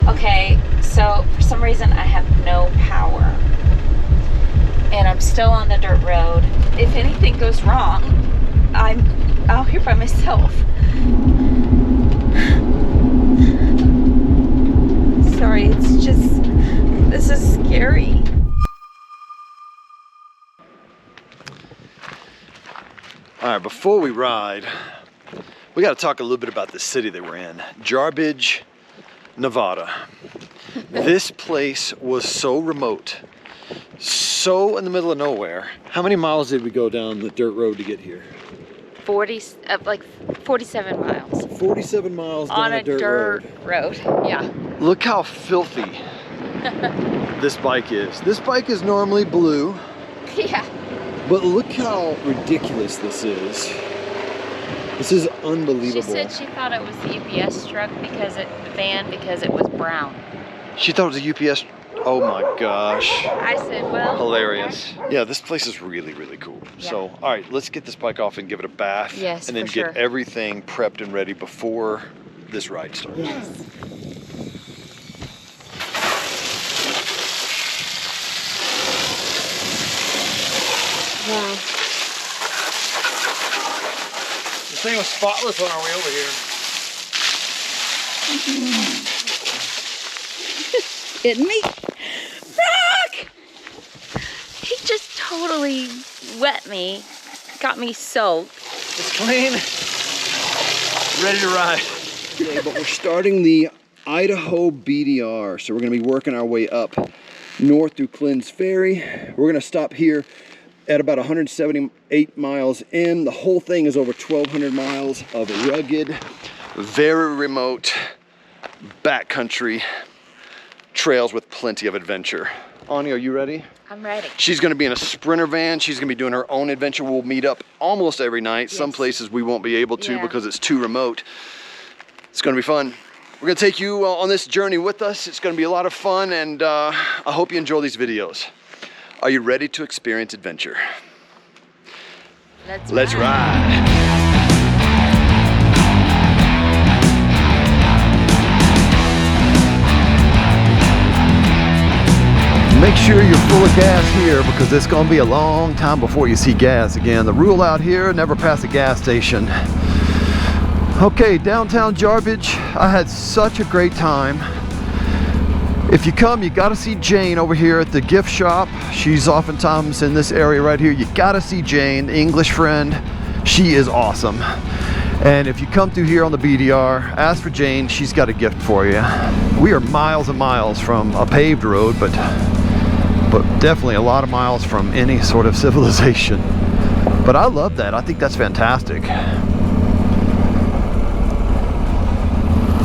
Okay, so for some reason I have no power. And I'm still on the dirt road. If anything goes wrong, I'm out here by myself. Sorry, it's just, this is scary. All right, before we ride, we got to talk a little bit about the city that we're in. Jarbidge, Nevada. This place was so remote, so in the middle of nowhere. How many miles did we go down the dirt road to get here? 47 miles. 47 miles down on a dirt road. Yeah. Look how filthy this bike is. This bike is normally blue. Yeah. But look how ridiculous this is. This is unbelievable. She said she thought it was the UPS truck because the van because it was brown. She thought it was a UPS. Oh my gosh. I said, well. Hilarious. Yeah, this place is really, really cool. Yeah. So, all right, let's get this bike off and give it a bath. Yes, and then for get sure. everything prepped and ready before this ride starts. Yes. This thing was spotless on our way over here. Hitting me. Rock! He just totally wet me. Got me soaked. It's clean. Ready to ride. Yeah, but we're starting the Idaho BDR. So we're gonna be working our way up north through Clinton's Ferry. We're gonna stop here at about 178 miles in. The whole thing is over 1,200 miles of rugged, very remote backcountry trails with plenty of adventure. Ani, are you ready? I'm ready. She's gonna be in a Sprinter van. She's gonna be doing her own adventure. We'll meet up almost every night. Yes. Some places we won't be able to because it's too remote. It's gonna be fun. We're gonna take you on this journey with us. It's gonna be a lot of fun, and I hope you enjoy these videos. Are you ready to experience adventure? Let's ride. Make sure you're full of gas here because it's gonna be a long time before you see gas again. The rule out here, never pass a gas station. Okay, downtown Jarbidge, I had such a great time. If you come, you gotta see Jane over here at the gift shop. She's oftentimes in this area right here. You gotta see Jane, the English friend. She is awesome. And if you come through here on the BDR, ask for Jane, she's got a gift for you. We are miles and miles from a paved road, but definitely a lot of miles from any sort of civilization. But I love that. I think that's fantastic.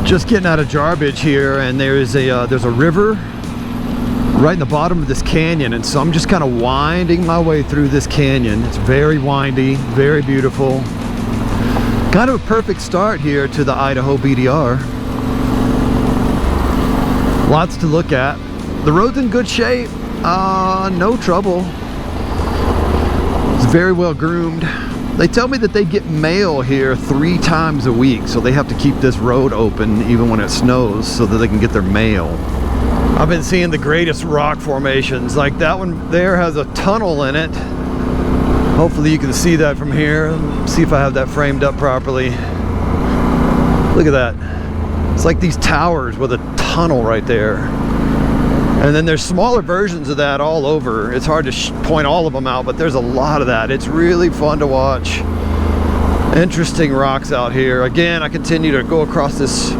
Just getting out of Jarbidge here, and there's a river right in the bottom of this canyon, and so I'm just kind of winding my way through this canyon. It's very windy, very beautiful. Kind of a perfect start here to the Idaho BDR. Lots to look at. The road's in good shape. No trouble. It's very well groomed. They tell me that they get mail here 3 times a week, so they have to keep this road open even when it snows so that they can get their mail. I've been seeing the greatest rock formations. Like that one there has a tunnel in it. Hopefully you can see that from here. See if I have that framed up properly. Look at that. It's like these towers with a tunnel right there. And then there's smaller versions of that all over. It's hard to point all of them out, but there's a lot of that. It's really fun to watch. Interesting rocks out here. Again, I continue to go across this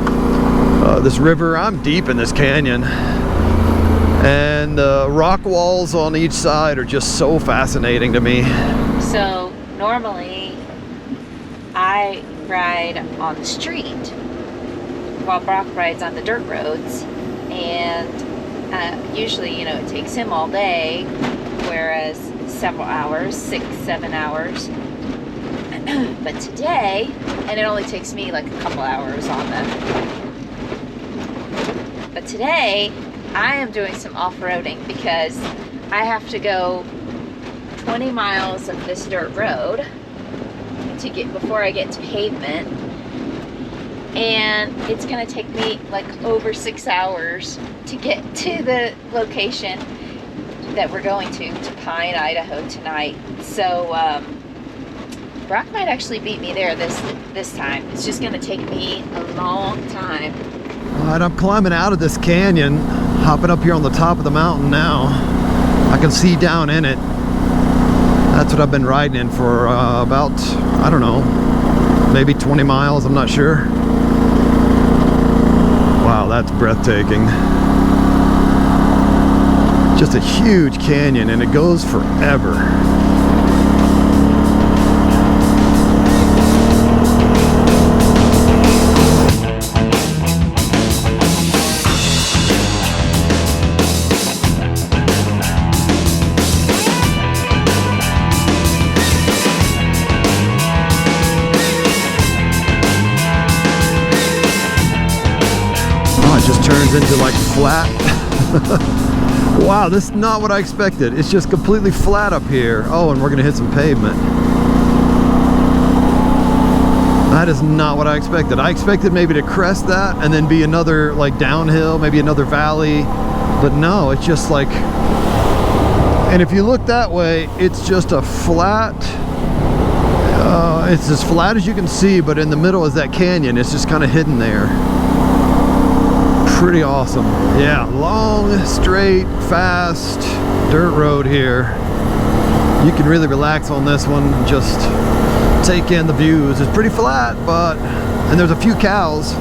river. I'm deep in this canyon. And the rock walls on each side are just so fascinating to me. So normally I ride on the street while Brock rides on the dirt roads, and usually, you know, it takes him all day, whereas several hours, 6-7 hours. But today, and it only takes me like a couple hours on them. But today, I am doing some off-roading because I have to go 20 miles of this dirt road to get before I get to pavement. and it's gonna take me like over 6 hours to get to the location that we're going to Pine, Idaho tonight. So Brock might actually beat me there this time. It's just gonna take me a long time. All right, I'm climbing out of this canyon, hopping up here on the top of the mountain now. I can see down in it. That's what I've been riding in for about, I don't know, maybe 20 miles, I'm not sure. Wow, that's breathtaking. Just a huge canyon, and it goes forever. Just turns into like flat. Wow, this is not what I expected. It's just completely flat up here. Oh, and we're gonna hit some pavement. That is not what I expected. I expected maybe to crest that and then be another like downhill, maybe another valley, but no, it's just like, and if you look that way, it's just a flat, it's as flat as you can see, but in the middle is that canyon. It's just kind of hidden there. Pretty awesome. Yeah, long, straight, fast dirt road here. You can really relax on this one and just take in the views. It's pretty flat, but, and there's a few cows,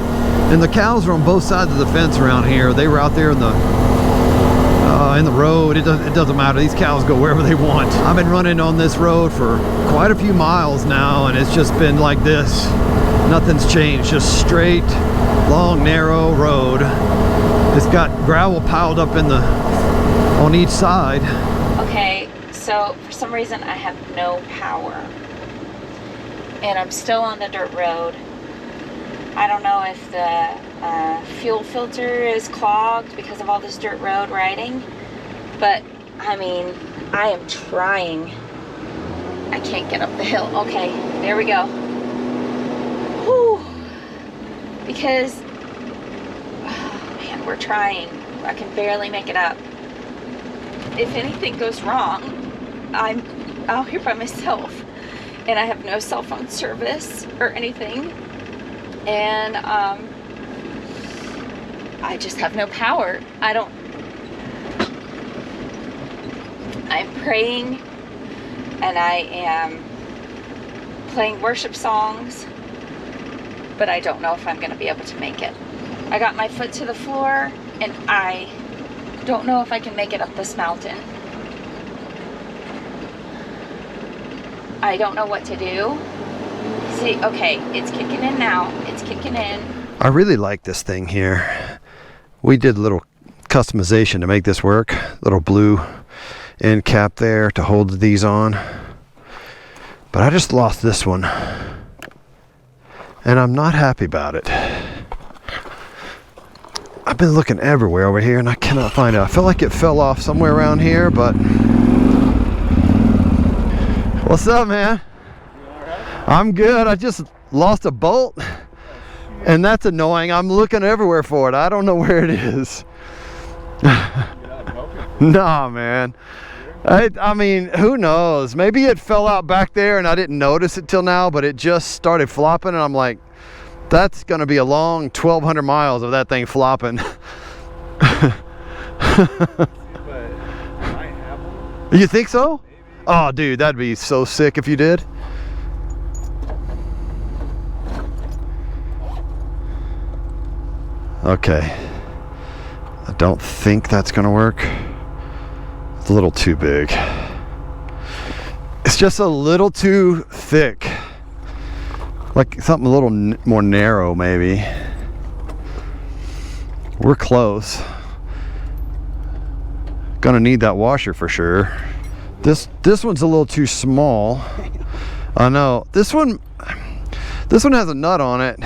and the cows are on both sides of the fence around here. They were out there in the road. It doesn't matter. These cows go wherever they want. I've been running on this road for quite a few miles now, and it's just been like this. Nothing's changed. Just straight, long, narrow road. It's got gravel piled up on each side. Okay, so for some reason I have no power, and I'm still on the dirt road. I don't know if the fuel filter is clogged because of all this dirt road riding, but I mean, I am trying. I can't get up the hill. Okay, there we go. Whew. Because, oh man, we're trying. I can barely make it up. If anything goes wrong, I'm out here by myself, and I have no cell phone service or anything, and I just have no power. I'm praying, and I am playing worship songs, but I don't know if I'm going to be able to make it. I got my foot to the floor, and I don't know if I can make it up this mountain. I don't know what to do. See, okay, it's kicking in now. It's kicking in. I really like this thing here. We did a little customization to make this work. Little blue end cap there to hold these on. But I just lost this one, and I'm not happy about it. I've been looking everywhere over here, and I cannot find it. I feel like it fell off somewhere around here, but... What's up, man? You all right? I'm good. I just lost a bolt, and that's annoying. I'm looking everywhere for it. I don't know where it is. Nah, man. I mean, who knows? Maybe it fell out back there and I didn't notice it till now, but it just started flopping, and I'm like, that's gonna be a long 1,200 miles of that thing flopping. You think so? Maybe. Oh, dude, that'd be so sick if you did. Okay. I don't think that's gonna work. It's a little too big. It's just a little too thick. Like something a little more narrow, maybe. We're close. Gonna need that washer for sure. This one's a little too small. I know. This one has a nut on it,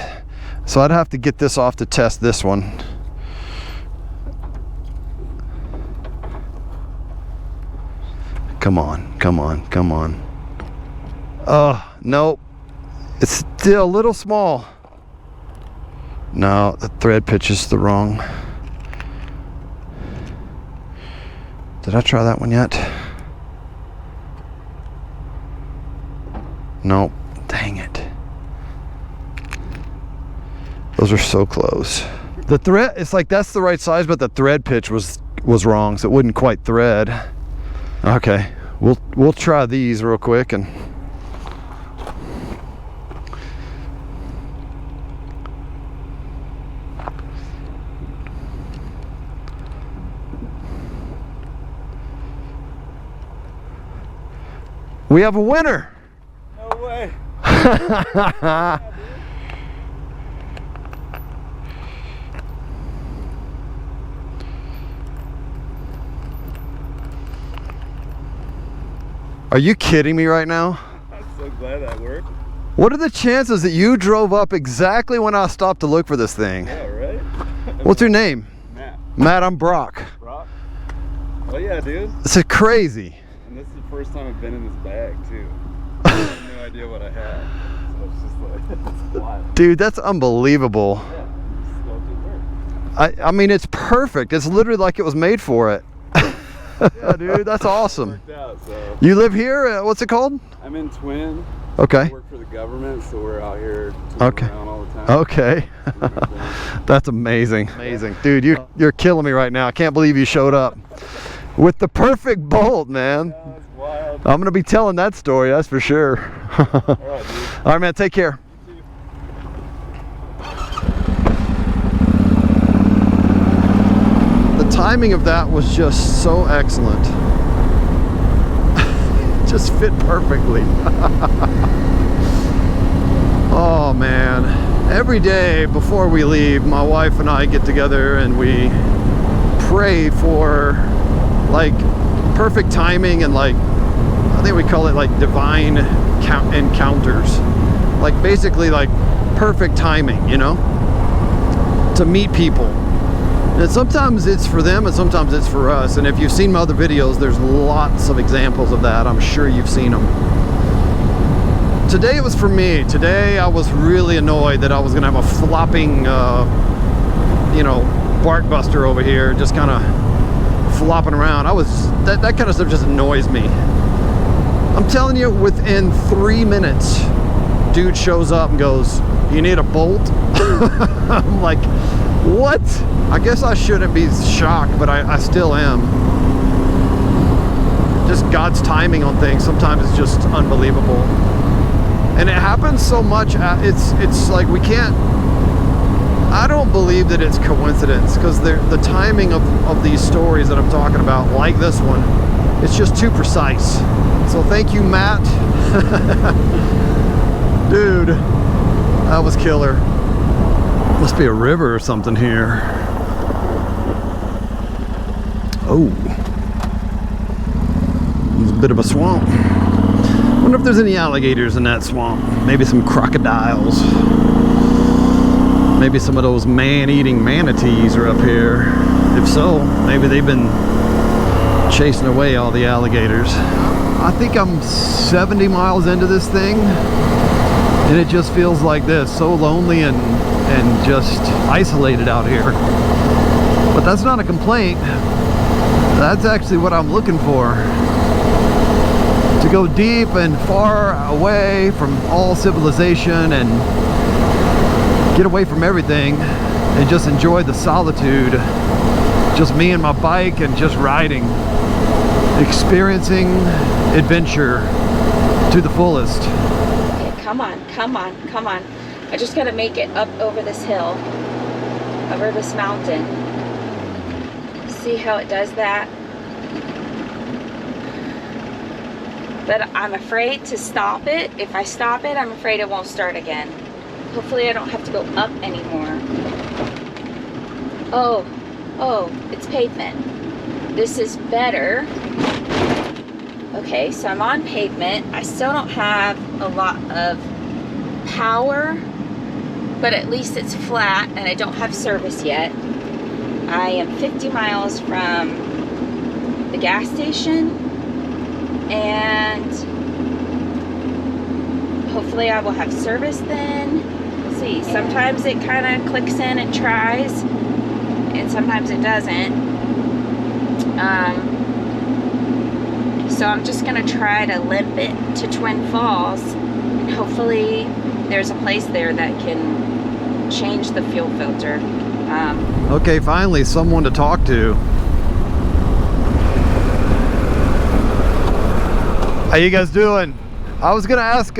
so I'd have to get this off to test this one. Come on, come on, come on. Oh, nope. It's still a little small. No, the thread pitch is the wrong. Did I try that one yet? Nope. Dang it. Those are so close. The thread, it's like that's the right size, but the thread pitch was wrong, so it wouldn't quite thread. Okay, we'll try these real quick and we have a winner. No way. Are you kidding me right now? I'm so glad that worked. What are the chances that you drove up exactly when I stopped to look for this thing? Yeah, right? What's your name? Matt. Matt, I'm Brock. Brock? Oh yeah, dude. This is crazy. And this is the first time I've been in this bag, too. I have no idea what I had. So it's just like, it's wild. Dude, that's unbelievable. Yeah, just love to work. I mean, it's perfect. It's literally like it was made for it. Yeah, dude, that's awesome. Worked out, so. You live here? What's it called? I'm in Twin. Okay. I work for the government, so we're out here touring around all the time. Okay. That's amazing. Amazing. Dude, you're killing me right now. I can't believe you showed up with the perfect bolt, man. Yeah, it's wild. I'm going to be telling that story, that's for sure. All right, dude. All right, man, take care. The timing of that was just so excellent. Just fit perfectly. Oh man, every day before we leave, my wife and I get together and we pray for like perfect timing and like, I think we call it like divine encounters, like basically like perfect timing, you know, to meet people. And sometimes it's for them and sometimes it's for us. And if you've seen my other videos, there's lots of examples of that. I'm sure you've seen them. Today it was for me. Today I was really annoyed that I was gonna have a flopping, you know, bark buster over here, just kind of flopping around. That kind of stuff just annoys me. I'm telling you, within 3 minutes, dude shows up and goes, "You need a bolt?" I'm like, what? I guess I shouldn't be shocked, but I still am. Just God's timing on things sometimes is just unbelievable. And it happens so much, it's like we can't, I don't believe that it's coincidence, because the timing of these stories that I'm talking about, like this one, it's just too precise. So thank you, Matt. Dude, that was killer. Must be a river or something here. Oh, there's a bit of a swamp. Wonder if there's any alligators in that swamp. Maybe some crocodiles. Maybe some of those man-eating manatees are up here. If so, maybe they've been chasing away all the alligators. I think I'm 70 miles into this thing, and it just feels like this, so lonely and just isolated out here. But that's not a complaint. That's actually what I'm looking for. To go deep and far away from all civilization and get away from everything and just enjoy the solitude. Just me and my bike and just riding. Experiencing adventure to the fullest. Okay, come on, come on, come on. I just gotta make it up over this hill, over this mountain. See how it does that? But I'm afraid to stop it. If I stop it, I'm afraid it won't start again. Hopefully I don't have to go up anymore. Oh, it's pavement. This is better. Okay, so I'm on pavement. I still don't have a lot of power, but at least it's flat and I don't have service yet. I am 50 miles from the gas station, and hopefully I will have service then. see. Sometimes it kind of clicks in and tries, and sometimes it doesn't. So I'm just gonna try to limp it to Twin Falls, and hopefully there's a place there that can change the fuel filter. Okay, finally someone to talk to. How you guys doing? I was gonna ask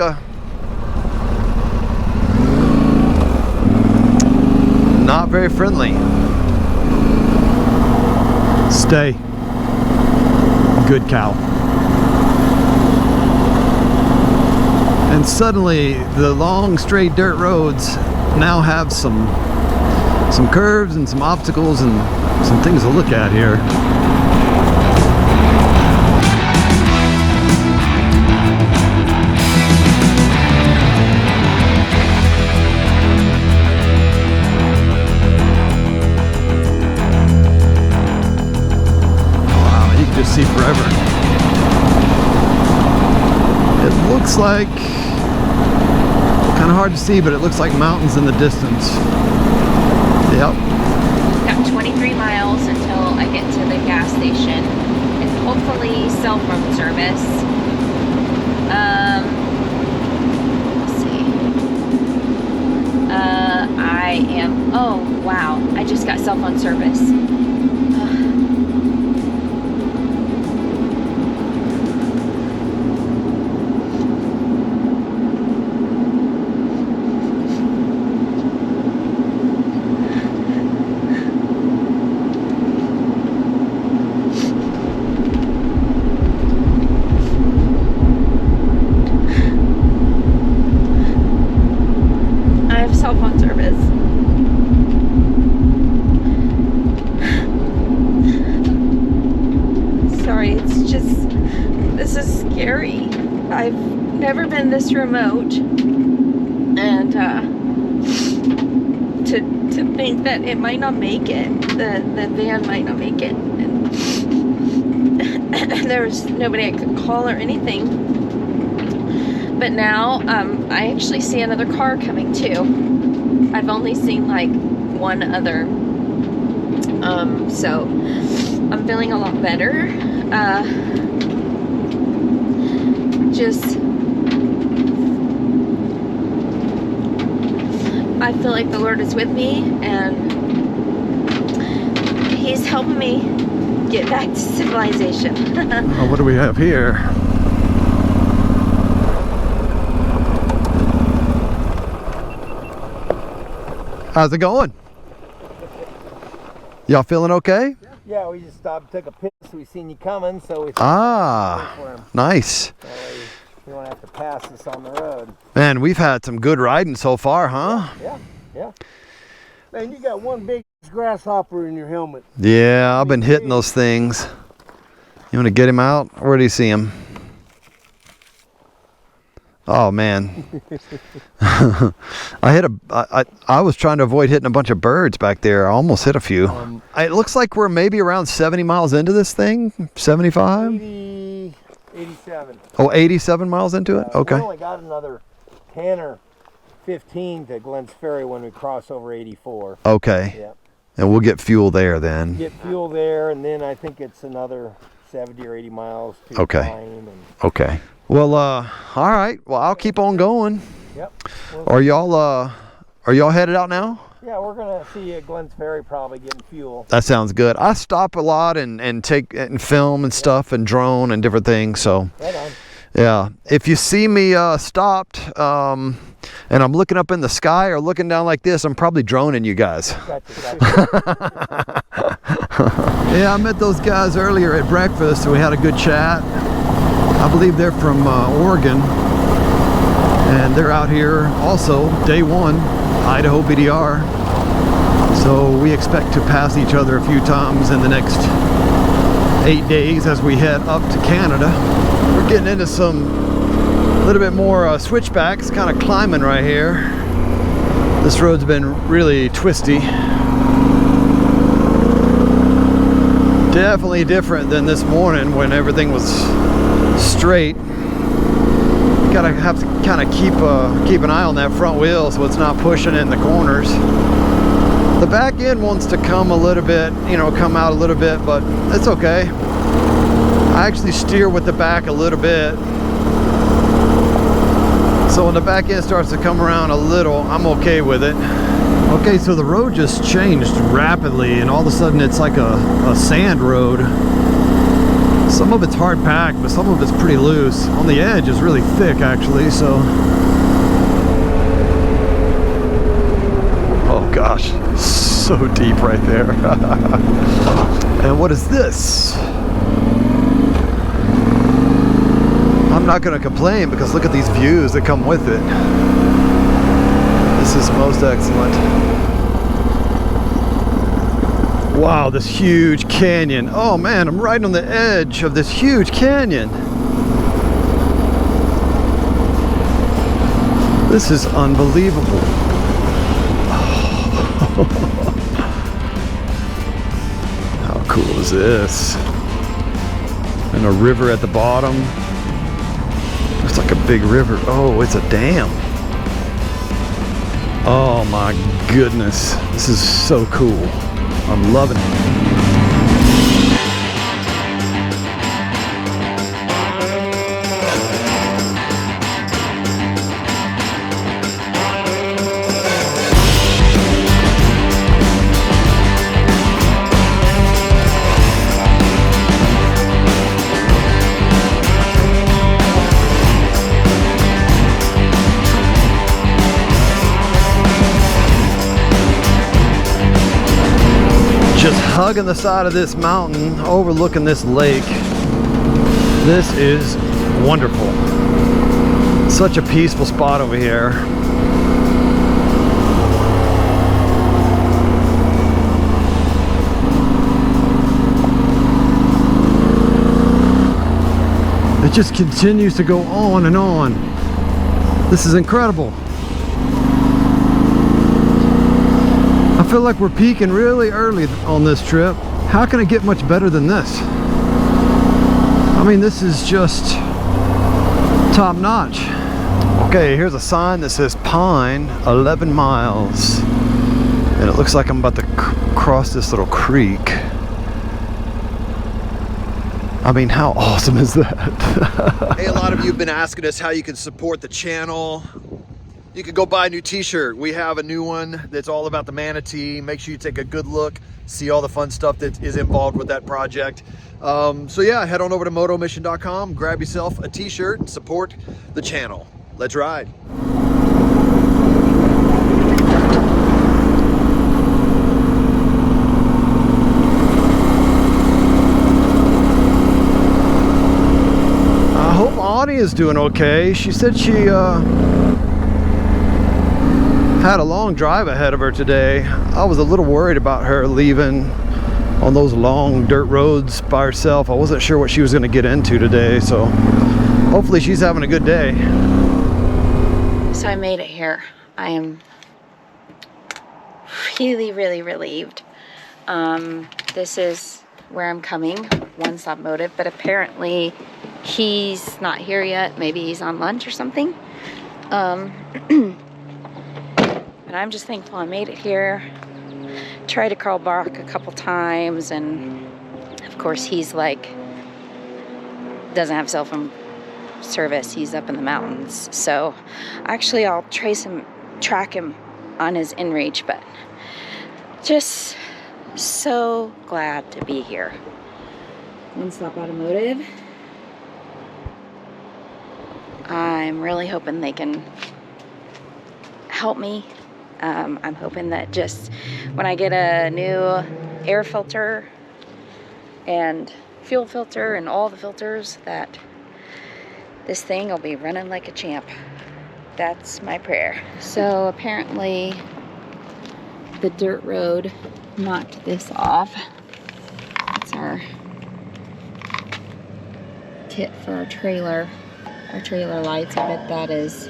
not very friendly. Stay. Good cow. And suddenly the long straight dirt roads now have some curves and some obstacles and some things to look at here. Wow, you can just see forever. It looks like, kind of hard to see, but it looks like mountains in the distance. Yep. Got 23 miles until I get to the gas station, and hopefully cell phone service. Let's see. Oh wow, I just got cell phone service. Cell phone service. Sorry, it's just, this is scary. I've never been this remote, and to think that it might not make it, the van might not make it, and there's nobody I could call or anything. But now, I actually see another car coming too. I've only seen like one other. So I'm feeling a lot better. I feel like the Lord is with me, and He's helping me get back to civilization. Oh, what do we have here? How's it going? Y'all feeling okay? Yeah, we just stopped, took a piss. We seen you coming, so we nice. We don't have to pass us on the road. Man, we've had some good riding so far, huh? Yeah. Man, you got one big grasshopper in your helmet. Yeah, I've been hitting those things. You want to get him out? Where do you see him? Oh man. I was trying to avoid hitting a bunch of birds back there. I almost hit a few. It looks like we're maybe around 70 miles into this thing. 75? 87. Oh, 87 miles into it? Okay. We only got another 10 or 15 to Glenn's Ferry when we cross over 84. Okay. Yeah. And we'll get fuel there then. Get fuel there, and then I think it's another 70 or 80 miles to Okay. Okay. Well, all right. Well, I'll keep on going. Yep. Are y'all headed out now? Yeah, we're gonna see you at Glenn's Ferry probably getting fuel. That sounds good. I stop a lot and take and film and stuff and drone and different things. So. Right on. Yeah. If you see me stopped and I'm looking up in the sky or looking down like this, I'm probably droning you guys. Gotcha. Yeah, I met those guys earlier at breakfast and we had a good chat. I believe they're from Oregon, and they're out here also day one, Idaho BDR. So we expect to pass each other a few times in the next 8 days as we head up to Canada. We're getting into some little bit more switchbacks, kind of climbing right here. This road's been really twisty. Definitely different than this morning when everything was straight. gotta have to kind of keep an eye on that front wheel so it's not pushing in the corners. The back end wants to come a little bit, you know, come out a little bit, but it's okay. I actually steer with the back a little bit. So when the back end starts to come around a little, I'm okay with it. Okay, so the road just changed rapidly and all of a sudden it's like a sand road. Some of it's hard packed, but some of it's pretty loose. On the edge is really thick actually, so. Oh gosh, so deep right there. And what is this? I'm not gonna complain because look at these views that come with it. This is most excellent. Wow, this huge canyon. Oh man, I'm right on the edge of this huge canyon. This is unbelievable. How cool is this? And a river at the bottom. It's like a big river. Oh, it's a dam. Oh my goodness. This is so cool. I'm loving it. Just hugging the side of this mountain, overlooking this lake. This is wonderful. Such a peaceful spot over here. It just continues to go on and on. This is incredible. I feel like we're peaking really early on this trip. How can it get much better than this? I mean, this is just top notch. Okay, here's a sign that says Pine, 11 miles. And it looks like I'm about to cross this little creek. I mean, how awesome is that? Hey, a lot of you have been asking us how you can support the channel. You can go buy a new t-shirt. We have a new one that's all about the manatee. Make sure you take a good look, see all the fun stuff that is involved with that project. So yeah, head on over to motomission.com, grab yourself a t-shirt and support the channel. Let's ride. I hope Audie is doing okay. She said she had a long drive ahead of her today. I was a little worried about her leaving on those long dirt roads by herself. I wasn't sure what she was going to get into today, so hopefully she's having a good day. So I made it here. I am really, really relieved. This is where I'm coming, One Stop Motive, but apparently he's not here yet. Maybe he's on lunch or something. But I'm just thankful I made it here. Tried to call Brock a couple times, and of course he's like, doesn't have cell phone service. He's up in the mountains. So actually I'll track him on his inReach, but just so glad to be here. One Stop Automotive. I'm really hoping they can help me. I'm hoping that just when I get a new air filter and fuel filter and all the filters, that this thing will be running like a champ. That's my prayer. So apparently the dirt road knocked this off. That's our kit for our trailer lights. I bet that is.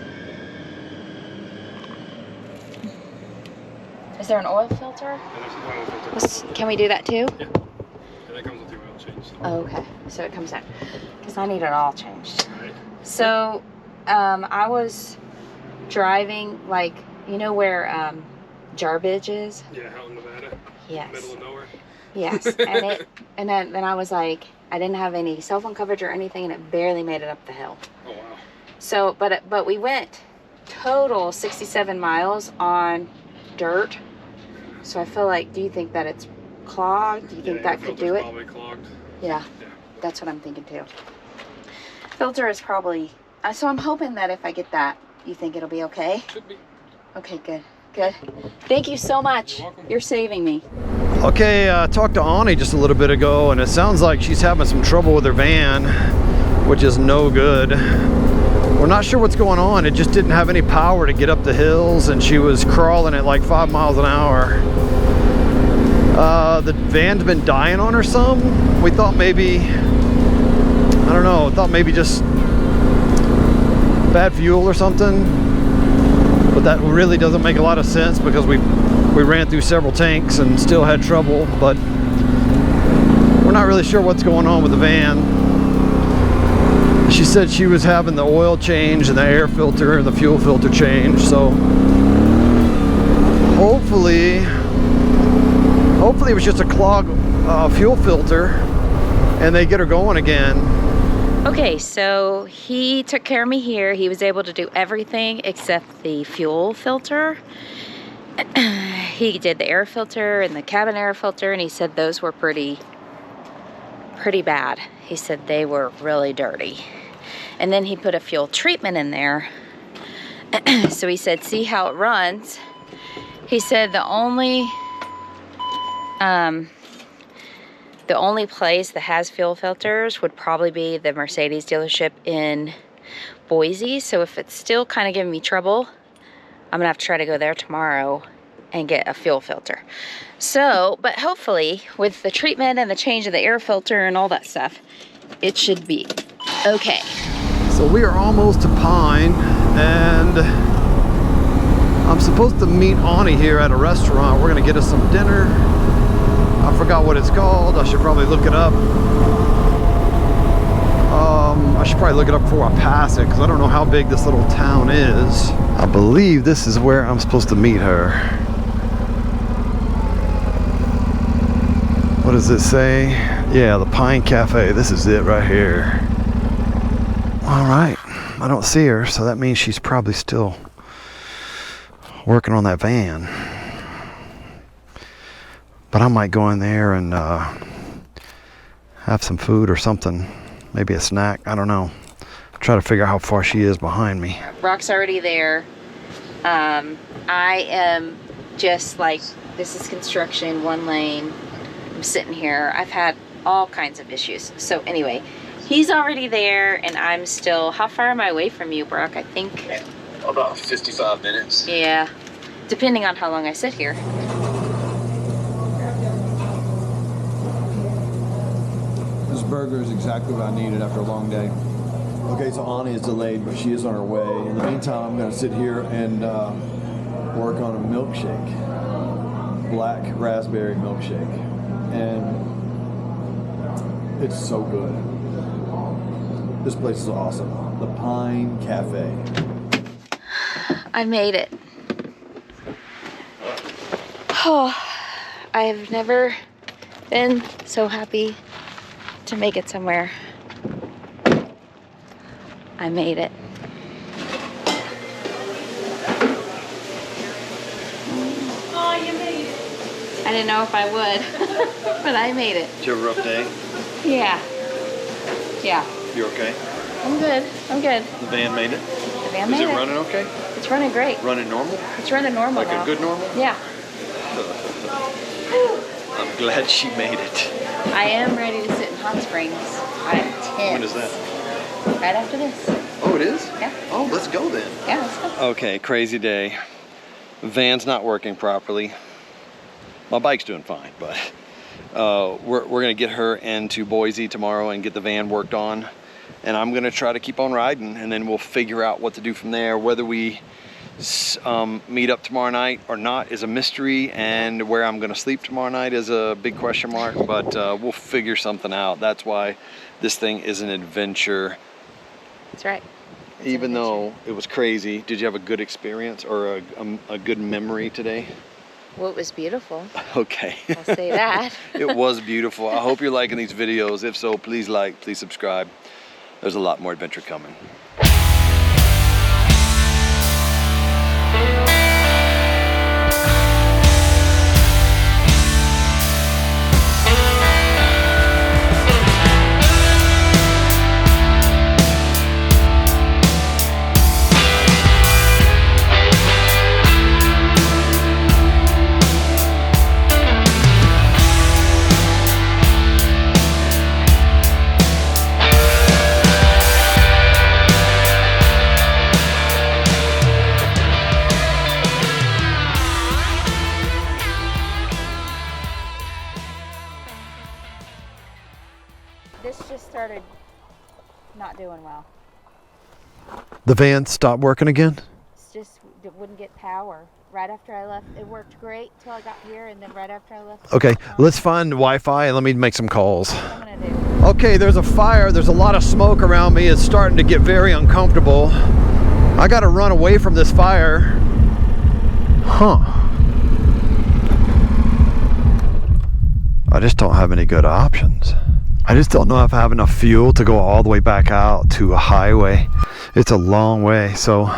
Is there an oil filter? Yeah, there's an oil filter. Can we do that too? Yeah. And that comes with your oil change. So. Oh, okay. So it comes out. Because I need it all changed. Right. So I was driving, like, you know where Jarbidge is? Yeah, out in Nevada. Yes. Middle of nowhere. Yes. And then I was like, I didn't have any cell phone coverage or anything, and it barely made it up the hill. Oh wow. So, but we went total 67 miles on dirt. So I feel like, do you think that it's clogged? Do you think that could do it? Probably clogged. Yeah, that's what I'm thinking too. Filter is probably, so I'm hoping that if I get that, you think it'll be okay? Should be. Okay, good, good. Thank you so much. You're welcome. You're saving me. Okay, I talked to Ani just a little bit ago, and it sounds like she's having some trouble with her van, which is no good. We're not sure what's going on. It just didn't have any power to get up the hills, and she was crawling at like 5 miles an hour. The van's been dying on her some. We thought maybe, I don't know, thought maybe just bad fuel or something. But that really doesn't make a lot of sense because we ran through several tanks and still had trouble. But we're not really sure what's going on with the van. She said she was having the oil change and the air filter and the fuel filter change. So hopefully it was just a clogged fuel filter and they get her going again. Okay, so he took care of me here. He was able to do everything except the fuel filter. He did the air filter and the cabin air filter, and he said those were pretty bad. He said they were really dirty. And then he put a fuel treatment in there. So he said, see how it runs. He said the only place that has fuel filters would probably be the Mercedes dealership in Boise. So if it's still kind of giving me trouble, I'm gonna have to try to go there tomorrow and get a fuel filter. So, but hopefully with the treatment and the change of the air filter and all that stuff, it should be okay. So we are almost to Pine, and I'm supposed to meet Ani here at a restaurant. We're gonna get us some dinner. I forgot what it's called. I should probably look it up. I should probably look it up before I pass it because I don't know how big this little town is. I believe this is where I'm supposed to meet her. What does it say? Yeah, the Pine Cafe. This is it right here. All right, I don't see her, so that means she's probably still working on that van. But I might go in there and have some food or something. Maybe a snack, I don't know. Try to figure out how far she is behind me. Brock's already there. I am just like, this is construction, one lane. I'm sitting here. I've had all kinds of issues. So anyway, he's already there and I'm still, how far am I away from you, Brock? I think about 55 minutes. Yeah, depending on how long I sit here. This burger is exactly what I needed after a long day. Okay, so Ani is delayed, but she is on her way. In the meantime, I'm going to sit here and work on a milkshake. Black raspberry milkshake. And it's so good. This place is awesome. The Pine Cafe. I made it. Oh, I have never been so happy to make it somewhere. I made it. Oh, you made it. I didn't know if I would, but I made it. Did you have a rough day? Yeah. Yeah. You okay? I'm good. I'm good. The van made it? The van made it. Is it running okay? It's running great. Running normal? It's running normal Like now. a good normal? Yeah. I'm glad she made it. I am ready to sit in hot springs. I'm tense. When is that? Right after this. Oh, it is? Yeah. Oh, let's go then. Yeah, let's go. Okay, crazy day. Van's not working properly. My bike's doing fine, but we're gonna get her into Boise tomorrow and get the van worked on. And I'm gonna try to keep on riding, and then we'll figure out what to do from there. Whether we meet up tomorrow night or not is a mystery, and where I'm gonna sleep tomorrow night is a big question mark, but we'll figure something out. That's why this thing is an adventure. That's right. Even though it was crazy, did you have a good experience or a good memory today? Well, it was beautiful. Okay. I'll say that. It was beautiful. I hope you're liking these videos. If so, please like, please subscribe. There's a lot more adventure coming. This just started not doing well. The van stopped working again? It's just, it wouldn't get power. Right after I left, it worked great till I got here, and then right after I left. Okay, let's find Wi-Fi and let me make some calls. I'm gonna do. Okay, there's a fire. There's a lot of smoke around me. It's starting to get very uncomfortable. I gotta run away from this fire. Huh. I just don't have any good options. I just don't know if I have enough fuel to go all the way back out to a highway. It's a long way, so.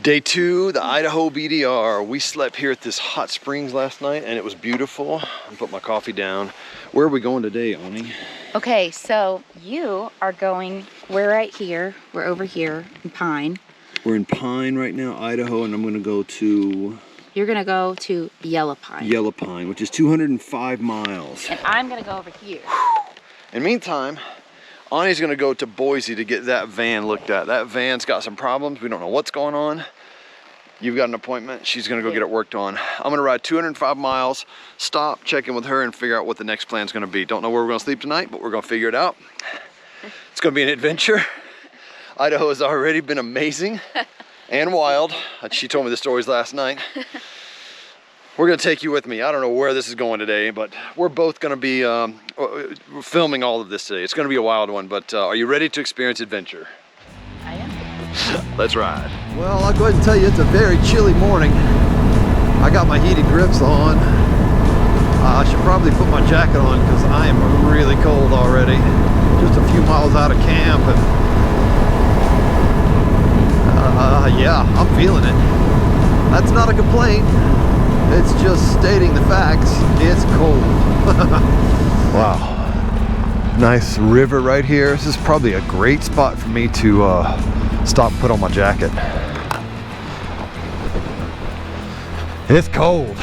Day 2, the Idaho BDR. We slept here at this hot springs last night and it was beautiful. I put my coffee down. Where are we going today, Ani? Okay, so you are going, we're right here, we're over here in Pine. We're in Pine right now, Idaho, and I'm gonna go to... You're gonna go to Yellow Pine. Yellow Pine, which is 205 miles. And I'm gonna go over here. In the meantime, Ani's gonna go to Boise to get that van looked at. That van's got some problems. We don't know what's going on. You've got an appointment. She's gonna go get it worked on. I'm gonna ride 205 miles, stop, check in with her, and figure out what the next plan's gonna be. Don't know where we're gonna sleep tonight, but we're gonna figure it out. It's gonna be an adventure. Idaho has already been amazing and wild. She told me the stories last night. We're gonna take you with me. I don't know where this is going today, but we're both gonna be filming all of this today. It's gonna be a wild one, but are you ready to experience adventure? I am. Let's ride. Well, I'll go ahead and tell you it's a very chilly morning. I got my heated grips on. I should probably put my jacket on because I am really cold already. Just a few miles out of camp, and yeah, I'm feeling it. That's not a complaint. It's just stating the facts. It's cold. Wow. Nice river right here. This is probably a great spot for me to stop and put on my jacket. It's cold.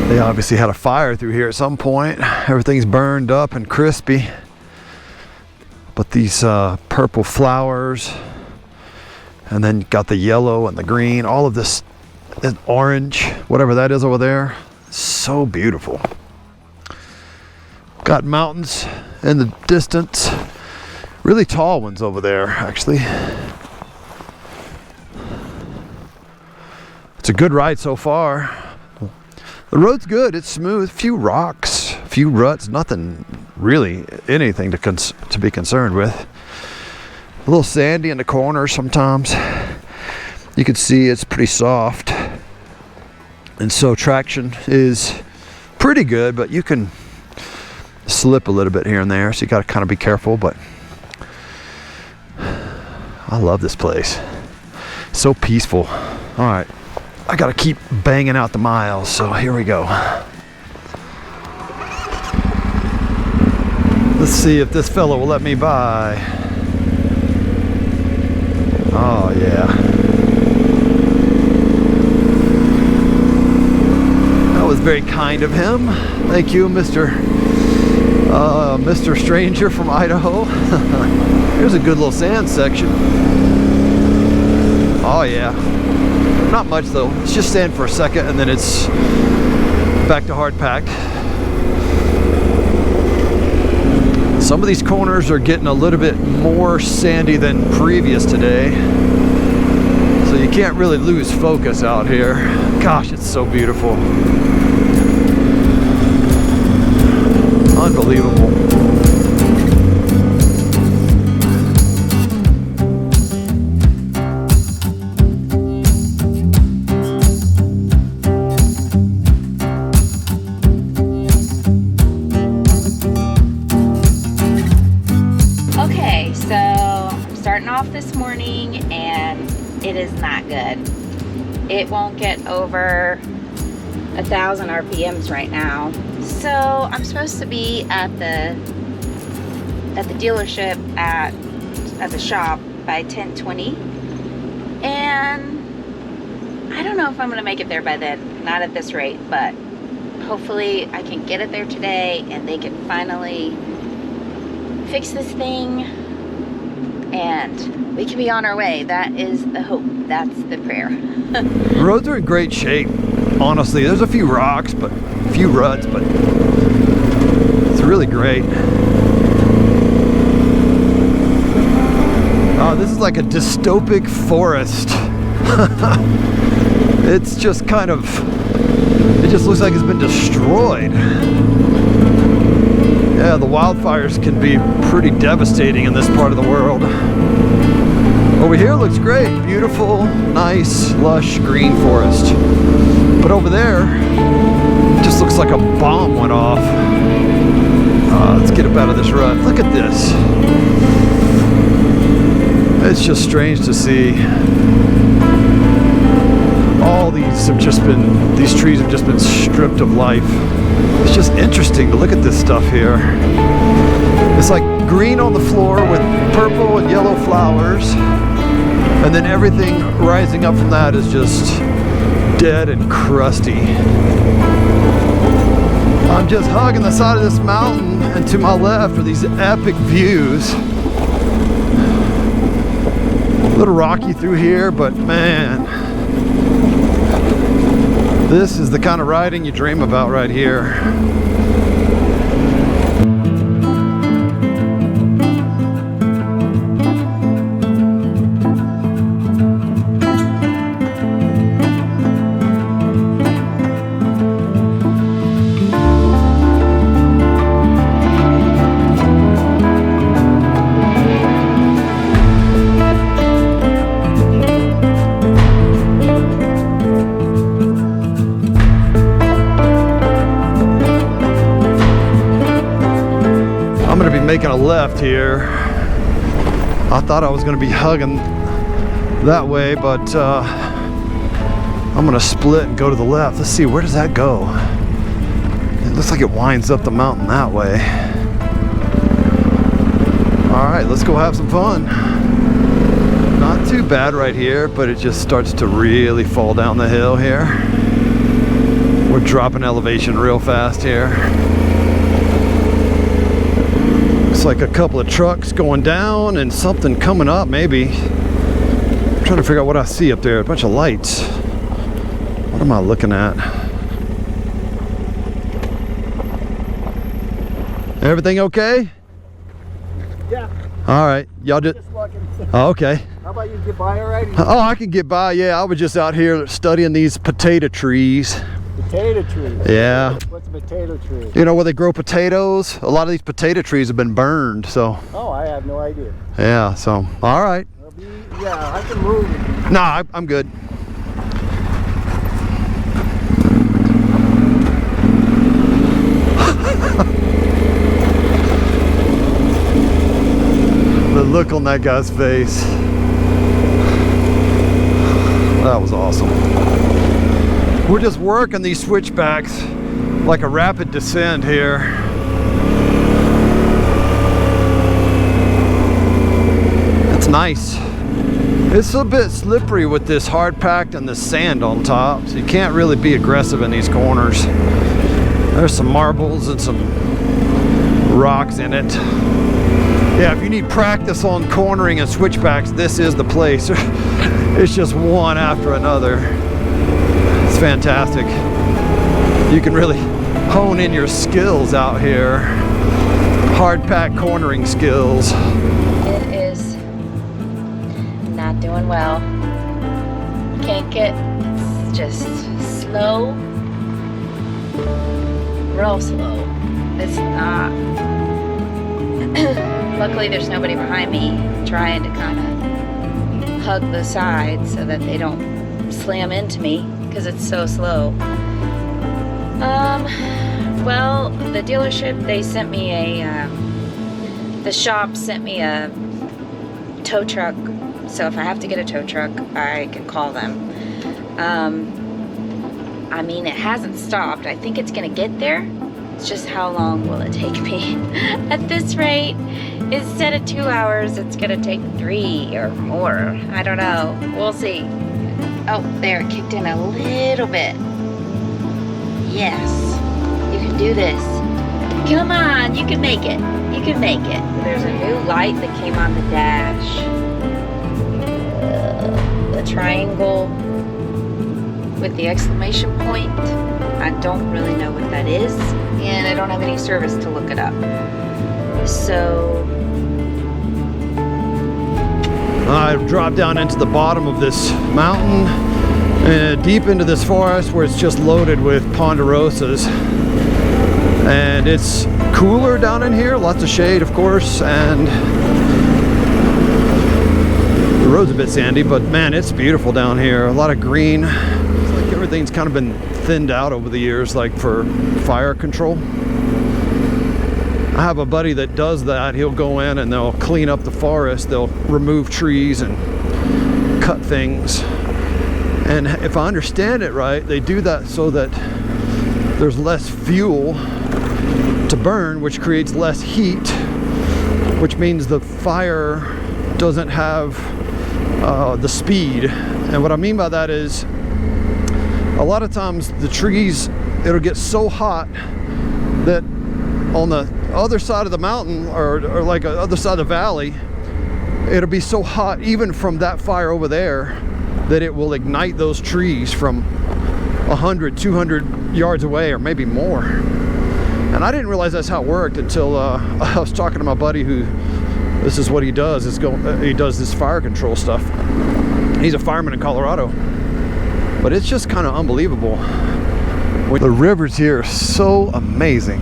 They obviously had a fire through here at some point. Everything's burned up and crispy. But these purple flowers, and then got the yellow and the green, all of this orange, whatever that is over there, so beautiful. Got mountains in the distance, really tall ones over there actually. It's a good ride so far. The road's good, it's smooth, few rocks, few ruts, nothing really, anything to be concerned with. A little sandy in the corners sometimes. You can see it's pretty soft. And so traction is pretty good, but you can slip a little bit here and there, so you gotta kind of be careful, but I love this place. So peaceful. All right. I gotta keep banging out the miles, so here we go. Let's see if this fella will let me by. Oh yeah. That was very kind of him. Thank you, Mr. Stranger from Idaho. Here's a good little sand section. Oh yeah. Not much though. It's just sand for a second and then it's back to hard pack. Some of these corners are getting a little bit more sandy than previous today, so you can't really lose focus out here. Gosh, it's so beautiful. Unbelievable. Okay, so I'm starting off this morning and it is not good. It won't get over 1,000 RPMs right now. So I'm supposed to be at the dealership at the shop by 10:20, and I don't know if I'm gonna make it there by then. Not at this rate, but hopefully I can get it there today and they can finally fix this thing and we can be on our way. That is the hope. That's the prayer. The roads are in great shape, honestly. There's a few rocks, but a few ruts, but it's really great. Oh, this is like a dystopic forest. It's just kind of, it just looks like it's been destroyed. Yeah, the wildfires can be pretty devastating in this part of the world. Over here looks great. Beautiful, nice, lush green forest. But over there, it just looks like a bomb went off. Let's get up out of this rut. Look at this. It's just strange to see. All these have just been, these trees have just been stripped of life. It's just interesting to look at this stuff here. It's like green on the floor with purple and yellow flowers, and then everything rising up from that is just dead and crusty. I'm just hugging the side of this mountain, and to my left are these epic views. A little rocky through here, but man, this is the kind of riding you dream about right here. Making a left here. I thought I was going to be hugging that way, but I'm going to split and go to the left. Let's see, where does that go? It looks like it winds up the mountain that way. All right, let's go have some fun. Not too bad right here, but it just starts to really fall down the hill here. We're dropping elevation real fast here. Like a couple of trucks going down and something coming up, maybe. I'm trying to figure out what I see up there. A bunch of lights. What am I looking at? Everything okay? Yeah. All right. Y'all just looking. Oh, okay. How about you get by already? Oh, I can get by. Yeah, I was just out here studying these potato trees. Potato trees. Yeah. What's a potato tree? You know where they grow potatoes? A lot of these potato trees have been burned, so. Oh, I have no idea. Yeah, so, all right. Yeah, I can move. Nah, I'm good. The look on that guy's face. That was awesome. We're just working these switchbacks like a rapid descent here. It's nice. It's a bit slippery with this hard packed and the sand on top, so you can't really be aggressive in these corners. There's some marbles and some rocks in it. Yeah, if you need practice on cornering and switchbacks, this is the place. It's just one after another. It's fantastic. You can really hone in your skills out here. hard pack cornering skills. It is not doing well. Can't get, it's just slow, real slow. It's not. Luckily there's nobody behind me trying to kind of hug the sides so that they don't slam into me because it's so slow. Well, the dealership, they sent me the shop sent me a tow truck, so if I have to get a tow truck, I can call them. I mean, it hasn't stopped. I think it's gonna get there. It's just how long will it take me? At this rate, instead of 2 hours, it's gonna take 3 or more. I don't know. We'll see. Oh, there, it kicked in a little bit. Yes, you can do this. Come on, you can make it. You can make it. There's a new light that came on the dash. The triangle with the exclamation point. I don't really know what that is, and I don't have any service to look it up. So I've dropped down into the bottom of this mountain, deep into this forest where it's just loaded with ponderosas. And it's cooler down in here, lots of shade of course, and the road's a bit sandy, but man, it's beautiful down here. A lot of green. It's like everything's kind of been thinned out over the years, like for fire control. I have a buddy that does that. He'll go in and they'll clean up the forest. They'll remove trees and cut things. And if I understand it right, they do that so that there's less fuel to burn, which creates less heat, which means the fire doesn't have the speed. And what I mean by that is, a lot of times the trees, it'll get so hot that on the other side of the mountain, or like the other side of the valley, it'll be so hot even from that fire over there that it will ignite those trees from 100, 200 yards away, or maybe more. And I didn't realize that's how it worked until I was talking to my buddy who, this is what he does, he does this fire control stuff. He's a fireman in Colorado. But it's just kind of unbelievable. The rivers here are so amazing.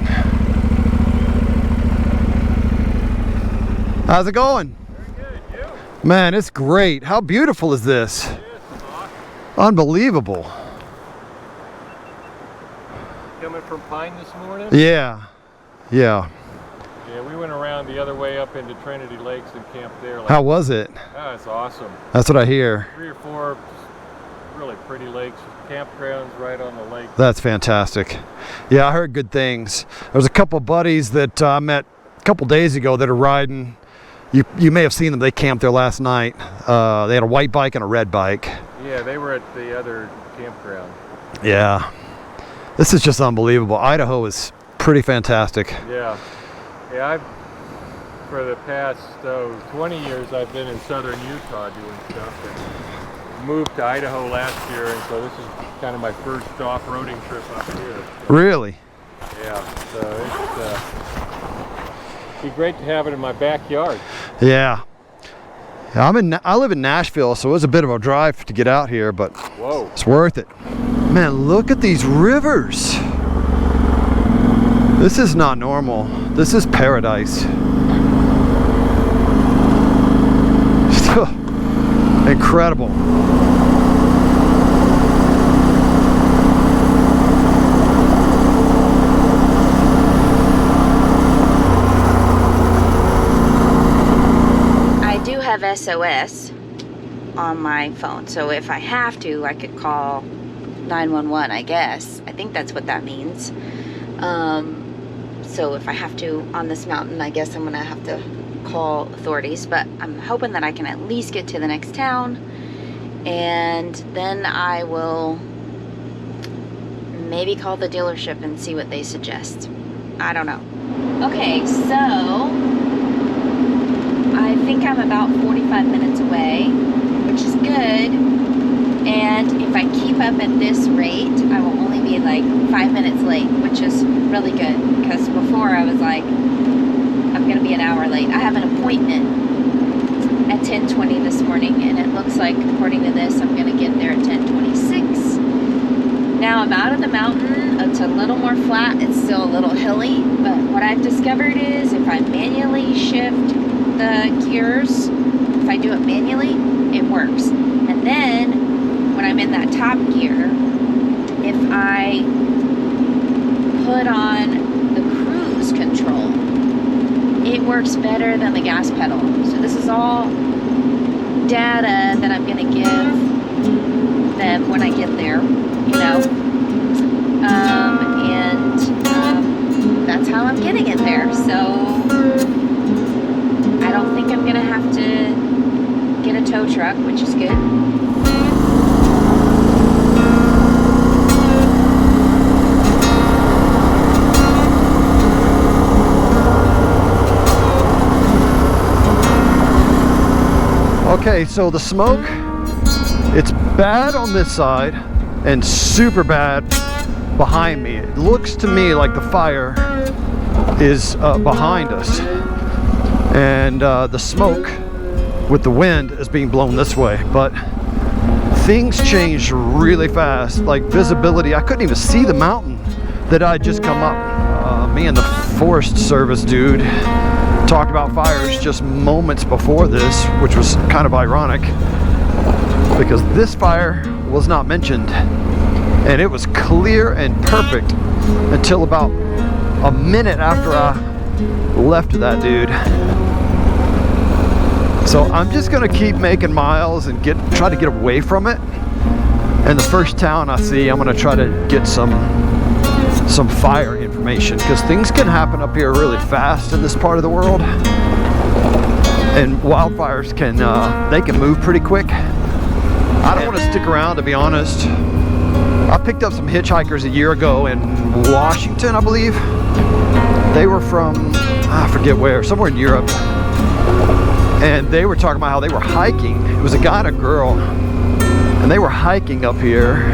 How's it going? Very good, you? Man, it's great. How beautiful is this? It is awesome. Unbelievable. Coming from Pine this morning? Yeah. Yeah. Yeah, we went around the other way up into Trinity Lakes and camped there. How was it? Oh, it's awesome. That's what I hear. 3 or 4 really pretty lakes, campgrounds right on the lake. That's fantastic. Yeah, I heard good things. There's a couple buddies that I met a couple days ago that are riding. You may have seen them. They camped there last night. They had a white bike and a red bike. Yeah, they were at the other campground. Yeah. This is just unbelievable. Idaho is pretty fantastic. Yeah. Yeah, for the past 20 years I've been in southern Utah doing stuff, and moved to Idaho last year, and so this is kind of my first off-roading trip up here. Really? Yeah, so it'd be great to have it in my backyard. Yeah. I live in Nashville, so it was a bit of a drive to get out here, but Whoa. it's worth it. Man, look at these rivers. This is not normal. This is paradise. Incredible. I do have SOS on my phone, so if I have to, I could call 911, I guess. I think that's what that means. So if I have to on this mountain, I guess I'm gonna have to call authorities, but I'm hoping that I can at least get to the next town, and then I will maybe call the dealership and see what they suggest. I don't know. Okay, so I think I'm about 45 minutes away, which is good. And if I keep up at this rate, I will only be like 5 minutes late, which is really good, because before I was like an hour late. I have an appointment at 10:20 this morning, and it looks like, according to this, I'm going to get there at 10:26. Now I'm out of the mountain. It's a little more flat. It's still a little hilly, but what I've discovered is if I manually shift the gears, if I do it manually, it works. And then when I'm in that top gear, if I put on the cruise control, it works better than the gas pedal. So this is all data that I'm going to give them when I get there, you know. That's how I'm getting it there. So I don't think I'm going to have to get a tow truck, which is good. Okay, so the smoke, it's bad on this side and super bad behind me. It looks to me like the fire is behind us, and the smoke with the wind is being blown this way, but things changed really fast. Like visibility, I couldn't even see the mountain that I'd just come up. Me and the Forest Service dude talked about fires just moments before this, which was kind of ironic because this fire was not mentioned, and it was clear and perfect until about a minute after I left that dude. So I'm just gonna keep making miles and try to get away from it, and the first town I see, I'm gonna try to get some fire information, because things can happen up here really fast in this part of the world, and wildfires can they can move pretty quick. I don't want to stick around, to be honest. I picked up some hitchhikers a year ago in Washington, I believe. They were from, I forget where, somewhere in Europe, and they were talking about how they were hiking. It was a guy and a girl, and they were hiking up here.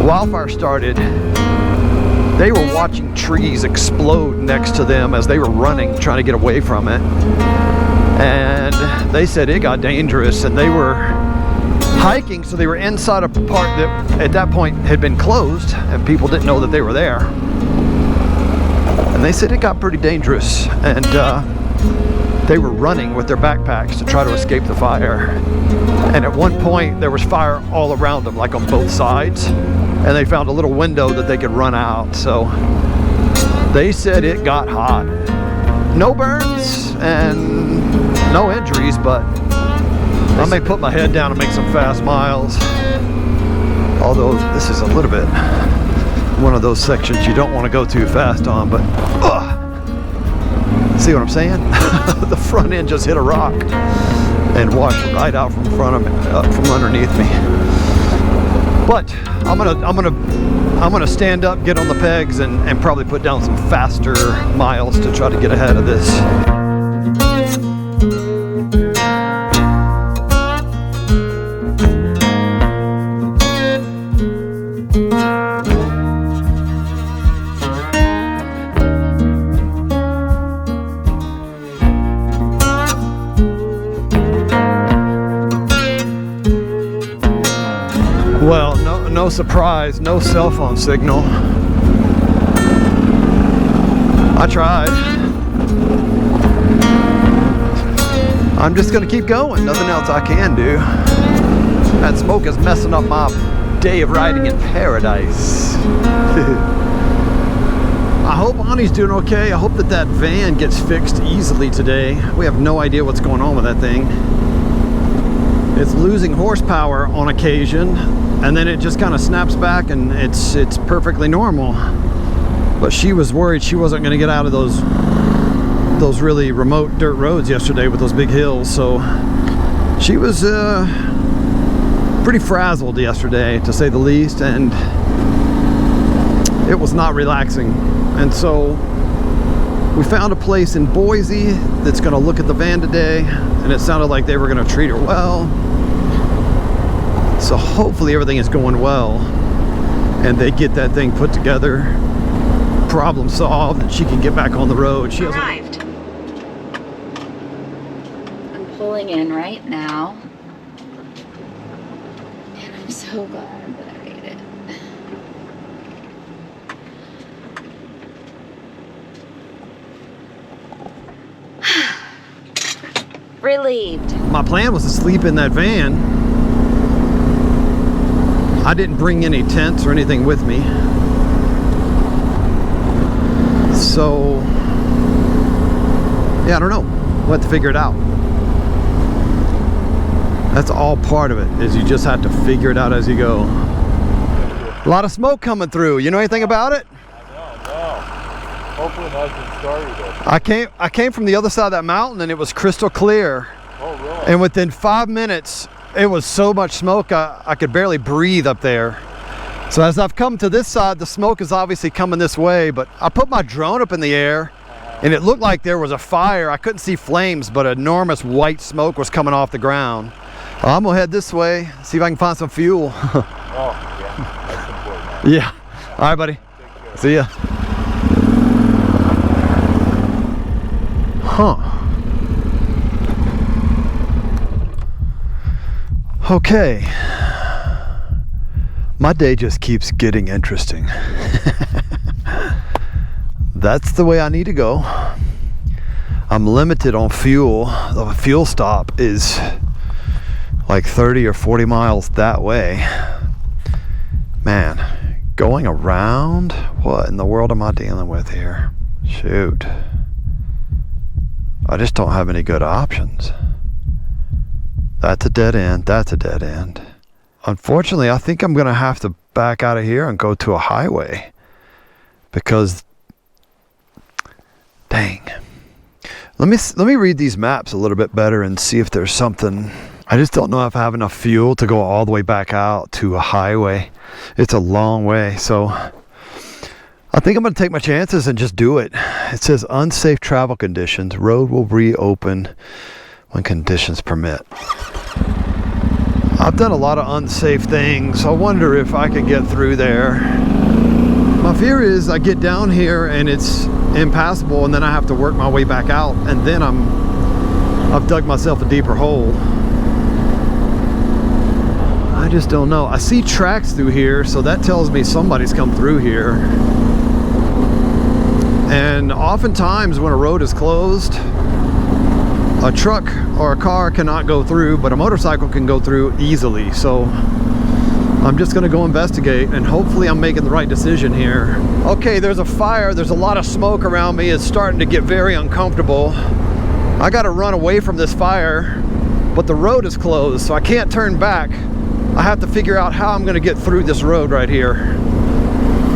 Wildfire started. They were watching trees explode next to them as they were running, trying to get away from it. And they said it got dangerous, and they were hiking, so they were inside a part that at that point had been closed, and people didn't know that they were there. And they said it got pretty dangerous, and they were running with their backpacks to try to escape the fire. And at one point, there was fire all around them, like on both sides. And they found a little window that they could run out. So they said it got hot. No burns and no injuries, but I may put my head down and make some fast miles. Although this is a little bit one of those sections you don't want to go too fast on, but see what I'm saying? The front end just hit a rock and washed right out from front of me, from underneath me. But I'm gonna stand up, get on the pegs, and probably put down some faster miles to try to get ahead of this. Well, no surprise, no cell phone signal. I tried. I'm just gonna keep going, nothing else I can do. That smoke is messing up my day of riding in paradise. I hope Annie's doing okay. I hope that van gets fixed easily today. We have no idea what's going on with that thing. It's losing horsepower on occasion, and then it just kind of snaps back, and it's perfectly normal. But she was worried she wasn't going to get out of those really remote dirt roads yesterday with those big hills, so she was pretty frazzled yesterday, to say the least, and it was not relaxing. And so we found a place in Boise that's going to look at the van today, and it sounded like they were going to treat her well. So hopefully everything is going well, and they get that thing put together, problem solved, and she can get back on the road. She arrived. in right now. And I'm so glad that I made it. Relieved. My plan was to sleep in that van. I didn't bring any tents or anything with me. So, yeah, I don't know. We'll have to figure it out. That's all part of it, is you just have to figure it out as you go. A lot of smoke coming through. You know anything about it? No. Hopefully it hasn't started yet. I came from the other side of that mountain and it was crystal clear. Oh, really? And within 5 minutes, it was so much smoke I could barely breathe up there. So as I've come to this side, the smoke is obviously coming this way, but I put my drone up in the air and it looked like there was a fire. I couldn't see flames, but enormous white smoke was coming off the ground. I'm gonna head this way, see if I can find some fuel. Oh, yeah, that's important. Yeah. All right, buddy. See ya. Huh. Okay. My day just keeps getting interesting. That's the way I need to go. I'm limited on fuel. The fuel stop is like 30 or 40 miles that way. Man, going around? What in the world am I dealing with here? Shoot. I just don't have any good options. That's a dead end. That's a dead end. Unfortunately, I think I'm going to have to back out of here and go to a highway. Because, dang. Let me read these maps a little bit better and see if there's something. I just don't know if I have enough fuel to go all the way back out to a highway. It's a long way, so I think I'm going to take my chances and just do it. It says unsafe travel conditions. Road will reopen when conditions permit. I've done a lot of unsafe things. I wonder if I can get through there. My fear is I get down here and it's impassable and then I have to work my way back out and then I've dug myself a deeper hole. I just don't know. I see tracks through here, so that tells me somebody's come through here. And oftentimes when a road is closed, a truck or a car cannot go through, but a motorcycle can go through easily. So I'm just gonna go investigate and hopefully I'm making the right decision here. Okay, there's a fire. There's a lot of smoke around me. It's starting to get very uncomfortable. I gotta run away from this fire, but the road is closed, so I can't turn back. I have to figure out how I'm gonna get through this road right here.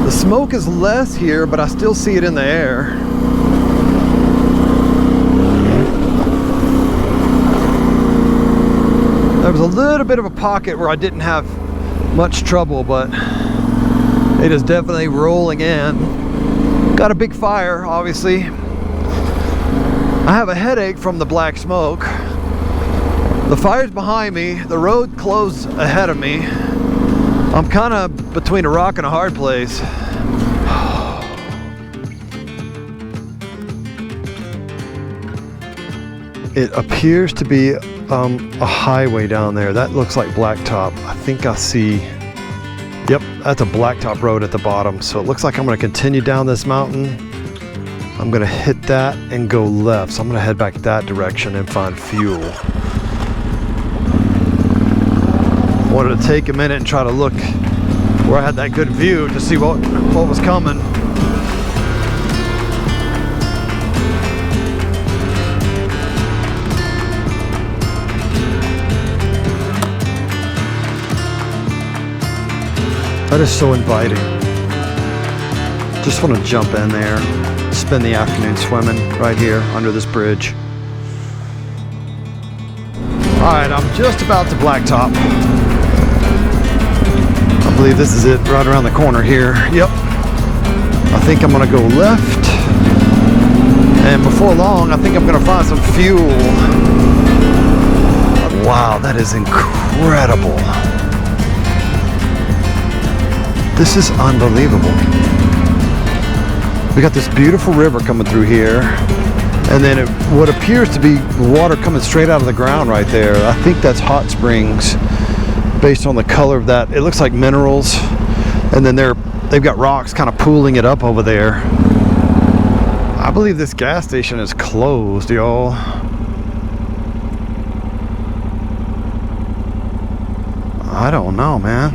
The smoke is less here, but I still see it in the air. There was a little bit of a pocket where I didn't have much trouble, but it is definitely rolling in. Got a big fire, obviously. I have a headache from the black smoke. The fire's behind me, the road closed ahead of me. I'm kind of between a rock and a hard place. It appears to be a highway down there. That looks like blacktop. I think I see, yep, that's a blacktop road at the bottom. So it looks like I'm gonna continue down this mountain. I'm gonna hit that and go left. So I'm gonna head back that direction and find fuel. Wanted to take a minute and try to look where I had that good view to see what was coming. That is so inviting. Just want to jump in there, spend the afternoon swimming right here under this bridge. Alright, I'm just about to blacktop. I believe this is it, right around the corner here. Yep. I think I'm gonna go left. And before long, I think I'm gonna find some fuel. Wow, that is incredible. This is unbelievable. We got this beautiful river coming through here. And then what appears to be water coming straight out of the ground right there. I think that's hot springs based on the color of that. It looks like minerals. And then they've got rocks kind of pooling it up over there. I believe this gas station is closed, y'all. I don't know, man.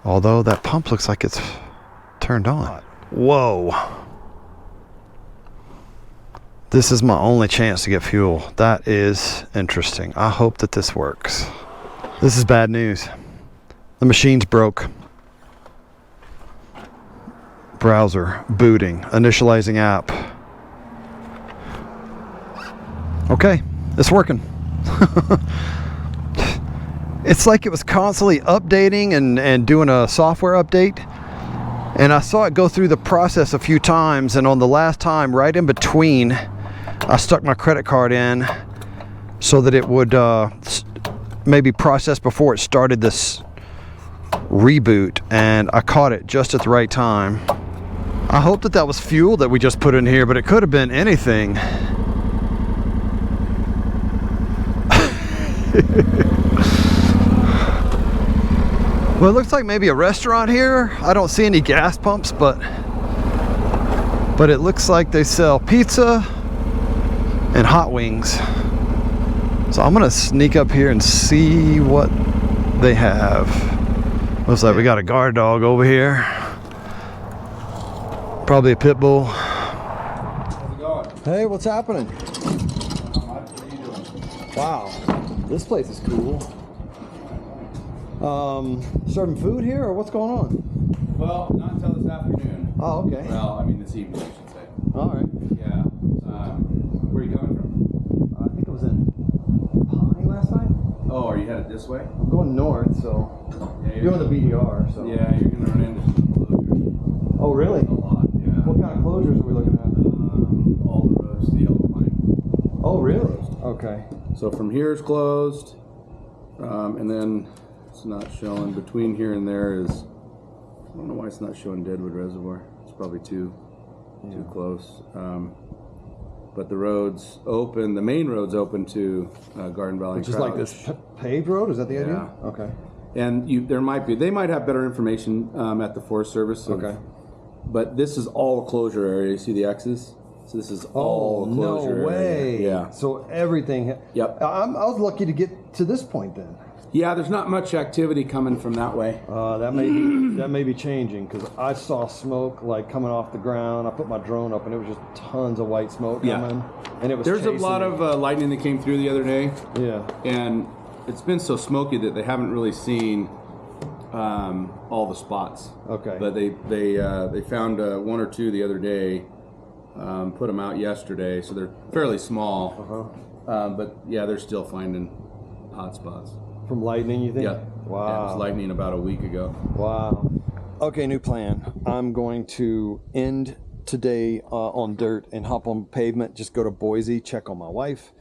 Although that pump looks like it's turned on. Whoa. This is my only chance to get fuel. That is interesting. I hope that this works. This is bad news. The machine's broke. Browser booting, initializing app. Okay, it's working. It's like it was constantly updating and doing a software update. And I saw it go through the process a few times, and on the last time, right in between, I stuck my credit card in so that it would maybe process before it started this reboot, and I caught it just at the right time. I hope that was fuel that we just put in here, but it could have been anything. Well, it looks like maybe a restaurant here. I don't see any gas pumps, but it looks like they sell pizza and hot wings. So I'm gonna sneak up here and see what they have. Looks like we got a guard dog over here. Probably a pit bull. How's it going? Hey, what's happening? What are you doing? Wow, this place is cool. Serving food here, or what's going on? Well, not until this afternoon. Oh, okay. Well, I mean this evening, I should say. All right. Yeah. Where are you coming from? I think it was in Pine last night. Oh, are you headed this way? I'm going north, so Yeah, doing the BDR. So Yeah, you're gonna run into some closures. Oh, really? A lot. Yeah. What kind of closures are we looking at? All the roads to the Elk Line. Oh, really? Okay. So from here is closed, and then it's not showing. Between here and there is. I don't know why it's not showing Deadwood Reservoir. It's probably too close. But the road's open. The main road's open to Garden Valley. Which is like this paved road? Is that the idea? Yeah. Okay. And they might have better information at the Forest Service. Okay. But this is all a closure area. You see the X's? So this is all a closure no way. area. Yeah. So everything. Yep. I was lucky to get to this point then. Yeah, there's not much activity coming from that way. That may be changing, because I saw smoke like coming off the ground. I put my drone up and it was just tons of white smoke coming, and it was. There's a lot of lightning that came through the other day. Yeah. And it's been so smoky that they haven't really seen all the spots. Okay. But they found one or two the other day. Put them out yesterday, so they're fairly small. But yeah, they're still finding hot spots. From lightning, you think? Yeah. Wow. Yeah, it was lightning about a week ago. Wow. Okay, new plan. I'm going to end today on dirt and hop on pavement. Just go to Boise, check on my wife,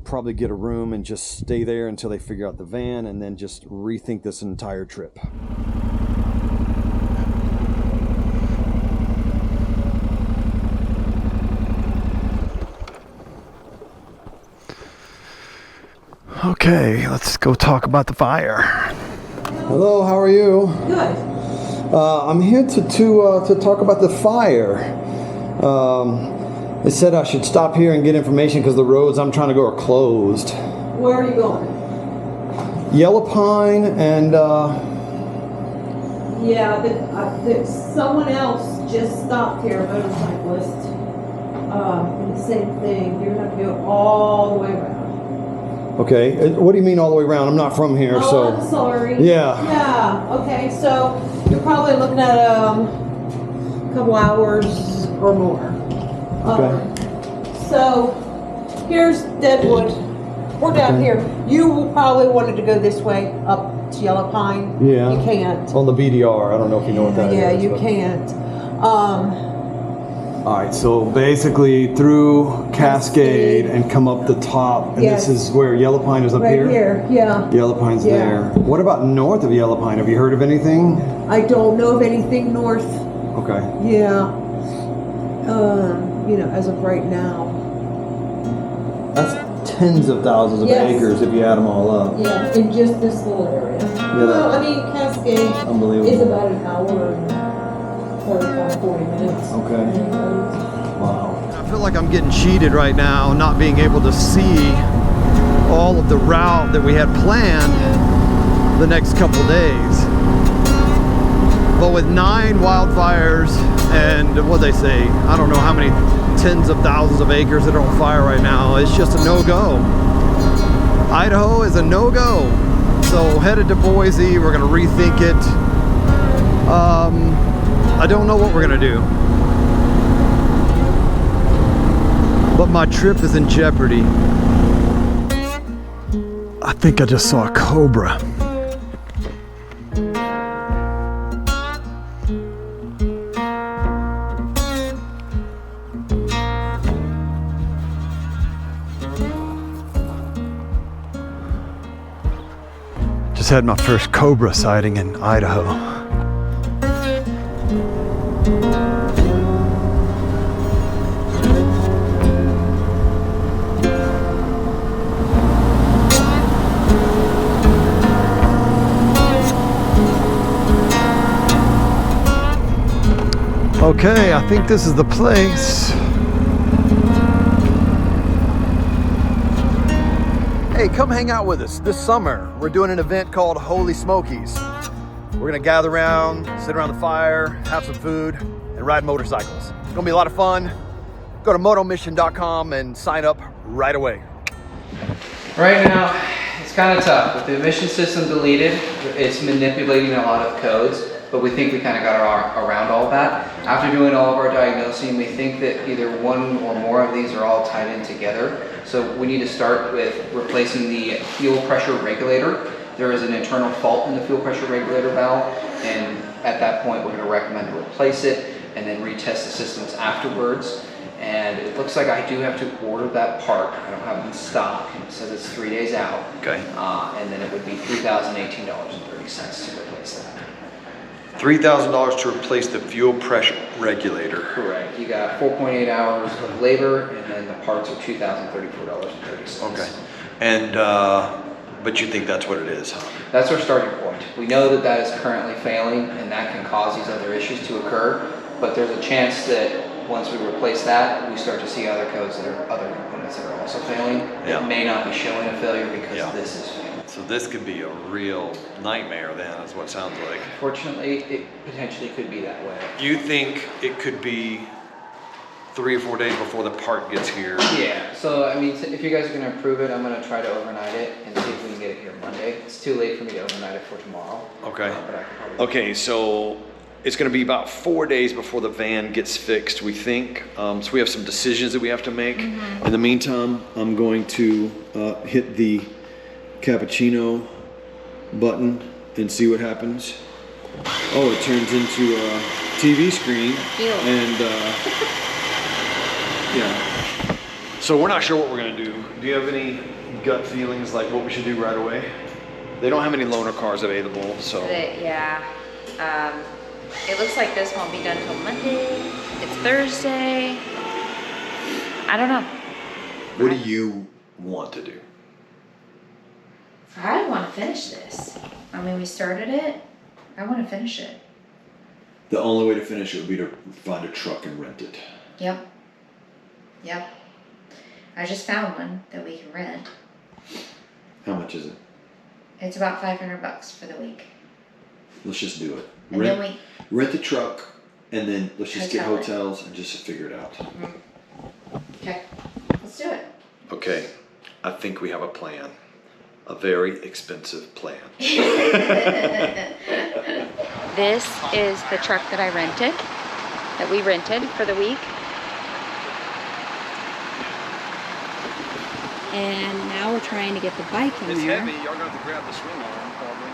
probably get a room and just stay there until they figure out the van, and then just rethink this entire trip. Okay, let's go talk about the fire. Hello, how are you? Good. I'm here to talk about the fire. They said I should stop here and get information because the roads I'm trying to go are closed. Where are you going? Yellow Pine and Yeah, someone else just stopped here, a motorcyclist. And the same thing. You're gonna have to go all the way around. okay. What do you mean all the way around? I'm not from here, Oh, so. I'm sorry. Yeah. Yeah. Okay. So you're probably looking at a couple hours or more. Okay. So here's Deadwood. We're down here. You probably wanted to go this way up to Yellow Pine. Yeah. You can't. On the BDR. I don't know if you know what that is. Yeah, you but- can't. All right, so basically through Cascade and come up the top, and Yes. this is where Yellow Pine is up Right here? here, yeah. Yellow Pine's Yeah. there. What about north of Yellow Pine? Have you heard of anything? I don't know of anything north. Okay. Yeah. You know, as of right now. That's tens of thousands of Yes. acres if you add them all up. Yeah, in just this little area. Well, I mean, Cascade Unbelievable. is about an hour and 35, 40 minutes. Okay. Wow. I feel like I'm getting cheated right now, not being able to see all of the route that we had planned the next couple days. But with 9 wildfires and what they say, I don't know how many tens of thousands of acres that are on fire right now, it's just a no-go. Idaho is a no-go. So headed to Boise, we're gonna rethink it. I don't know what we're gonna do. But my trip is in jeopardy. I think I just saw a cobra. Just had my first cobra sighting in Idaho. Okay, I think this is the place. Hey, come hang out with us this summer. We're doing an event called Holy Smokies. We're gonna gather around, sit around the fire, have some food, and ride motorcycles. It's gonna be a lot of fun. Go to motomission.com and sign up right away. Right now, it's kind of tough. With the emission system deleted, it's manipulating a lot of codes, but we think we kind of got around all that. After doing all of our diagnosing, we think that either one or more of these are all tied in together. So we need to start with replacing the fuel pressure regulator. There is an internal fault in the fuel pressure regulator valve, and at that point we're going to recommend to replace it and then retest the systems afterwards. And it looks like I do have to order that part. I don't have it in stock. It says it's 3 days out. Okay. And then it would be $3,018.30 to replace that. $3,000 to replace the fuel pressure regulator. Correct. You got 4.8 hours of labor, and then the parts are $2,034.30. Okay. And, but you think that's what it is, huh? That's our starting point. We know that that is currently failing, and that can cause these other issues to occur, but there's a chance that once we replace that, we start to see other codes that are other components that are also failing. Yeah. It may not be showing a failure because Yeah. this is failing. So this could be a real nightmare then, is what it sounds like. Fortunately, it potentially could be that way. You think it could be 3 or 4 days before the part gets here? Yeah, so I mean, if you guys are gonna approve it, I'm gonna try to overnight it and see if we can get it here Monday. It's too late for me to overnight it for tomorrow. Okay. But I can probably. Okay, so it's gonna be about 4 days before the van gets fixed, we think. So we have some decisions that we have to make. Mm-hmm. In the meantime, I'm going to hit the cappuccino button and see what happens. Oh, it turns into a TV screen. Gill. And yeah. So we're not sure what we're gonna do. Do you have any gut feelings like what we should do right away? They don't have any loaner cars available, so. Yeah. It looks like this won't be done till Monday. It's Thursday. I don't know. What do you want to do? I want to finish this. I mean, we started it. I want to finish it. The only way to finish it would be to find a truck and rent it. Yep. Yep. I just found one that we can rent. How much is it? It's about $500 for the week. Let's just do it. And then Rent the truck, and then let's just get Hotel it. hotels and just figure it out. Okay. Let's do it. Okay, I think we have a plan. A very expensive plan. This is the truck that we rented for the week. And now we're trying to get the bike in there. Heavy. Y'all got to grab the swing arm, probably.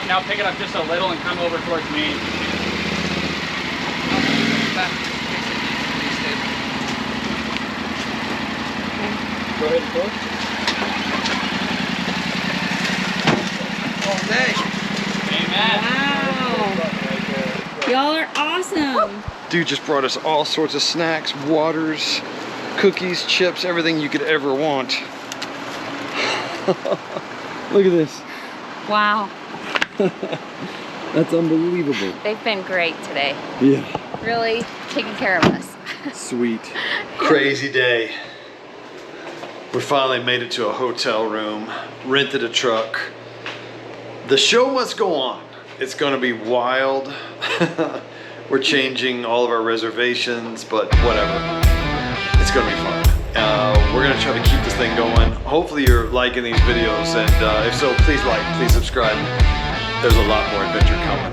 Now pick it up just a little and come over towards me. Go ahead and pull. All day. Amen. Wow. Y'all are awesome. Dude just brought us all sorts of snacks, waters, cookies, chips, everything you could ever want. Look at this. Wow. That's unbelievable. They've been great today. Yeah. Really taking care of us. Sweet. Crazy day. We finally made it to a hotel room, rented a truck. The show must go on. It's gonna be wild. We're changing all of our reservations, but whatever. It's gonna be fun. We're gonna try to keep this thing going. Hopefully you're liking these videos, and if so, please like, please subscribe. There's a lot more adventure coming.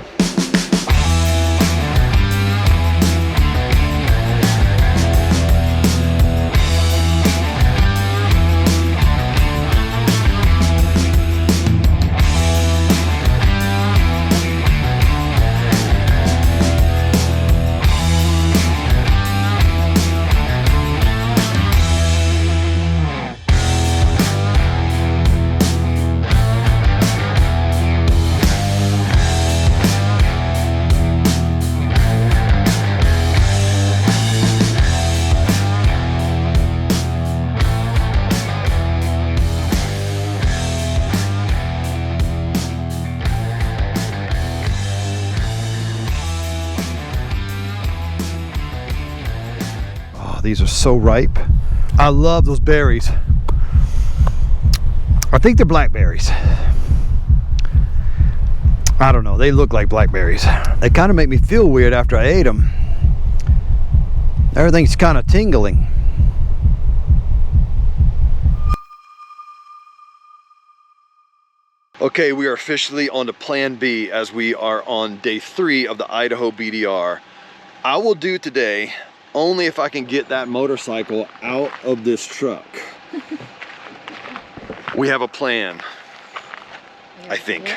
These are so ripe. I love those berries. I think they're blackberries. I don't know, they look like blackberries. They kind of make me feel weird after I ate them. Everything's kind of tingling. Okay, we are officially on to Plan B as we are on day 3 of the Idaho BDR. I will do today only if I can get that motorcycle out of this truck. We have a plan, I think.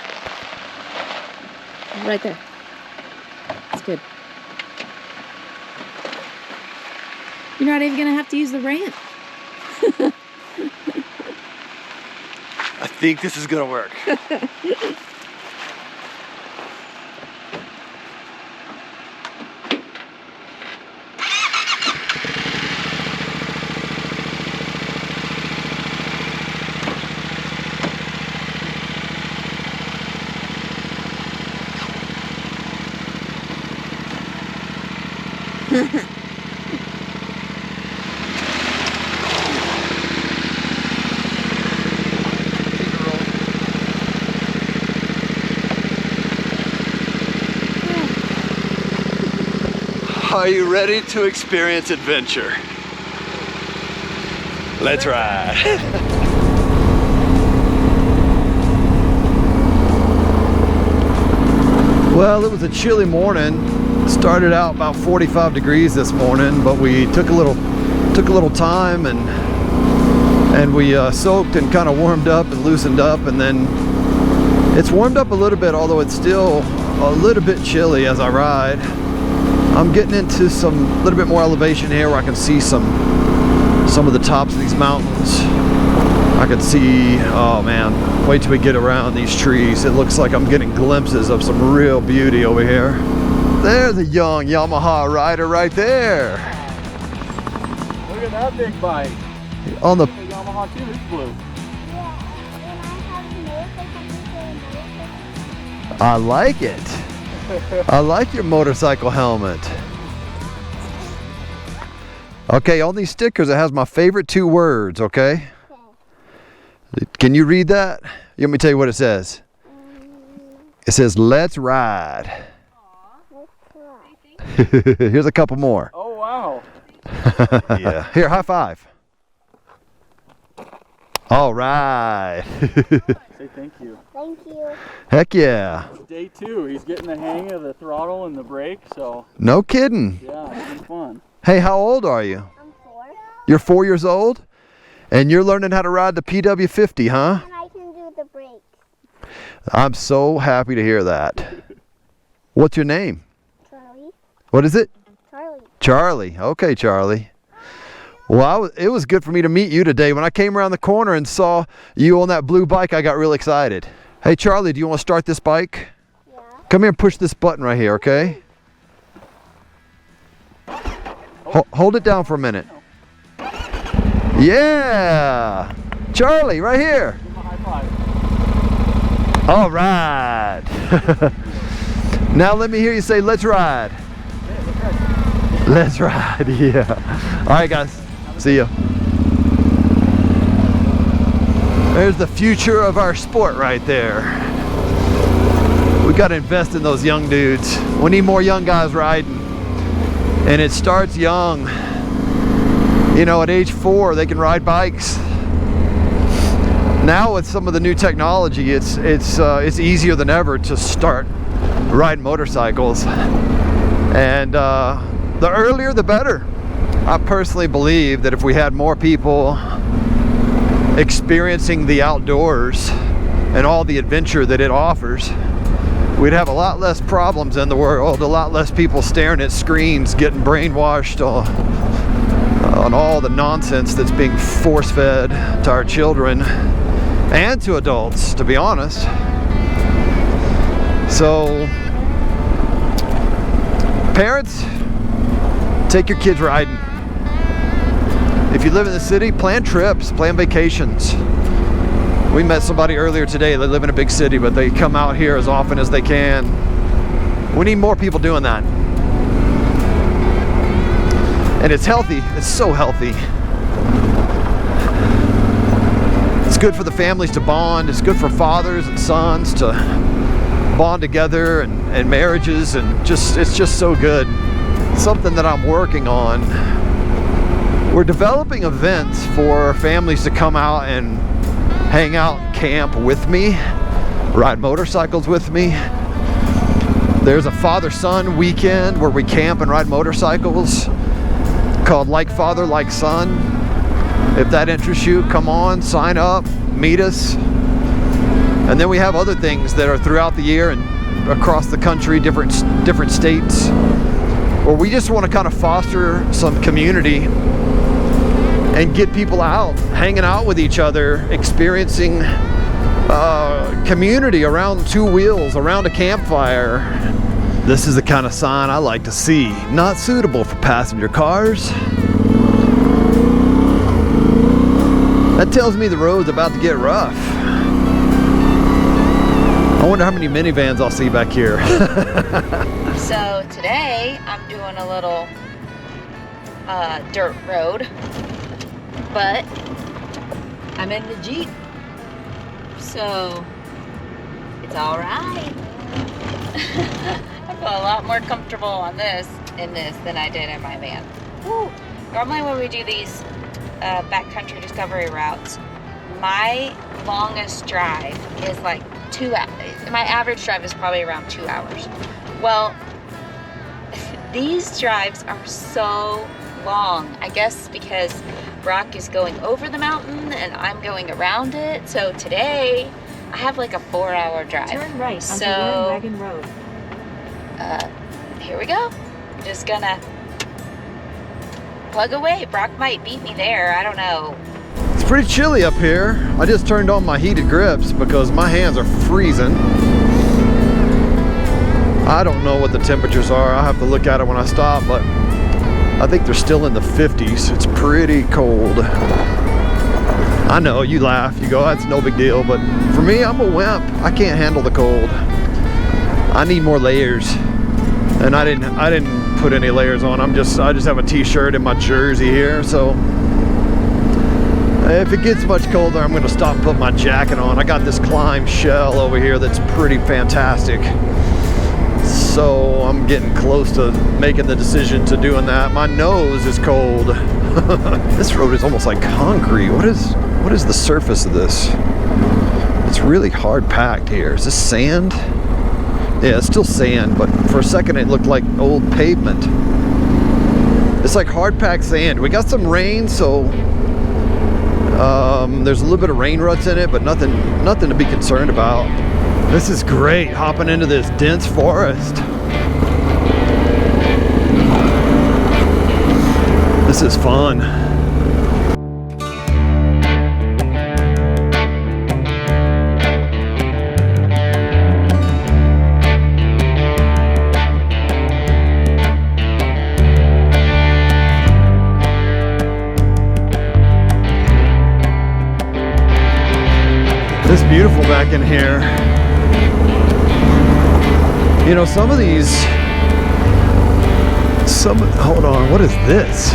Right there. That's good. You're not even gonna have to use the ramp. I think this is gonna work. Are you ready to experience adventure? Let's ride. Well, it was a chilly morning. Started out about 45 degrees this morning, but we took a little time and we soaked and kind of warmed up and loosened up, and then it's warmed up a little bit, although it's still a little bit chilly as I ride. I'm getting into some little bit more elevation here where I can see some of the tops of these mountains. I can see, oh man, wait till we get around these trees. It looks like I'm getting glimpses of some real beauty over here. There's a young Yamaha rider right there. Look at that big bike. On the Yamaha too, it's blue. I like it. I like your motorcycle helmet. Okay, on these stickers it has my favorite 2 words, okay? Can you read that? You want me to tell you what it says? It says, let's ride. Here's a couple more. Oh, wow. Yeah. Here, high five. All right. Say thank you. Thank you. Heck yeah. It's day 2. He's getting the hang of the throttle and the brake, so. No kidding. Yeah, it's been fun. Hey, how old are you? I'm 4. You're 4 years old? And you're learning how to ride the PW50, huh? And I can do the brakes. I'm so happy to hear that. What's your name? Charlie. What is it? Charlie. Charlie. Okay, Charlie. Well, it was good for me to meet you today. When I came around the corner and saw you on that blue bike, I got real excited. Hey, Charlie, do you want to start this bike? Yeah. Come here and push this button right here, okay? Hold it down for a minute. Yeah! Charlie, right here. All right. Now let me hear you say, let's ride. Let's ride, yeah. All right, guys. See ya. There's the future of our sport right there. We got to invest in those young dudes. We need more young guys riding. And it starts young. You know, at age 4, they can ride bikes. Now with some of the new technology, it's easier than ever to start riding motorcycles. And the earlier, the better. I personally believe that if we had more people experiencing the outdoors and all the adventure that it offers, we'd have a lot less problems in the world, a lot less people staring at screens, getting brainwashed on all the nonsense that's being force-fed to our children and to adults, to be honest. So, parents, take your kids riding. If you live in the city, plan trips, plan vacations. We met somebody earlier today. They live in a big city, but they come out here as often as they can. We need more people doing that. And it's healthy. It's so healthy. It's good for the families to bond. It's good for fathers and sons to bond together, and marriages, and it's just so good. Something that I'm working on. We're developing events for families to come out and hang out and camp with me, ride motorcycles with me. There's a father-son weekend where we camp and ride motorcycles called Like Father, Like Son. If that interests you, come on, sign up, meet us. And then we have other things that are throughout the year and across the country, different states, where we just want to kind of foster some community and get people out, hanging out with each other, experiencing community around two wheels, around a campfire. This is the kind of sign I like to see. Not suitable for passenger cars. That tells me the road's about to get rough. I wonder how many minivans I'll see back here. So today I'm doing a little dirt road, but I'm in the Jeep, so it's all right. I feel a lot more comfortable in this than I did in my van. Woo. Normally when we do these backcountry discovery routes, my longest drive is like 2 hours. My average drive is probably around 2 hours. Well, these drives are so long, I guess because Brock is going over the mountain and I'm going around it. So today I have like a 4-hour drive. Turn right so, onto Wagon Road. Here we go. I'm just gonna plug away. Brock might beat me there. I don't know. It's pretty chilly up here. I just turned on my heated grips because my hands are freezing. I don't know what the temperatures are. I'll have to look at it when I stop, but I think they're still in the 50s. It's pretty cold. I know, you laugh, you go, that's no big deal, but for me, I'm a wimp. I can't handle the cold. I need more layers. And I didn't put any layers on. I just have a t-shirt and my jersey here, so if it gets much colder, I'm gonna stop and put my jacket on. I got this Climb shell over here that's pretty fantastic. So I'm getting close to making the decision to doing that. My nose is cold. This road is almost like concrete. What is the surface of this? It's really hard packed here. Is this sand? Yeah, it's still sand, but for a second it looked like old pavement. It's like hard packed sand. We got some rain, so there's a little bit of rain ruts in it, but nothing to be concerned about. This is great, hopping into this dense forest. This is fun. It's beautiful back in here. You know, some of these, hold on, what is this?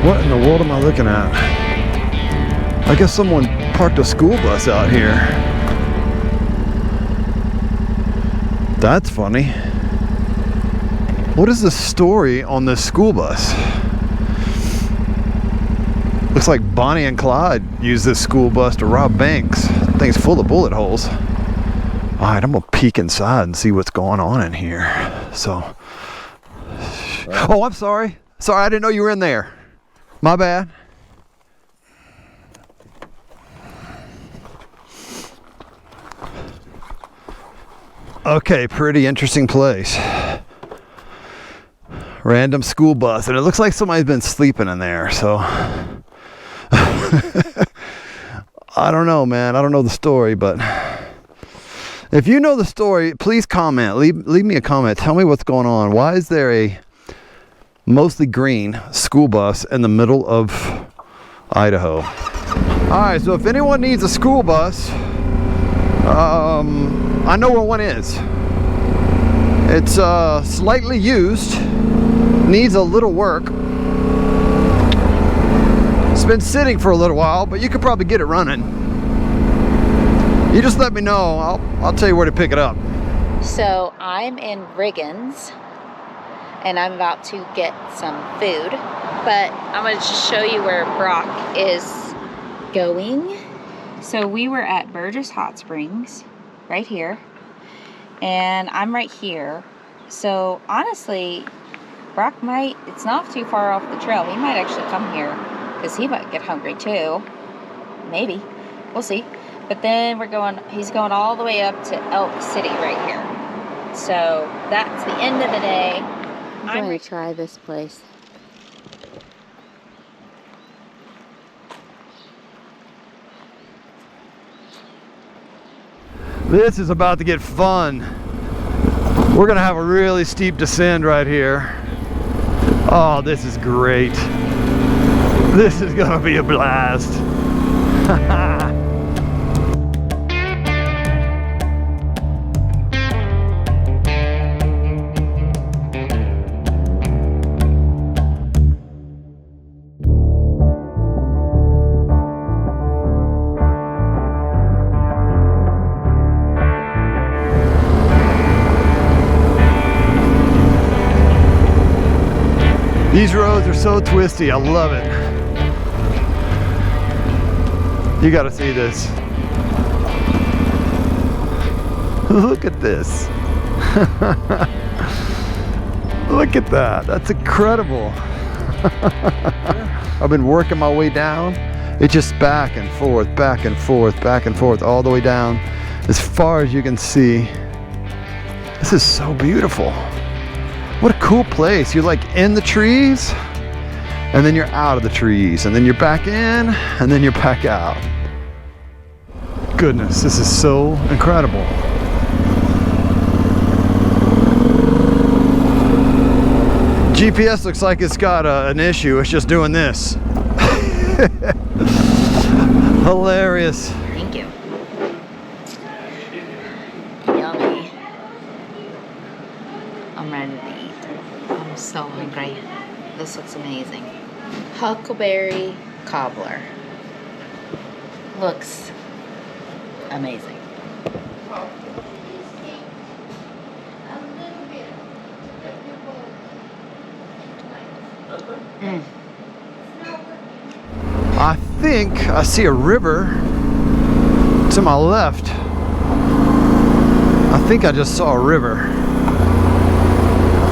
What in the world am I looking at? I guess someone parked a school bus out here. That's funny. What is the story on this school bus? Looks like Bonnie and Clyde used this school bus to rob banks. The thing's full of bullet holes. All right, I'm gonna peek inside and see what's going on in here. So, oh, I'm sorry. Sorry, I didn't know you were in there. My bad. Okay, pretty interesting place. Random school bus, and it looks like somebody's been sleeping in there, so. I don't know, man. I don't know the story, but if you know the story, please comment. Leave me a comment. Tell me what's going on. Why is there a mostly green school bus in the middle of Idaho? All right, so if anyone needs a school bus, I know where one is. It's slightly used, needs a little work. It's been sitting for a little while, but you could probably get it running. You just let me know. I'll tell you where to pick it up. So I'm in Riggins, and I'm about to get some food, but I'm going to just show you where Brock is going. So we were at Burgess Hot Springs, right here, and I'm right here. So honestly, Brock it's not too far off the trail. He might actually come here, because he might get hungry too. Maybe. We'll see. But then he's going all the way up to Elk City right here. So that's the end of the day. I'm going to try this place. This is about to get fun. We're gonna have a really steep descent right here. Oh, this is great. This is gonna be a blast. These roads are so twisty, I love it. You gotta see this. Look at this. Look at that, that's incredible. I've been working my way down. It's just back and forth, back and forth, back and forth, all the way down, as far as you can see. This is so beautiful. What a cool place. You're like in the trees, and then you're out of the trees, and then you're back in, and then you're back out. Goodness, this is so incredible. GPS looks like it's got an issue. It's just doing this. Hilarious. Thank you. Yummy. I'm ready to eat. I'm so hungry. This looks amazing. Huckleberry cobbler. Looks amazing. I think I see a river to my left. I think I just saw a river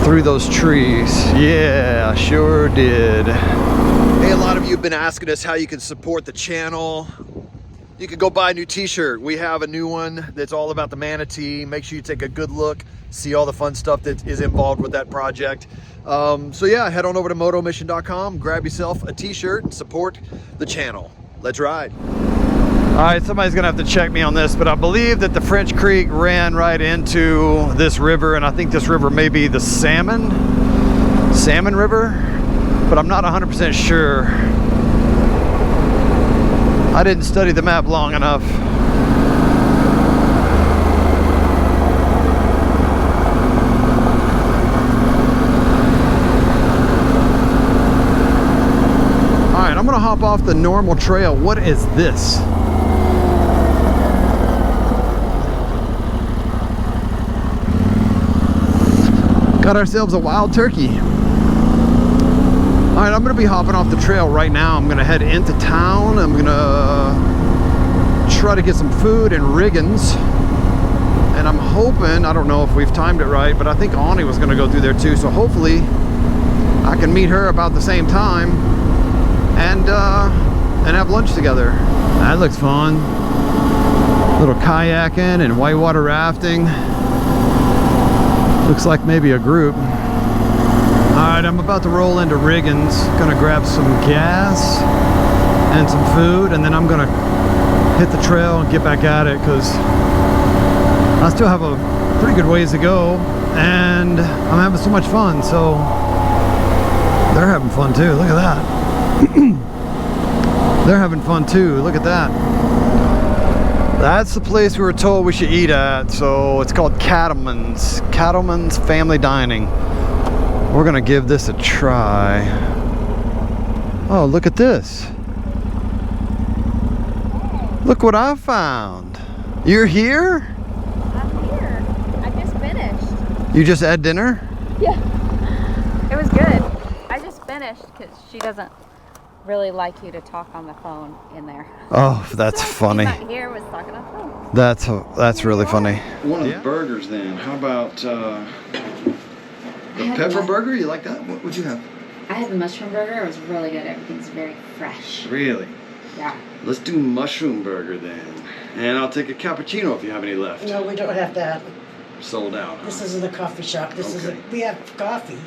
through those trees. Yeah, I sure did. Hey, a lot of you have been asking us how you can support the channel. You can go buy a new t-shirt. We have a new one that's all about the manatee. Make sure you take a good look, see all the fun stuff that is involved with that project. So yeah, head on over to motomission.com, grab yourself a t-shirt and support the channel. Let's ride. All right, somebody's gonna have to check me on this, but I believe that the French Creek ran right into this river, and I think this river may be the Salmon River, but I'm not 100% sure. I didn't study the map long enough. All right, I'm gonna hop off the normal trail. What is this? Got ourselves a wild turkey. All right, I'm gonna be hopping off the trail right now. I'm gonna head into town. I'm gonna try to get some food in Riggins. And I'm hoping, I don't know if we've timed it right, but I think Ani was gonna go through there too. So hopefully I can meet her about the same time and have lunch together. That looks fun. Little kayaking and whitewater rafting. Looks like maybe a group. Alright, I'm about to roll into Riggins. Gonna grab some gas and some food, and then I'm gonna hit the trail and get back at it because I still have a pretty good ways to go and I'm having so much fun. So they're having fun too. Look at that. They're having fun too. Look at that. That's the place we were told we should eat at. So it's called Cattleman's. Cattleman's Family Dining. We're gonna give this a try. Oh, look at this. Look what I found. You're here? I'm here. I just finished. You just had dinner? Yeah. It was good. I just finished because she doesn't really like you to talk on the phone in there. Oh, that's funny. He's not here, was talking on the phone. That's really funny. One of the burgers then. How about the pepper burger? You like that? What would you have? I had the mushroom burger. It was really good. Everything's very fresh. Really? Yeah. Let's do mushroom burger then. And I'll take a cappuccino if you have any left. No, we don't have that. Sold out. This isn't a coffee shop. This is Okay. we have coffee,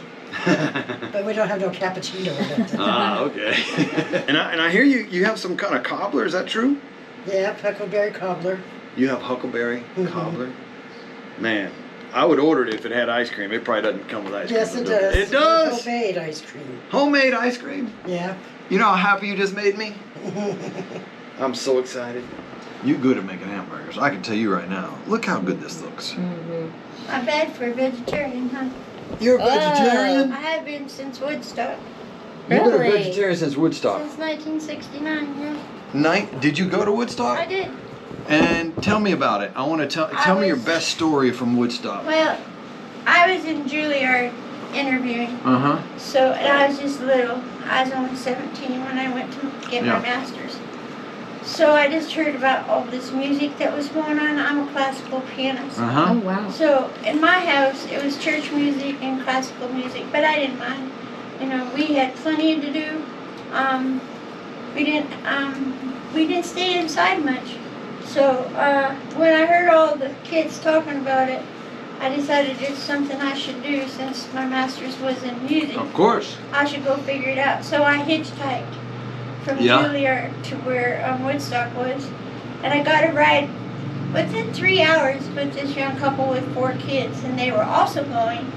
but we don't have no cappuccino with it. Ah, okay. and I hear you have some kind of cobbler. Is that true? Yeah, Huckleberry cobbler. You have Huckleberry cobbler? Man, I would order it if it had ice cream. It probably doesn't come with ice cream. Yes, it does. It does? Homemade ice cream. Homemade ice cream? Yeah. You know how happy you just made me? I'm so excited. You good at making hamburgers. I can tell you right now. Look how good this looks. Not bad for a vegetarian, huh? You're a vegetarian? I have been since Woodstock. You've been a vegetarian since Woodstock. Since 1969, yeah. Did you go to Woodstock? I did. And tell me about it. I want to tell me your best story from Woodstock. Well, I was in Juilliard interviewing. Uh-huh. So, and I was just little. I was only 17 when I went to get my master's. So I just heard about all this music that was going on. I'm a classical pianist. Uh-huh. Oh, wow. So in my house, it was church music and classical music, but I didn't mind. You know, we had plenty to do. We didn't stay inside much. So when I heard all the kids talking about it, I decided it's something I should do since my master's was in music. Of course. I should go figure it out. So I hitchhiked from Juilliard to where Woodstock was, and I got a ride within 3 hours with this young couple with 4 kids, and they were also going.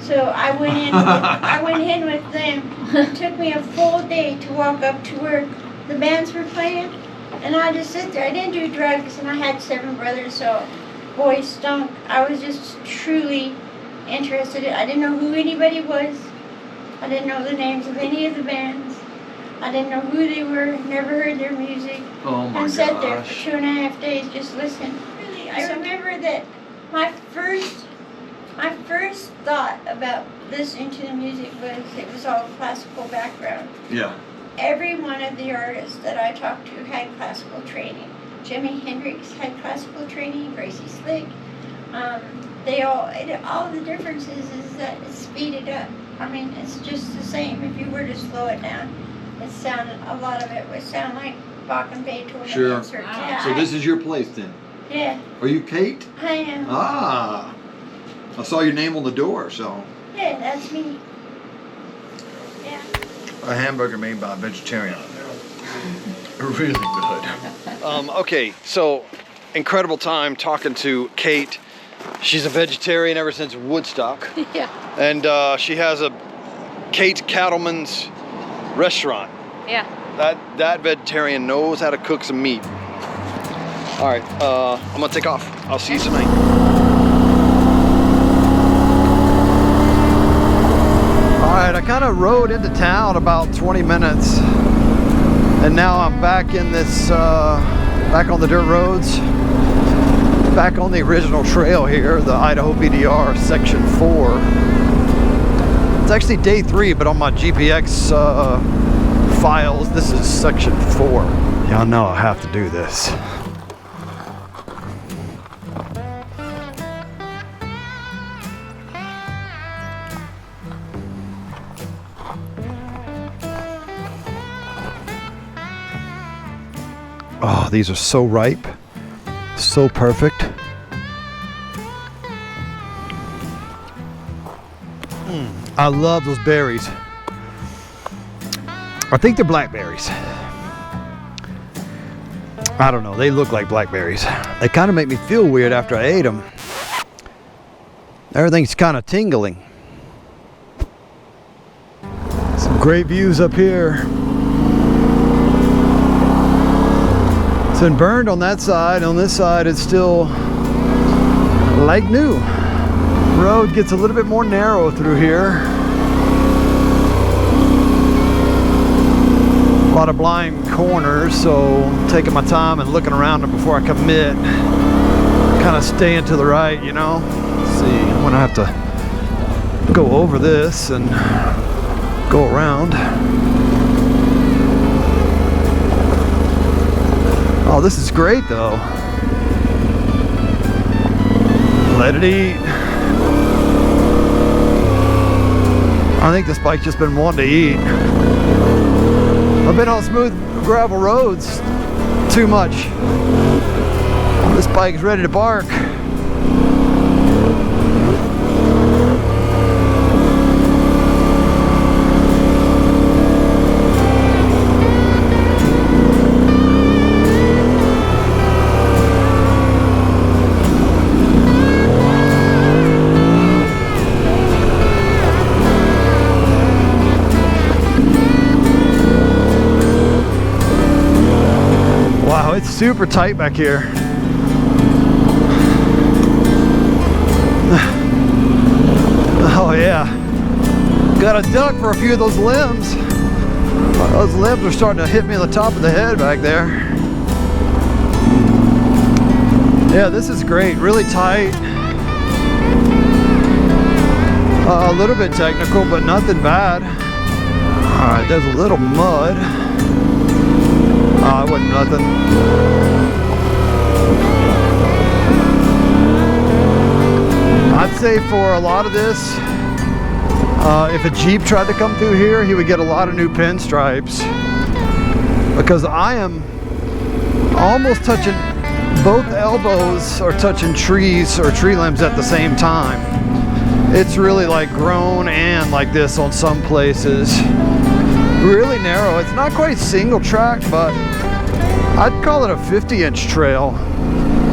So I went in. I went in with them. It took me a full day to walk up to where the bands were playing, and I just sit there. I didn't do drugs, and I had 7 brothers, so boy stunk. I was just truly interested. I didn't know who anybody was. I didn't know the names of any of the bands. I didn't know who they were, never heard their music. Oh my gosh. And sat there for 2.5 days just listening. Really, I remember that my first thought about listening to the music was it was all classical background. Yeah. Every one of the artists that I talked to had classical training. Jimi Hendrix had classical training, Gracie Slick. All the differences is that it's speeded up. I mean, it's just the same. If you were to slow it down, a lot of it would sound like Bach and Beethoven. Sure. Wow. Yeah, So this is your place then? Yeah. Are you Kate? I am. Ah. I saw your name on the door, so. Yeah, that's me. Yeah. A hamburger made by a vegetarian. Really good. Okay, so incredible time talking to Kate. She's a vegetarian ever since Woodstock. Yeah. And she has a Kate Cattleman's restaurant. Yeah. That vegetarian knows how to cook some meat. All right, I'm gonna take off. I'll see you tonight. All right, I kind of rode into town about 20 minutes, and now I'm back in this, back on the dirt roads, back on the original trail here, the Idaho BDR Section 4. It's actually day 3, but on my GPX files, this is Section 4. Y'all know I have to do this. Oh, these are so ripe, so perfect. I love those berries. I think they're blackberries. I don't know, they look like blackberries. They kind of make me feel weird after I ate them. Everything's kind of tingling. Some great views up here. It's been burned on that side. On this side, it's still like new. Road gets a little bit more narrow through here. A lot of blind corners, so I'm taking my time and looking around them before I commit. Kind of staying to the right, you know. Let's see, I'm gonna have to go over this and go around. Oh, this is great though. Let it eat. I think this bike's just been wanting to eat. I've been on smooth gravel roads too much. This bike's ready to bark. It's super tight back here. Oh yeah. Got to duck for a few of those limbs. Those limbs are starting to hit me on the top of the head back there. Yeah, this is great. Really tight. A little bit technical, but nothing bad. Alright, there's a little mud. It wasn't nothing. I'd say for a lot of this, if a Jeep tried to come through here, he would get a lot of new pinstripes. Because I am almost touching, both elbows are touching trees or tree limbs at the same time. It's really like grown and like this on some places. Really narrow. It's not quite single track, but I'd call it a 50-inch trail.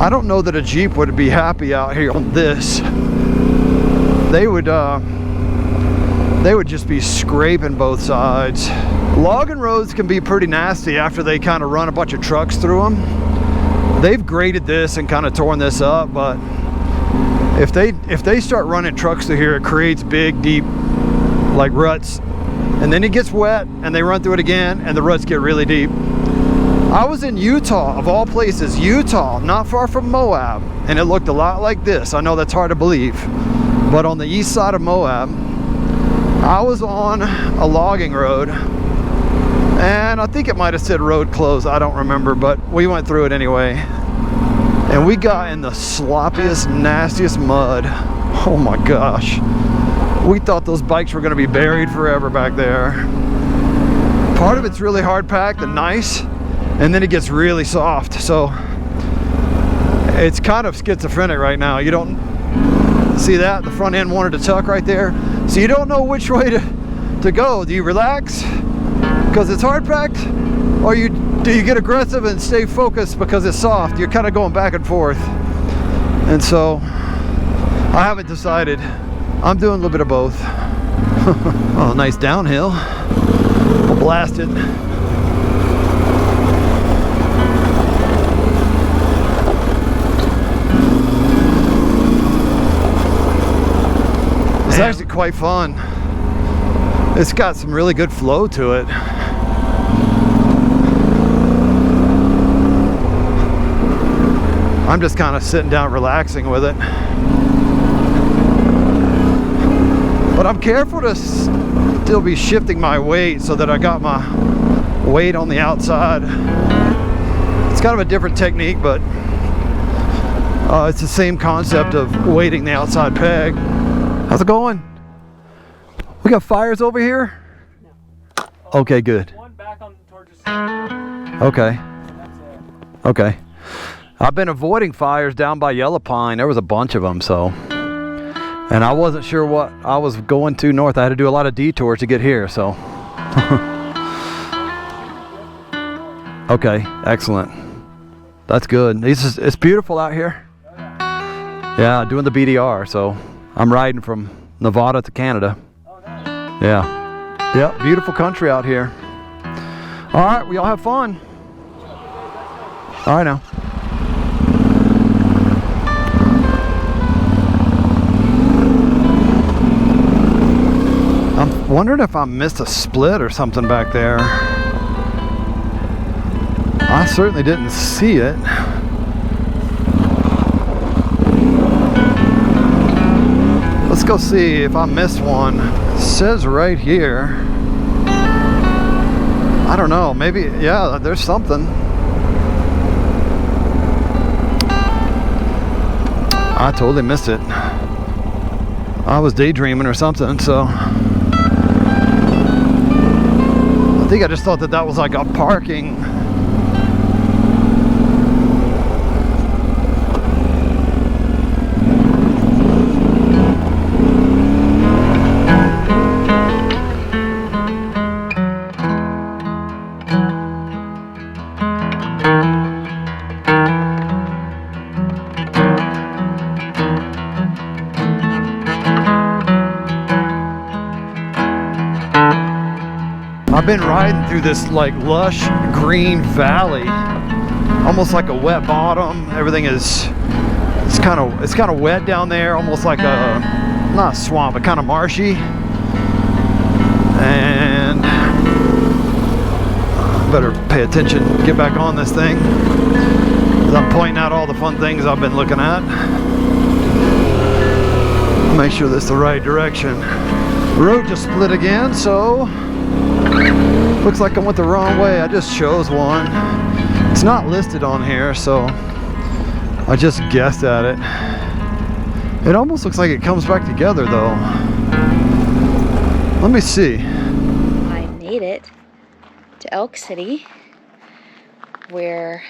I don't know that a Jeep would be happy out here on this. They would just be scraping both sides. Logging roads can be pretty nasty after they kind of run a bunch of trucks through them. They've graded this and kind of torn this up, but if they start running trucks through here, it creates big, deep, like ruts. And then it gets wet and they run through it again and the ruts get really deep. I was in Utah, of all places, Utah, not far from Moab, and it looked a lot like this. I know that's hard to believe, but on the east side of Moab, I was on a logging road, and I think it might have said road closed, I don't remember, but we went through it anyway. And we got in the sloppiest, nastiest mud. Oh my gosh. We thought those bikes were gonna be buried forever back there. Part of it's really hard packed and nice, and then it gets really soft. So it's kind of schizophrenic right now. You don't see that? The front end wanted to tuck right there. So you don't know which way to go. Do you relax because it's hard packed, or do you get aggressive and stay focused because it's soft? You're kind of going back and forth. And so I haven't decided. I'm doing a little bit of both. Oh, nice downhill. We'll blast it. It's actually quite fun. It's got some really good flow to it. I'm just kind of sitting down relaxing with it. But I'm careful to still be shifting my weight so that I got my weight on the outside. It's kind of a different technique, but it's the same concept of weighting the outside peg. How's it going? We got fires over here? No. Okay, good. One back on towards the okay. That's it. Okay. I've been avoiding fires down by Yellow Pine. There was a bunch of them, so. And I wasn't sure what I was going to north. I had to do a lot of detours to get here, so. Okay, excellent. That's good. It's beautiful out here. Yeah, doing the BDR, so I'm riding from Nevada to Canada. Yeah. Yep, beautiful country out here. All right, we all have fun. All right now. I'm wondering if I missed a split or something back there. I certainly didn't see it. Let's go see if I missed one. It says right here. I don't know, maybe, yeah, there's something. I totally missed it. I was daydreaming or something, so. I think I just thought that that was like a parking. I've been riding through this like lush green valley, almost like a wet bottom. Everything is, it's kind of wet down there, almost like a, not a swamp, but kind of marshy. And I better pay attention, get back on this thing, 'cause I'm pointing out all the fun things I've been looking at. Make sure this is the right direction. The road just split again, so looks like I went the wrong way. I just chose one. It's not listed on here, so I just guessed at it. It almost looks like it comes back together though. Let me see. I made it to Elk City. We're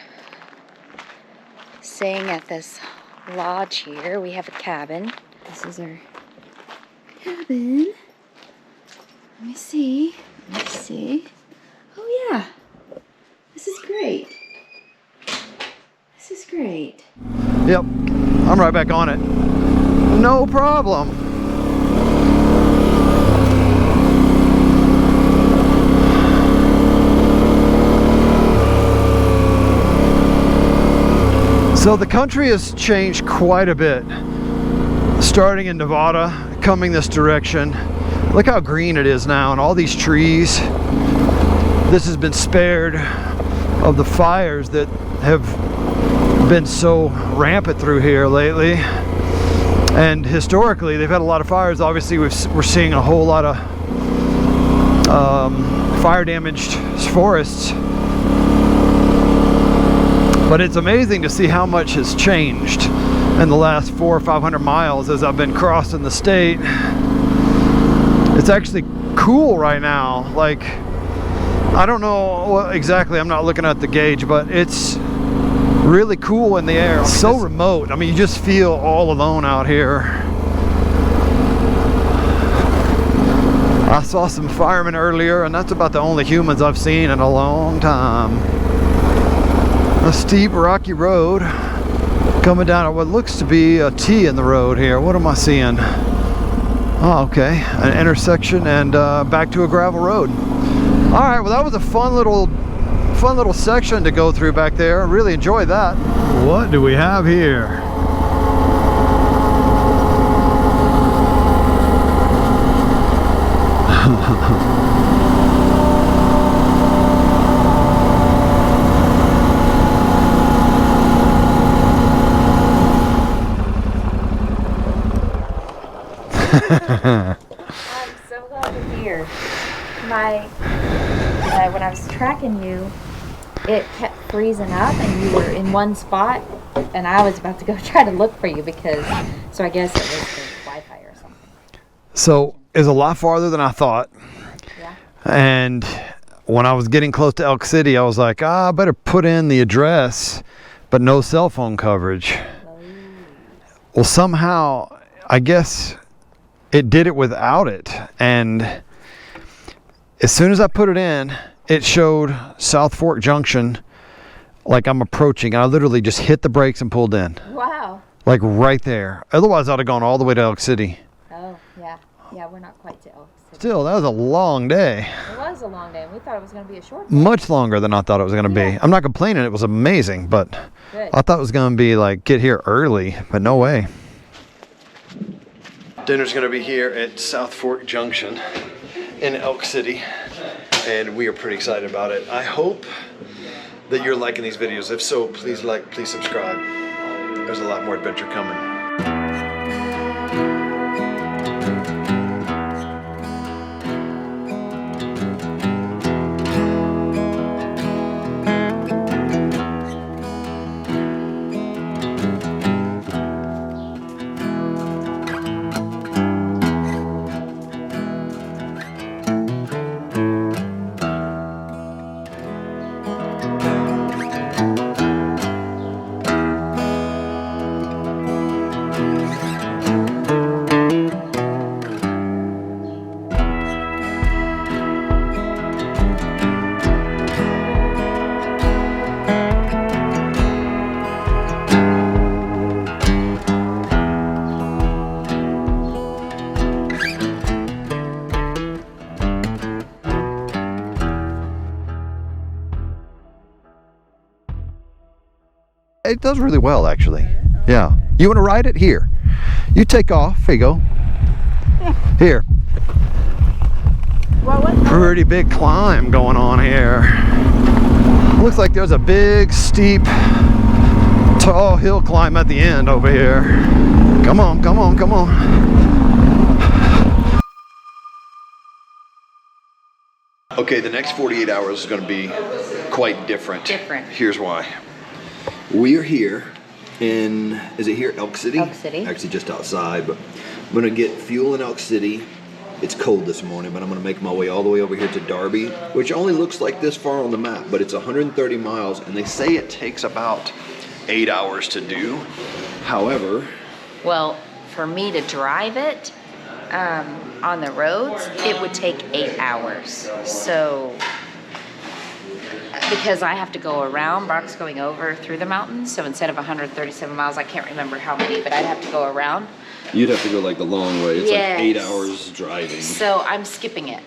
staying at this lodge here. We have a cabin. This is our cabin. Let me see. Let me see. Oh yeah. This is great. This is great. Yep. I'm right back on it. No problem. So the country has changed quite a bit. Starting in Nevada, coming this direction. Look how green it is now and all these trees. This has been spared of the fires that have been so rampant through here lately. And historically, they've had a lot of fires. Obviously, we're seeing a whole lot of fire damaged forests. But it's amazing to see how much has changed in the last 400 or 500 miles as I've been crossing the state. It's actually cool right now. Like, I don't know what exactly, I'm not looking at the gauge, but it's really cool in the air. It's so remote. I mean, you just feel all alone out here. I saw some firemen earlier, and that's about the only humans I've seen in a long time. A steep, rocky road coming down at what looks to be a T in the road here. What am I seeing? Oh, okay, an intersection and back to a gravel road. All right, well, that was a fun little section to go through back there. I really enjoyed that. What do we have here? I'm so glad you're here. When I was tracking you, it kept freezing up and you were in one spot and I was about to go try to look for you so I guess it was the Wi-Fi or something. So it's a lot farther than I thought. Yeah. And when I was getting close to Elk City, I was like, I better put in the address, but no cell phone coverage. Well, somehow, I guess it did it without it. And as soon as I put it in, it showed South Fork Junction like I'm approaching. I literally just hit the brakes and pulled in. Wow. Like right there. Otherwise, I'd have gone all the way to Elk City. Oh, yeah. Yeah, we're not quite to Elk City. Still, that was a long day. It was a long day, and we thought it was going to be a short day. Much longer than I thought it was going to be. I'm not complaining. It was amazing, but Good. I thought it was going to be like get here early, but no way. Dinner's going to be here at South Fork Junction in Elk City, and we are pretty excited about it. I hope that you're liking these videos. If so, please like, please subscribe. There's a lot more adventure coming. It does really well, actually. Yeah. You want to ride it? Here. You take off. Here you go. Here. Pretty big climb going on here. Looks like there's a big, steep, tall hill climb at the end over here. Come on, come on, come on. Okay, the next 48 hours is going to be quite different. Here's why. We are here in, is it here, Elk City? Elk City. Actually just outside, but I'm going to get fuel in Elk City. It's cold this morning, but I'm going to make my way all the way over here to Darby, which only looks like this far on the map, but it's 130 miles, and they say it takes about 8 hours to do. However... Well, for me to drive it on the roads, it would take 8 hours. So... because I have to go around, Brock's going over through the mountains, so instead of 137 miles, I can't remember how many, but I'd have to go around. You'd have to go like the long way. It's Yes. like 8 hours driving. So I'm skipping it.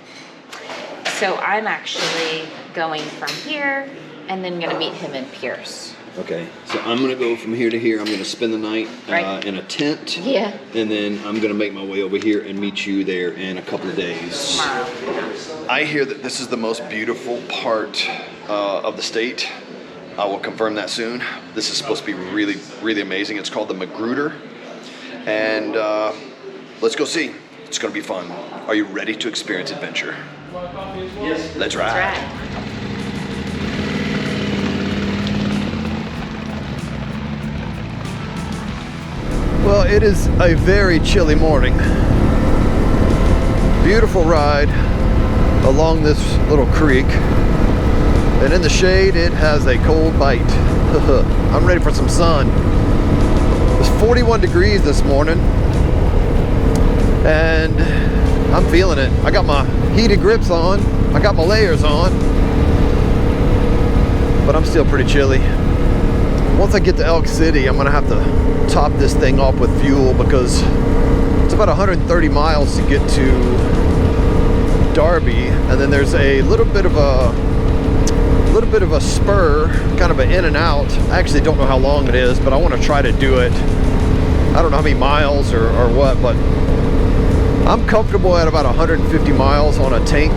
So I'm actually going from here and then going to meet him in Pierce. Okay, so I'm going to go from here to here. I'm going to spend the night in a tent. Yeah. And then I'm going to make my way over here and meet you there in a couple of days. Tomorrow. I hear that this is the most beautiful part of the state. I will confirm that soon. This is supposed to be really, really amazing. It's called the Magruder. And let's go see. It's going to be fun. Are you ready to experience adventure? Yes. Let's ride. That's right. Well, it is a very chilly morning. Beautiful ride along this little creek. And in the shade, it has a cold bite. I'm ready for some sun. It was 41 degrees this morning. And I'm feeling it. I got my heated grips on. I got my layers on. But I'm still pretty chilly. Once I get to Elk City, I'm gonna have to top this thing off with fuel because it's about 130 miles to get to Darby, and then there's a little bit of a spur, kind of an in and out. I actually don't know how long it is, but I want to try to do it. I don't know how many miles or what, but I'm comfortable at about 150 miles on a tank.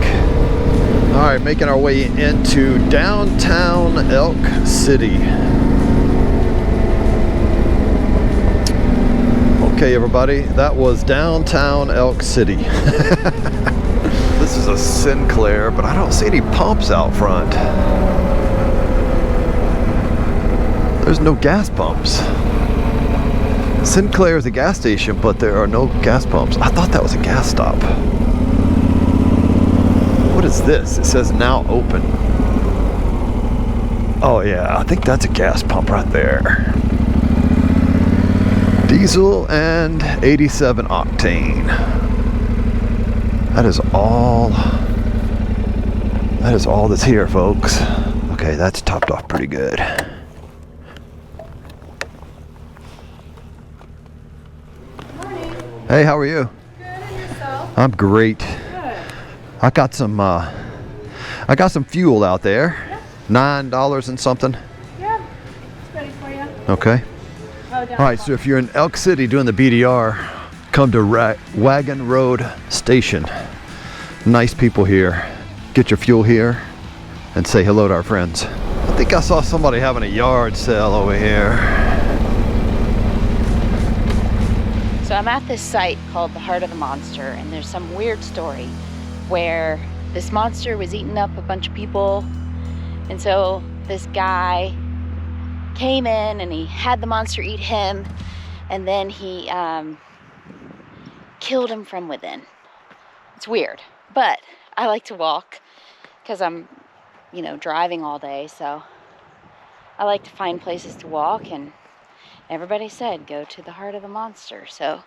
All right, making our way into downtown Elk City. Okay, everybody, that was downtown Elk City. This is a Sinclair, but I don't see any pumps out front. There's no gas pumps. Sinclair is a gas station, but there are no gas pumps. I thought that was a gas stop. What is this? It says now open. Oh yeah, I think that's a gas pump right there. Diesel and 87 octane. That is all that's here, folks. Okay, that's topped off pretty good. Morning. Hey, how are you? Good, and yourself? I'm great. Good. I got some fuel out there. Yeah. $9 and something. Yeah, it's ready for you. Okay. Oh, down All right, so if you're in Elk City doing the BDR, come to Wagon Road Station. Nice people here. Get your fuel here and say hello to our friends. I think I saw somebody having a yard sale over here. So I'm at this site called the Heart of the Monster, and there's some weird story where this monster was eating up a bunch of people, and so this guy came in and he had the monster eat him, and then he killed him from within. It's weird, but I like to walk because I'm, driving all day, so I like to find places to walk, and everybody said go to the Heart of the Monster, so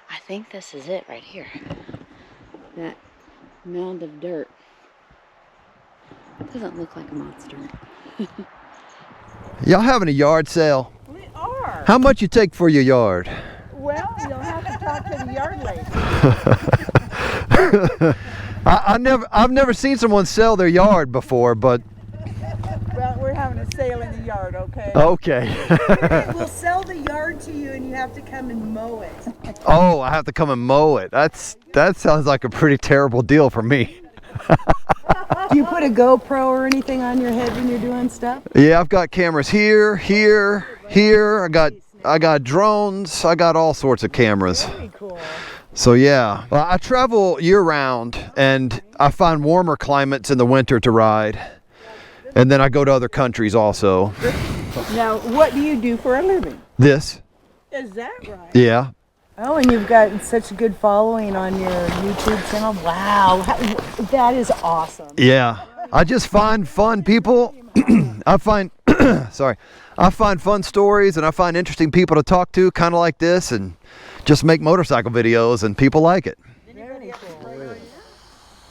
I think this is it right here. That mound of dirt. It doesn't look like a monster. Y'all having a yard sale? We are. How much you take for your yard? Well, you'll have to talk to the yard lady. I've never seen someone sell their yard before, but Well, we're having a sale in the yard, okay? okay. We'll sell the yard to you, and you have to come and mow it. Oh, I have to come and mow it. That sounds like a pretty terrible deal for me. Do you put a GoPro or anything on your head when you're doing stuff? Yeah, I've got cameras here. I got drones. I got all sorts of cameras. Very cool. So yeah, well, I travel year round, and I find warmer climates in the winter to ride. And then I go to other countries also. Now, what do you do for a living? This. Is that right? Yeah. Oh, and you've got such a good following on your YouTube channel. Wow, that is awesome. Yeah. I just find fun people. I find fun stories, and I find interesting people to talk to, kind of like this, and just make motorcycle videos, and people like it. Very cool.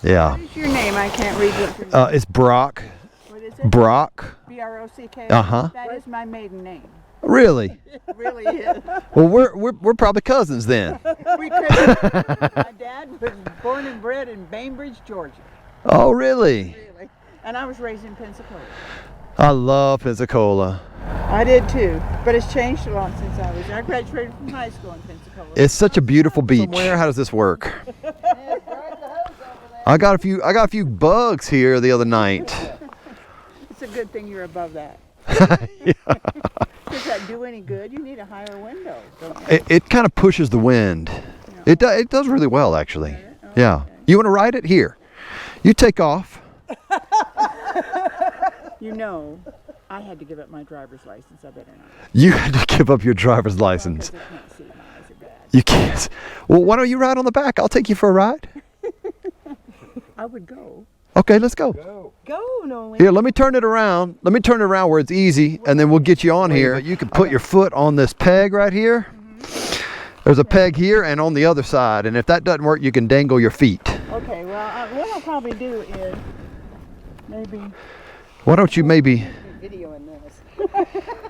Yeah. What is your name? I can't read it. It's Brock. What is it? Brock. B-R-O-C-K? Uh-huh. That is my maiden name. Really? It really is. Well, we're probably cousins then. We could. My dad was born and bred in Bainbridge, Georgia. Oh, really? Really. And I was raised in Pensacola. I love Pensacola. I did too, but it's changed a lot since I was there. I graduated from high school in Pensacola. It's such a beautiful beach. How does this work? I got a few bugs here the other night. It's a good thing you're above that. Yeah. Does that do any good? You need a higher window, don't you? It kind of pushes the wind. It does really well, actually. Yeah. You want to ride it? Here. You take off. I had to give up my driver's license. I better not. You had to give up your driver's license. I can't see. My eyes are bad. You can't. Well, why don't you ride on the back? I'll take you for a ride. I would go. Okay, let's go. Go, no. Here, let me turn it around. Let me turn it around where it's easy, and then we'll get you on here. You can put your foot on this peg right here. There's a peg here and on the other side, and if that doesn't work, you can dangle your feet. Okay, well, what I'll probably do is maybe... Why don't you maybe... video in this.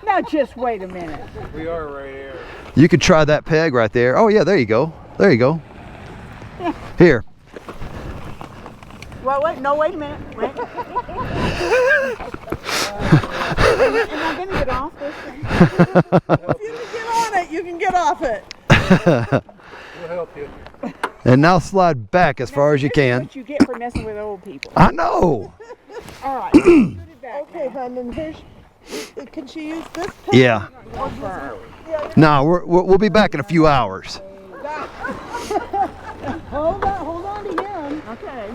Now, just wait a minute. We are right here. You could try that peg right there. Oh, yeah, there you go. There you go. Here. Well, wait a minute. Wait. Am I going to get off this thing? If you can get on it, you can get off it. We'll help you. And now slide back as far as you can. What you get for messing with old people. I know. All right. Put it back okay, hon, and Can she use this pen? Yeah. No, we'll be back in a few hours. Hold on to him. Okay.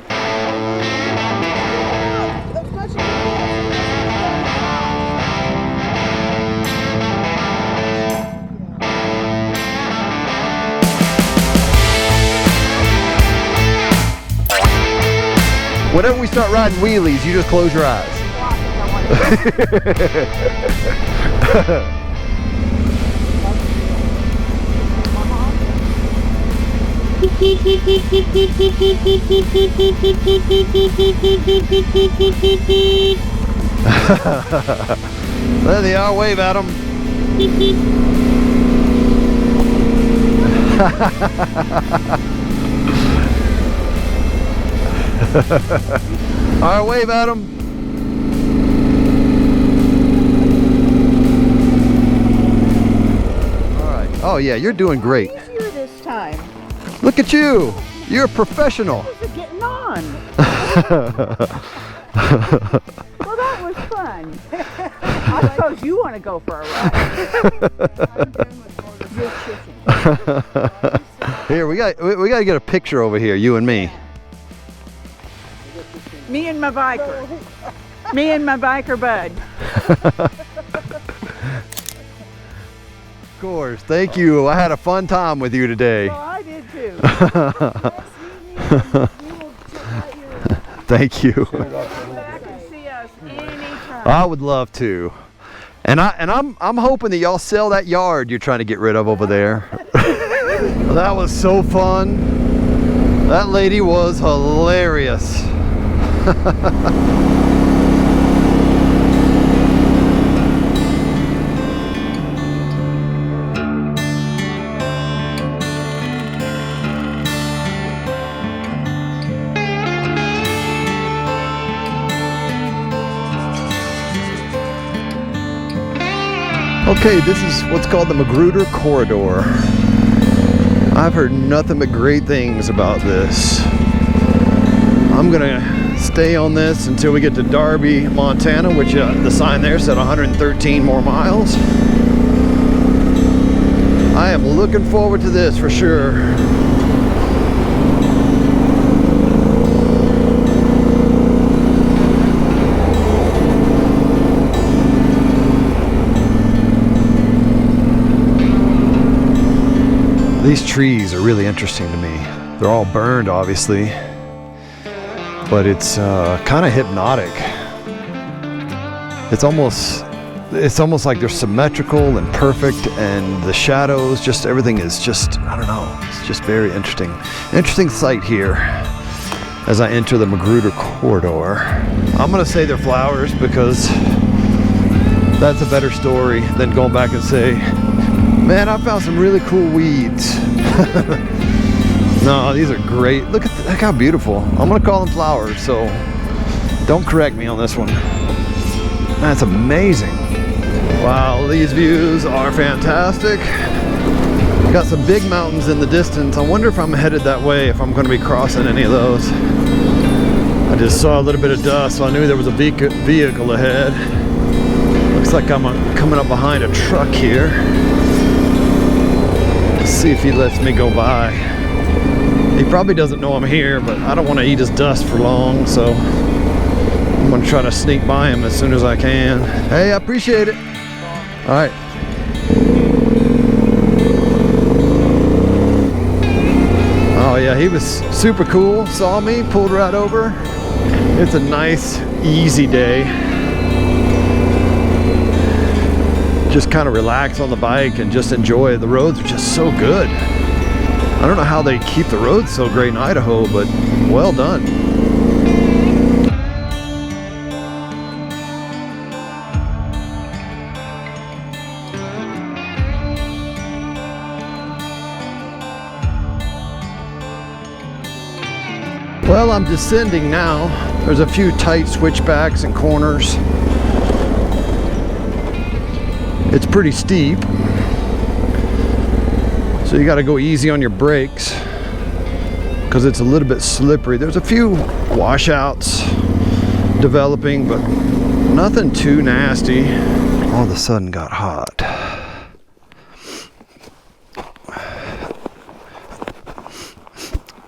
Whenever we start riding wheelies, you just close your eyes. There they are, wave at them. All right, wave at them. All right. Oh yeah, you're doing great. Easier this time. Look at you. You're a professional. How's it getting on? Well, that was fun. I suppose you want to go for a ride. Here, we got to get a picture over here, you and me. Me and my biker. Me and my biker bud. Of course. Thank you. I had a fun time with you today. Well, I did too. Thank you. Come back and see us anytime. I would love to. And I'm hoping that y'all sell that yard you're trying to get rid of over there. That was so fun. That lady was hilarious. Okay, this is what's called the Magruder Corridor. I've heard nothing but great things about this. I'm gonna stay on this until we get to Darby, Montana, which the sign there said 113 more miles. I am looking forward to this for sure. These trees are really interesting to me. They're all burned, obviously, but it's kind of hypnotic. It's almost like they're symmetrical and perfect, and the shadows, just everything is just, I don't know, it's just very interesting. Interesting sight here as I enter the Magruder Corridor. I'm gonna say they're flowers because that's a better story than going back and say, man, I found some really cool weeds. No, these are great. Look how beautiful. I'm gonna call them flowers, so don't correct me on this one. That's amazing. Wow, these views are fantastic. Got some big mountains in the distance. I wonder if I'm headed that way, if I'm gonna be crossing any of those. I just saw a little bit of dust, so I knew there was a vehicle ahead. Looks like I'm coming up behind a truck here. Let's see if he lets me go by. He probably doesn't know I'm here, but I don't want to eat his dust for long, so I'm gonna try to sneak by him as soon as I can. Hey, I appreciate it. All right. Oh yeah, he was super cool, saw me, pulled right over. It's a nice, easy day. Just kind of relax on the bike and just enjoy it. The roads are just so good. I don't know how they keep the roads so great in Idaho, but well done. Well, I'm descending now. There's a few tight switchbacks and corners. It's pretty steep, so you got to go easy on your brakes because it's a little bit slippery. There's a few washouts developing, but nothing too nasty. All of a sudden got hot.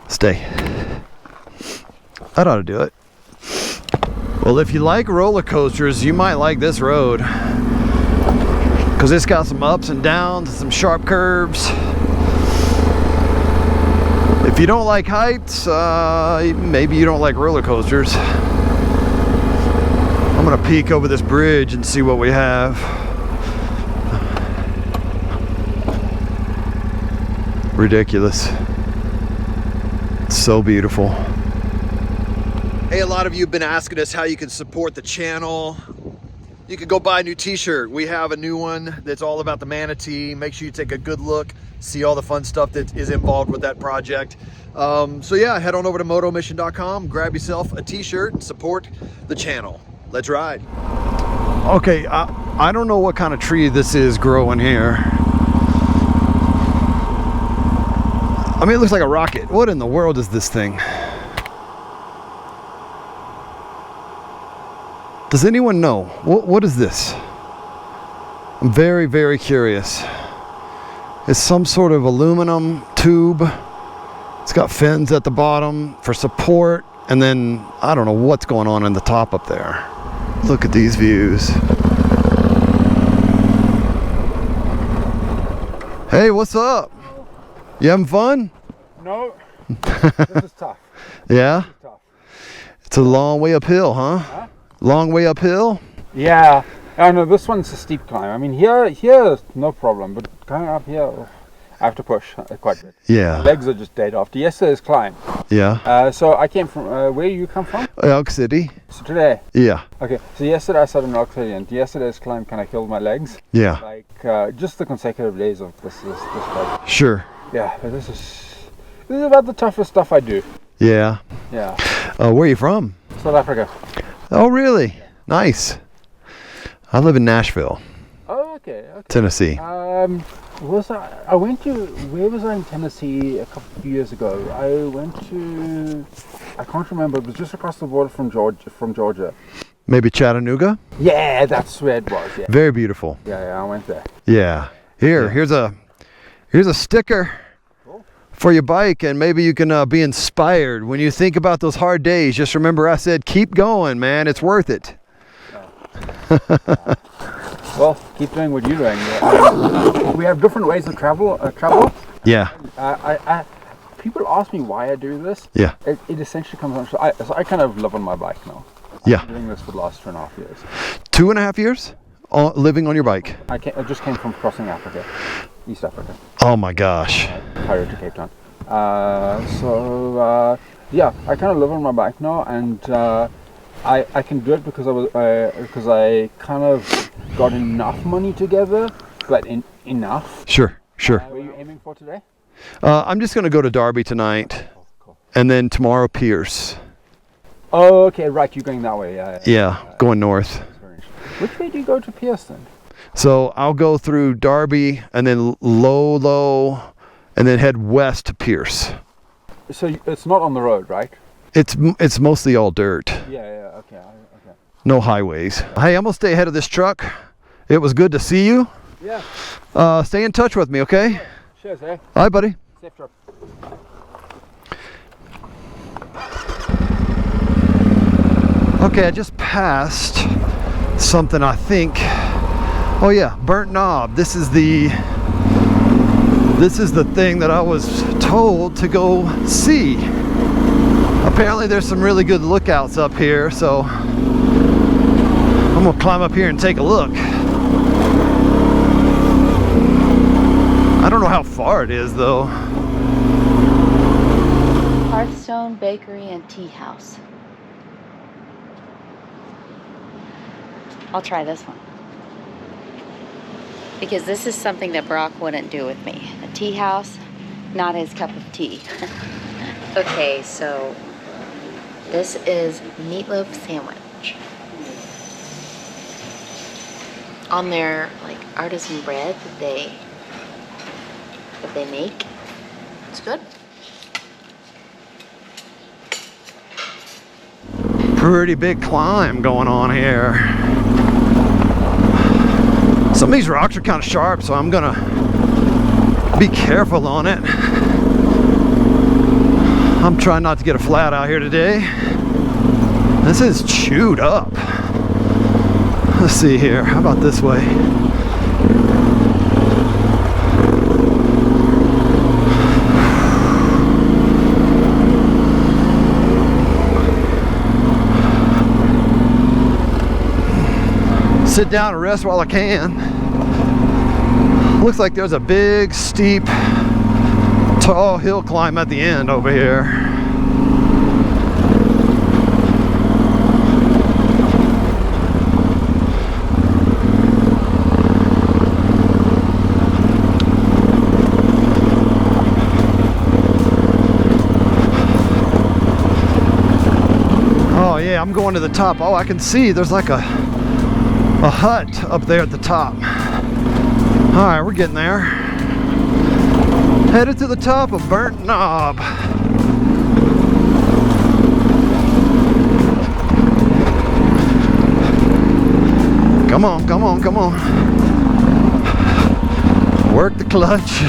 Stay. That ought to do it. Well, if you like roller coasters, you might like this road, because it's got some ups and downs, some sharp curves. If you don't like heights, maybe you don't like roller coasters. I'm gonna peek over this bridge and see what we have. Ridiculous. It's so beautiful. Hey, a lot of you have been asking us how you can support the channel. You can go buy a new t-shirt. We have a new one that's all about the manatee. Make sure you take a good look, see all the fun stuff that is involved with that project. So yeah, head on over to motomission.com, grab yourself a t-shirt and support the channel. Let's ride. Okay, I don't know what kind of tree this is growing here. I mean, it looks like a rocket. What in the world is this thing? Does anyone know? What is this? I'm very, very curious. It's some sort of aluminum tube. It's got fins at the bottom for support, and then I don't know what's going on in the top up there. Look at these views. Hey, what's up? You having fun? No. This is tough. Yeah? This is tough. It's a long way uphill, huh? Long way uphill? Yeah. Oh no, this one's a steep climb. I mean, here no problem, but going up here, I have to push quite a bit. Yeah. My legs are just dead after yesterday's climb. Yeah. So I came from, where you come from? Elk City. So today? Yeah. Okay, so yesterday I started in Elk City, and yesterday's climb kind of killed my legs. Yeah. Like, just the consecutive days of this climb. Sure. Yeah, but this is about the toughest stuff I do. Yeah. Yeah. Where are you from? South Africa. Oh, really? Nice. I live in Nashville. Oh, okay. Tennessee. Where was I in Tennessee a couple of years ago? I can't remember, it was just across the border from Georgia. Maybe Chattanooga? Yeah, that's where it was, yeah. Very beautiful. Yeah, I went there. Yeah. Here's a sticker for your bike, and maybe you can be inspired when you think about those hard days. Just remember I said keep going, man. It's worth it. Well, keep doing what you're doing. We have different ways of travel. Yeah. People ask me why I do this. Yeah. It essentially comes on. So I kind of live on my bike now. Yeah. I've been doing this for the last 2.5 years. 2.5 years? Living on your bike? I just came from crossing Africa, East Africa. Oh my gosh. Cairo to Cape Town. Yeah, I kind of live on my bike now, and I can do it because I kind of got enough money together, but enough. Sure. What are you aiming for today? I'm just going to go to Darby tonight, and then tomorrow Pierce. Oh, okay, right. You're going that way. Yeah, going north. Which way do you go to Pierce then? So I'll go through Darby and then Lolo, and then head west to Pierce. So it's not on the road, right? It's mostly all dirt. Yeah, okay. No highways. Hey, I'm gonna stay ahead of this truck. It was good to see you. Yeah. Stay in touch with me, okay? Cheers, eh? All right, buddy. Safe trip. Okay, I just passed something, I think. Oh yeah, Burnt Knob. This is the thing that I was told to go see. Apparently there's some really good lookouts up here, so I'm gonna climb up here and take a look. I don't know how far it is though. Hearthstone Bakery and Tea House. I'll try this one. Because this is something that Brock wouldn't do with me. A tea house, not his cup of tea. Okay, so this is meatloaf sandwich. On their like artisan bread that they make. It's good. Pretty big climb going on here. Some of these rocks are kind of sharp, so I'm gonna be careful on it. I'm trying not to get a flat out here today. This is chewed up. Let's see here. How about this way? Sit down and rest while I can. Looks like there's a big, steep, tall hill climb at the end over here. Oh yeah, I'm going to the top. Oh, I can see there's like a hut up there at the top. All right, we're getting there. Headed to the top of Burnt Knob. Come on, come on, come on. Work the clutch.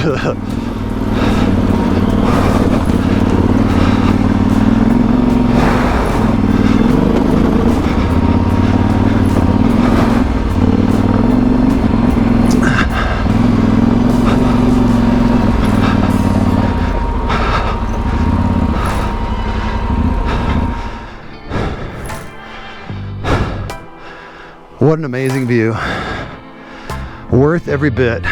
What an amazing view. Worth every bit.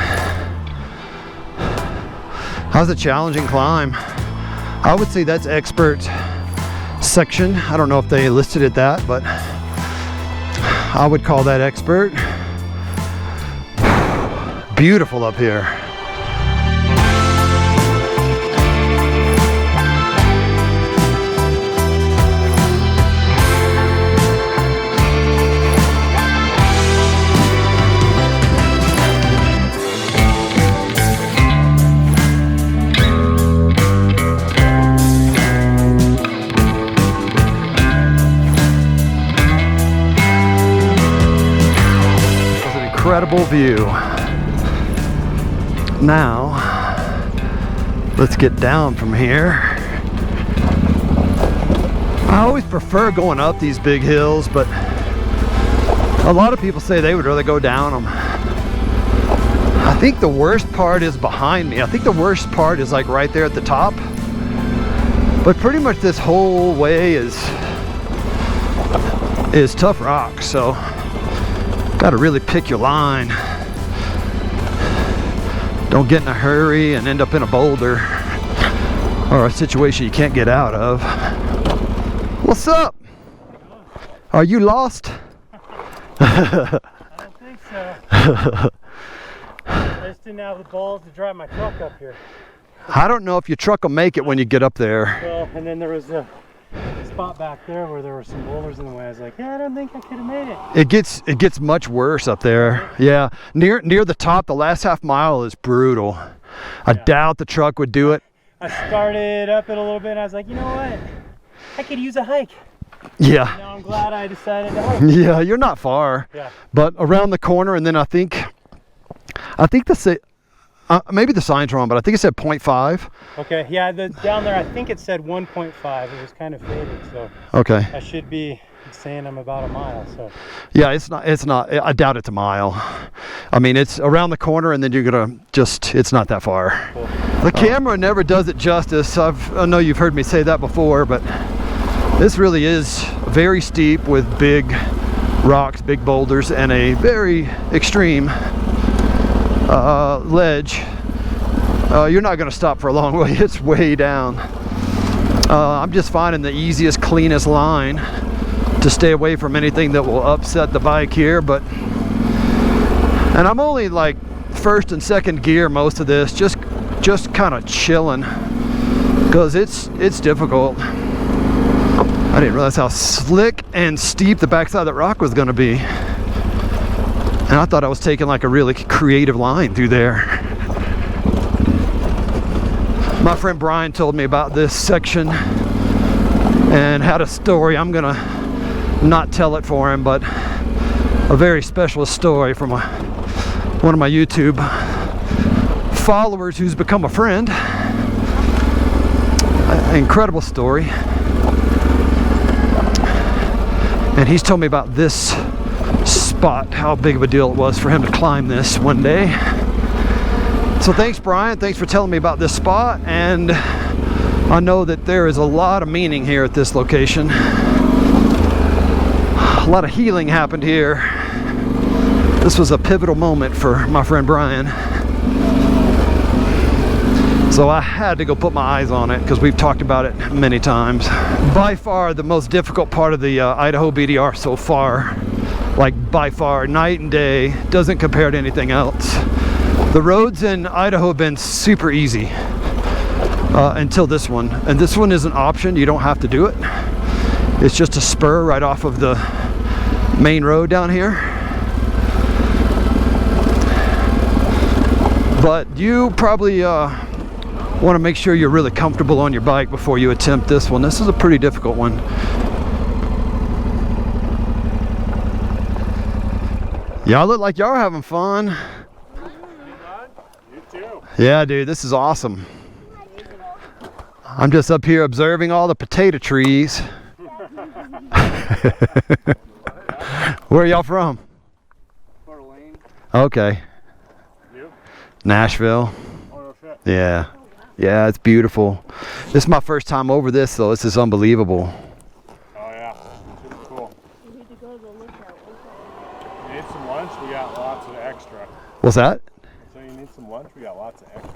How's a challenging climb? I would say that's expert section. I don't know if they listed it that, but I would call that expert. Beautiful up here. Incredible view. Now let's get down from here. I always prefer going up these big hills, but a lot of people say they would rather go down them. I think the worst part is behind me. I think the worst part is like right there at the top, but pretty much this whole way is tough rock, so got to really pick your line. Don't get in a hurry and end up in a boulder or a situation you can't get out of. What's up? Are you lost? I don't think so. I just didn't have the balls to drive my truck up here. I don't know if your truck will make it when you get up there. Well, and then there was a spot back there where there were some boulders in the way. I was like, yeah, I don't think I could have made it. It gets much worse up there. Yeah, near the top, the last half mile is brutal. I doubt the truck would do it. I started up it a little bit and I was like, you know what? I could use a hike. Yeah. Now I'm glad I decided to hike. Yeah, you're not far. Yeah. But around the corner, and then I think maybe the sign's wrong, but I think it said 0.5. Okay, yeah, down there I think it said 1.5. It was kind of faded, so okay. I should be saying I'm about a mile. So yeah, it's not. I doubt it's a mile. I mean, it's around the corner, and then you're gonna it's not that far. Cool. The camera never does it justice. I know you've heard me say that before, but this really is very steep with big rocks, big boulders, and a very extreme ledge. You're not going to stop for a long way. It's way down. I'm just finding the easiest, cleanest line to stay away from anything that will upset the bike here. And I'm only like first and second gear most of this, just kind of chilling, because it's difficult. I didn't realize how slick and steep the backside of that rock was going to be. And I thought I was taking like a really creative line through there. My friend Brian told me about this section and had a story. I'm gonna not tell it for him, but a very special story from a one of my YouTube followers who's become a friend. An incredible story. And he's told me about this spot, how big of a deal it was for him to climb this one day. So thanks, Brian. Thanks for telling me about this spot. And I know that there is a lot of meaning here at this location. A lot of healing happened here. This was a pivotal moment for my friend Brian. So I had to go put my eyes on it because we've talked about it many times. By far the most difficult part of the Idaho BDR so far. Like by far, night and day, doesn't compare to anything else. The roads in Idaho have been super easy until this one. And this one is an option, you don't have to do it. It's just a spur right off of the main road down here. But you probably want to make sure you're really comfortable on your bike before you attempt this one. This is a pretty difficult one. Y'all look like y'all are having fun. You too. Yeah, dude, this is awesome. I'm just up here observing all the potato trees. Where are y'all from? Okay. You? Nashville. Oh, no shit. Yeah. Yeah, it's beautiful. This is my first time over this, though. This is unbelievable. Oh yeah, super cool. You need some lunch? We got lots of extra. What's that? So you need some lunch? We got lots of extra.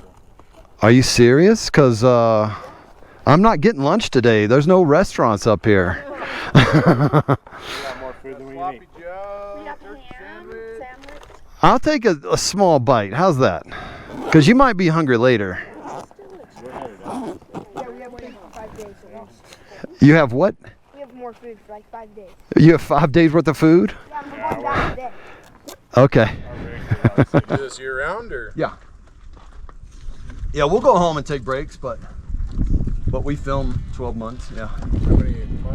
Are you serious? Because I'm not getting lunch today. There's no restaurants up here. We got more food than we eat. I'll take a small bite. How's that? Because you might be hungry later. You have what? We have more food for like 5 days. You have 5 days worth of food? Yeah, we're going down today. Okay. Do this year round or? Yeah. Yeah, we'll go home and take breaks, but we film 12 months, yeah.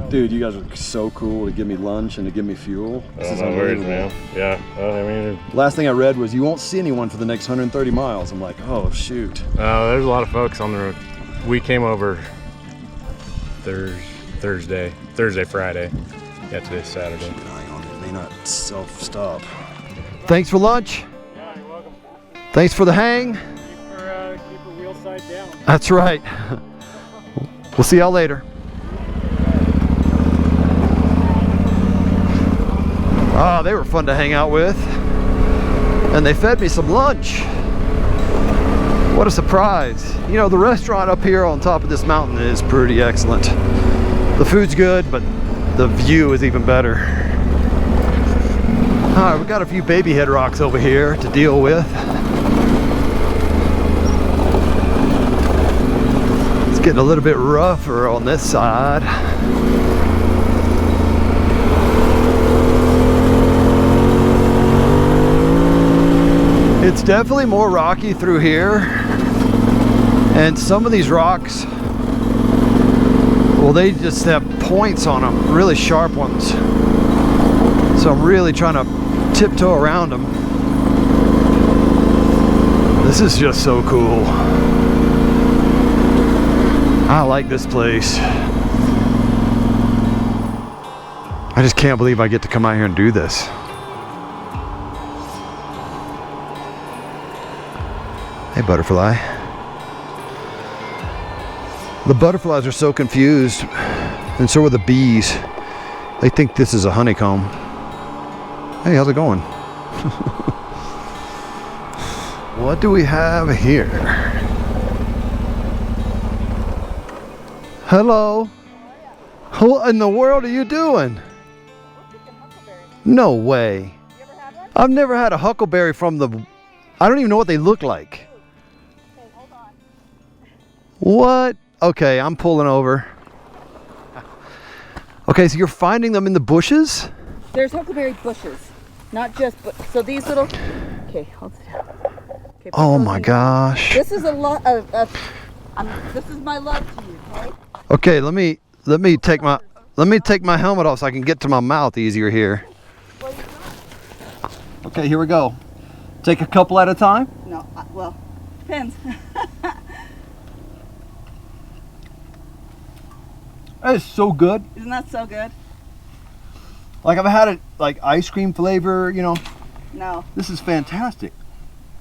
Dude, you guys are so cool to give me lunch and to give me fuel. This is worries, unbelievable. man. Yeah, I mean, Last thing I read was you won't see anyone for the next 130 miles. I'm like, oh shoot. there's a lot of folks on the road. We came over Thursday, Friday. Yeah, today's Saturday. Keep an eye on it. May not self-stop. Thanks for lunch. Yeah, you're welcome. Thanks for the hang. Keep her wheel side down. That's right. We'll see y'all later. Oh, they were fun to hang out with. And they fed me some lunch. What a surprise. You know, the restaurant up here on top of this mountain is pretty excellent. The food's good, but the view is even better. All right, we got a few baby head rocks over here to deal with. It's getting a little bit rougher on this side. It's definitely more rocky through here, and some of these rocks, well, they just have points on them, really sharp ones. So I'm really trying to tiptoe around them. This is just so cool. I like this place. I just can't believe I get to come out here and do this. Hey, butterfly. The butterflies are so confused, and so are the bees. They think this is a honeycomb. Hey, how's it going? What do we have here? Hello. What in the world are you doing? No way. I've never had a huckleberry from the... I don't even know what they look like. What? Okay, I'm pulling over. Okay, so you're finding them in the bushes? There's huckleberry bushes, not just, but so these little. Okay, hold it down. Okay, oh my gosh. This is a lot of. This is my love to you, okay? Okay, let me take my helmet off so I can get to my mouth easier here. Okay, here we go. Take a couple at a time? No, well, depends. That is so good. Isn't that so good? Like, I've had it like ice cream flavor, you know. No. This is fantastic.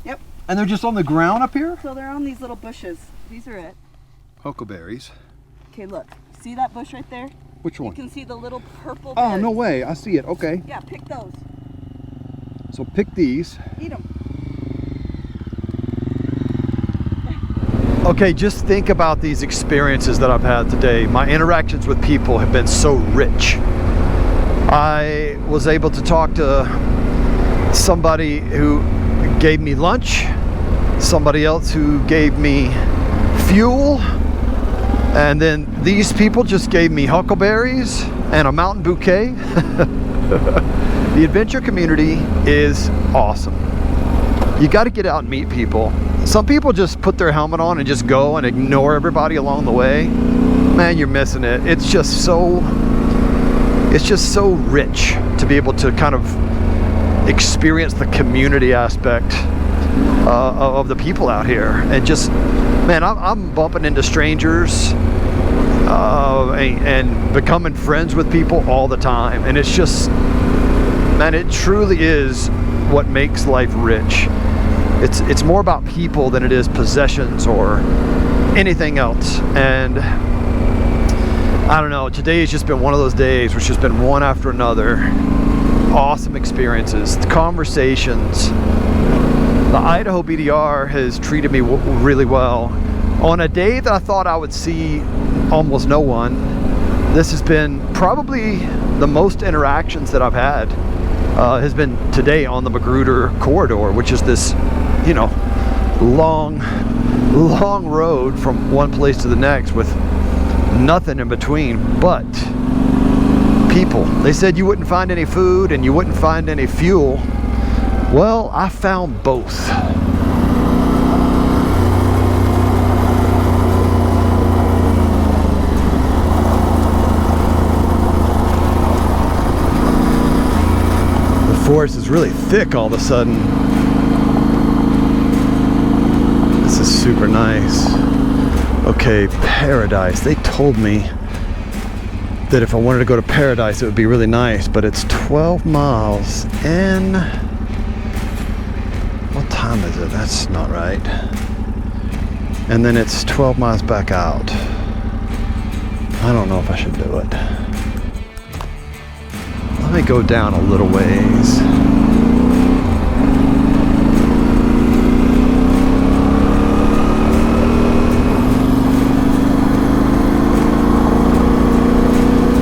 Yep. And they're just on the ground up here? So they're on these little bushes. These are it. Huckleberries. Okay, look. See that bush right there? Which one? You can see the little purple Oh, berries. no way. I see it. Okay. Yeah, pick those. So pick these. Eat them. Okay, just think about these experiences that I've had today. My interactions with people have been so rich. I was able to talk to somebody who gave me lunch, somebody else who gave me fuel, and then these people just gave me huckleberries and a mountain bouquet. The adventure community is awesome. You got to get out and meet people. Some people just put their helmet on and just go and ignore everybody along the way. Man, you're missing it. It's just so rich to be able to kind of experience the community aspect of the people out here. And just, man, I'm bumping into strangers and becoming friends with people all the time. And it's just, man, it truly is what makes life rich. It's more about people than it is possessions or anything else. And I don't know, today has just been one of those days where it's just been one after another. Awesome experiences, conversations. The Idaho BDR has treated me really well. On a day that I thought I would see almost no one, this has been probably the most interactions that I've had. Has been today on the Magruder Corridor, which is this, you know, long road from one place to the next with nothing in between but people. They said you wouldn't find any food and you wouldn't find any fuel. Well, I found both. The forest is really thick all of a sudden. This is super nice. Okay, Paradise. They told me that if I wanted to go to Paradise it would be really nice, but it's 12 miles in. What time is it? That's not right. And then it's 12 miles back out. I don't know if I should do it. Let me go down a little ways.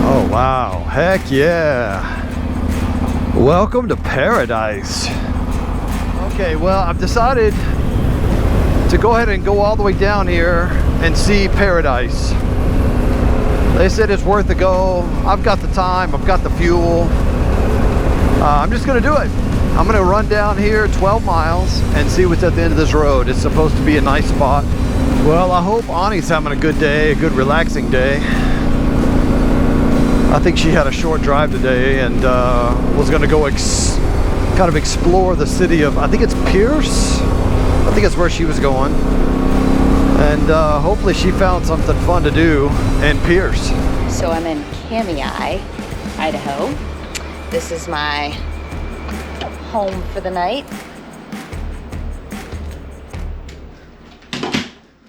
Oh wow, heck yeah. Welcome to Paradise. Okay, well, I've decided to go ahead and go all the way down here and see Paradise. They said it's worth a go. I've got the time, I've got the fuel. I'm just gonna do it. I'm gonna run down here 12 miles and see what's at the end of this road. It's supposed to be a nice spot. Well, I hope Ani's having a good day, a good relaxing day. I think she had a short drive today and was gonna go kind of explore the city of, I think it's Pierce? I think it's where she was going. And hopefully she found something fun to do in Pierce. So I'm in Camaraderie, Idaho. This is my home for the night.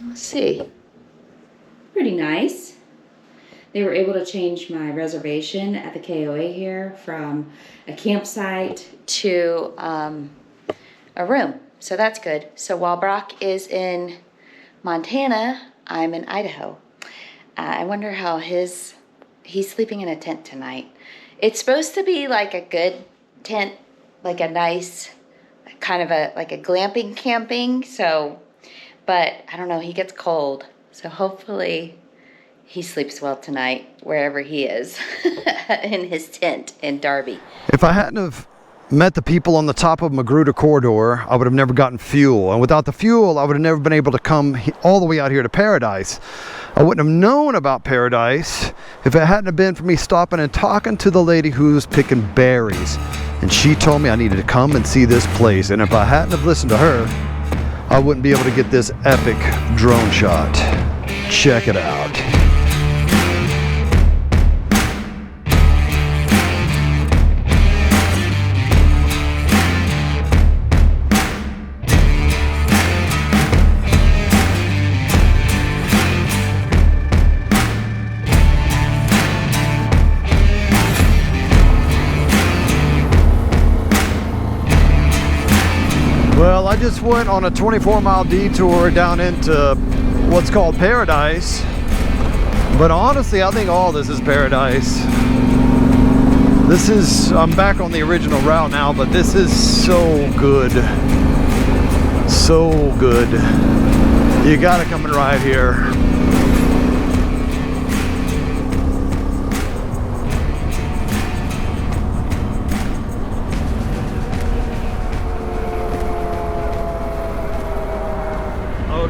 Let's see. Pretty nice. They were able to change my reservation at the KOA here from a campsite to a room. So that's good. So while Brock is in Montana, I'm in Idaho. I wonder how he's sleeping in a tent tonight. It's supposed to be like a good tent, like a nice, kind of like a glamping camping. So, but I don't know, he gets cold. So hopefully he sleeps well tonight, wherever he is, in his tent in Darby. If I hadn't have met the people on the top of Magruder Corridor, I would have never gotten fuel. And without the fuel, I would have never been able to come all the way out here to Paradise. I wouldn't have known about Paradise if it hadn't have been for me stopping and talking to the lady who's picking berries. And she told me I needed to come and see this place. And if I hadn't have listened to her, I wouldn't be able to get this epic drone shot. Check it out. Well, I just went on a 24-mile detour down into what's called Paradise. But honestly, I think all this is paradise. I'm back on the original route now, but this is so good. So good. You gotta come and ride here.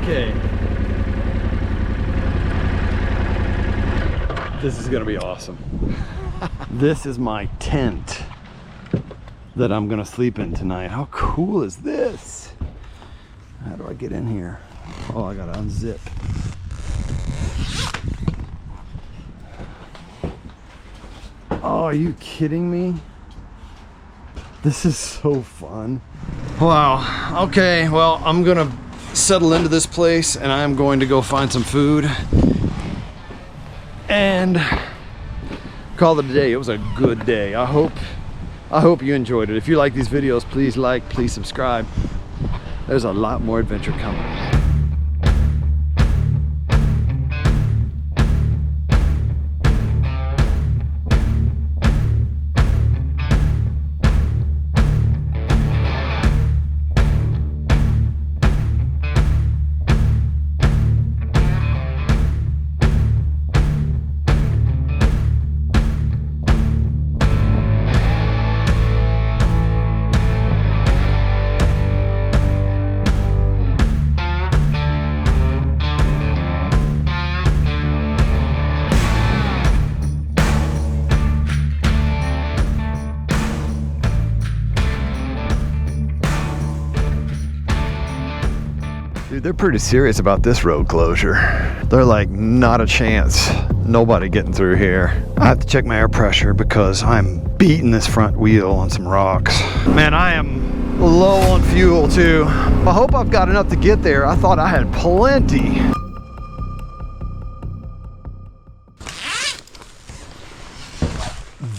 Okay. This is gonna be awesome. This is my tent that I'm gonna sleep in tonight. How cool is this? How do I get in here? Oh, I gotta unzip. Oh, are you kidding me? This is so fun. Wow. Okay, well, I'm gonna settle into this place and I'm going to go find some food and call it a day. It was a good day. I hope you enjoyed it. If you like these videos, please like, please subscribe. There's a lot more adventure coming. Dude, they're pretty serious about this road closure. They're like, not a chance. Nobody getting through here. I have to check my air pressure because I'm beating this front wheel on some rocks. Man, I am low on fuel too. I hope I've got enough to get there. I thought I had plenty.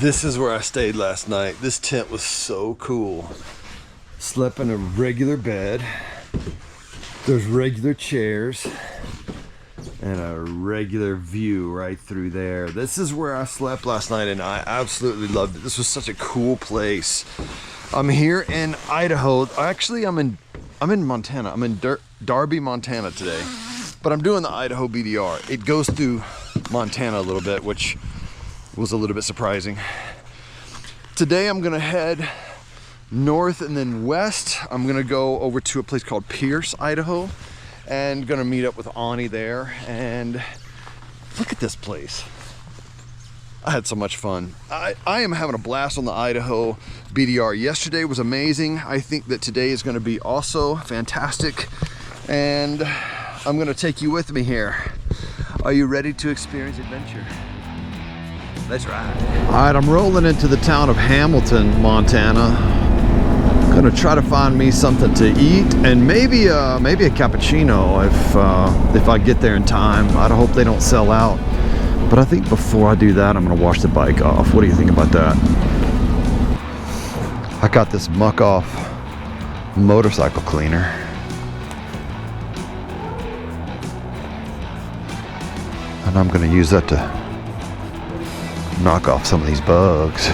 This is where I stayed last night. This tent was so cool. Slept in a regular bed. There's regular chairs and a regular view right through there. This is where I slept last night and I absolutely loved it. This was such a cool place. I'm here in Idaho. Actually, I'm in Montana. I'm in Darby, Montana today. But I'm doing the Idaho BDR. It goes through Montana a little bit, which was a little bit surprising. Today I'm gonna head north and then west. I'm gonna go over to a place called Pierce, Idaho, and gonna meet up with Ani there. And look at this place. I had so much fun. I am having a blast on the Idaho BDR. Yesterday was amazing. I think that today is gonna be also fantastic. And I'm gonna take you with me here. Are you ready to experience adventure? Let's ride. All right, I'm rolling into the town of Hamilton, Montana. Gonna try to find me something to eat and maybe a cappuccino if I get there in time. I hope they don't sell out. But I think before I do that, I'm gonna wash the bike off. What do you think about that? I got this muck off motorcycle cleaner. And I'm gonna use that to knock off some of these bugs.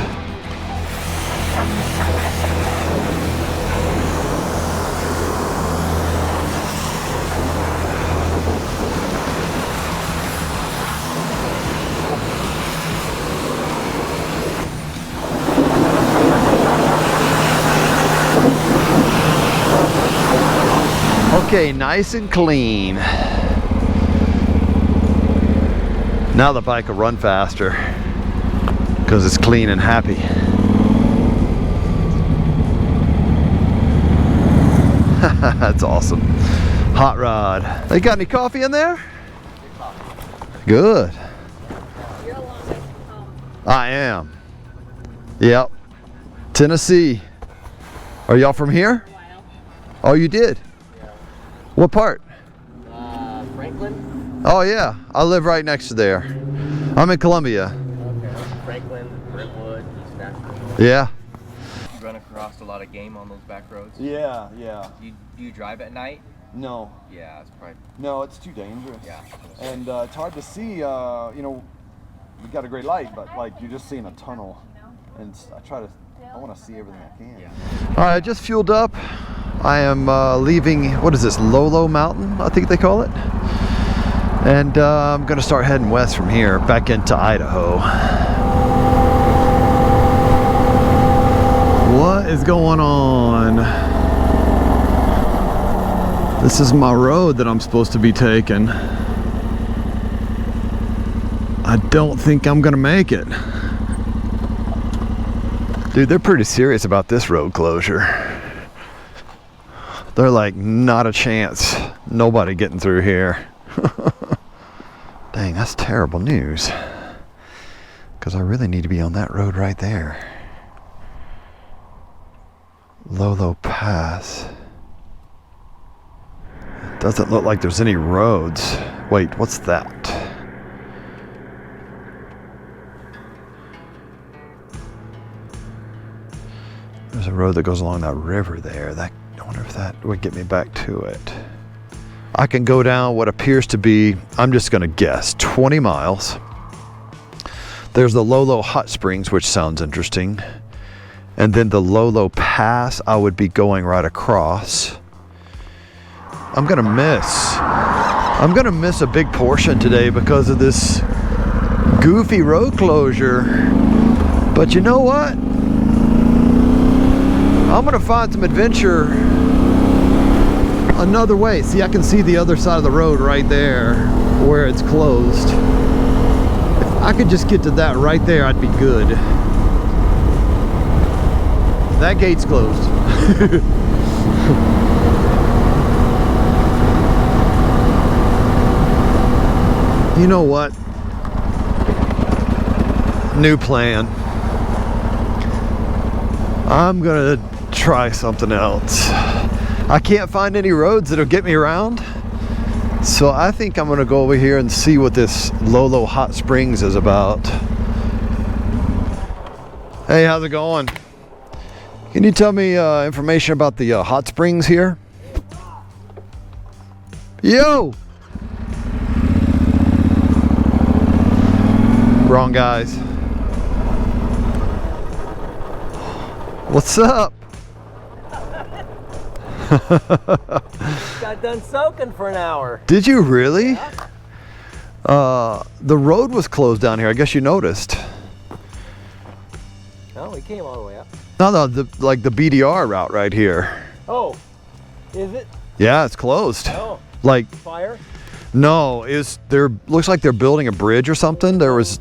Okay, nice and clean. Now the bike will run faster because it's clean and happy. That's awesome. Hot rod. They got any coffee in there? Good. I am. Yep. Tennessee. Are y'all from here? Oh, you did? Yeah. What part? Franklin. Oh yeah, I live right next to there. I'm in Columbia. Okay. Franklin, Brentwood, East Nashville. Yeah. You run across a lot of game on those back roads? Yeah. Do you drive at night? No. Yeah, it's probably. No, it's too dangerous. Yeah. And it's hard to see. You know, we got a great light, but like you're just seeing a tunnel, and I want to see everything I can. Yeah. All right, I just fueled up. I am leaving. What is this? Lolo Mountain, I think they call it. And I'm gonna start heading west from here, back into Idaho. What is going on? This is my road that I'm supposed to be taking. I don't think I'm gonna make it. Dude, they're pretty serious about this road closure. They're like, not a chance. Nobody getting through here. Dang, that's terrible news. Because I really need to be on that road right there. Lolo Pass. Doesn't look like there's any roads. Wait, what's that? There's a road that goes along that river there. I wonder if that would get me back to it. I can go down what appears to be, I'm just gonna guess, 20 miles. There's the Lolo Hot Springs, which sounds interesting. And then the Lolo Pass, I would be going right across. I'm gonna miss a big portion today because of this goofy road closure. But you know what? I'm gonna find some adventure another way. See, I can see the other side of the road right there where it's closed. If I could just get to that right there, I'd be good. That gate's closed. You know what? New plan. I'm gonna try something else. I can't find any roads that'll get me around, so I think I'm gonna go over here and see what this Lolo Hot Springs is about. Hey, how's it going? Can you tell me information about the hot springs here? Yo! Wrong guys. What's up? Got done soaking for an hour. Did you really? Yeah. The road was closed down here. I guess you noticed. Oh, we came all the way up. No, like the BDR route right here. Oh, is it? Yeah, it's closed. Oh. Like Fire? No, looks like they're building a bridge or something. There's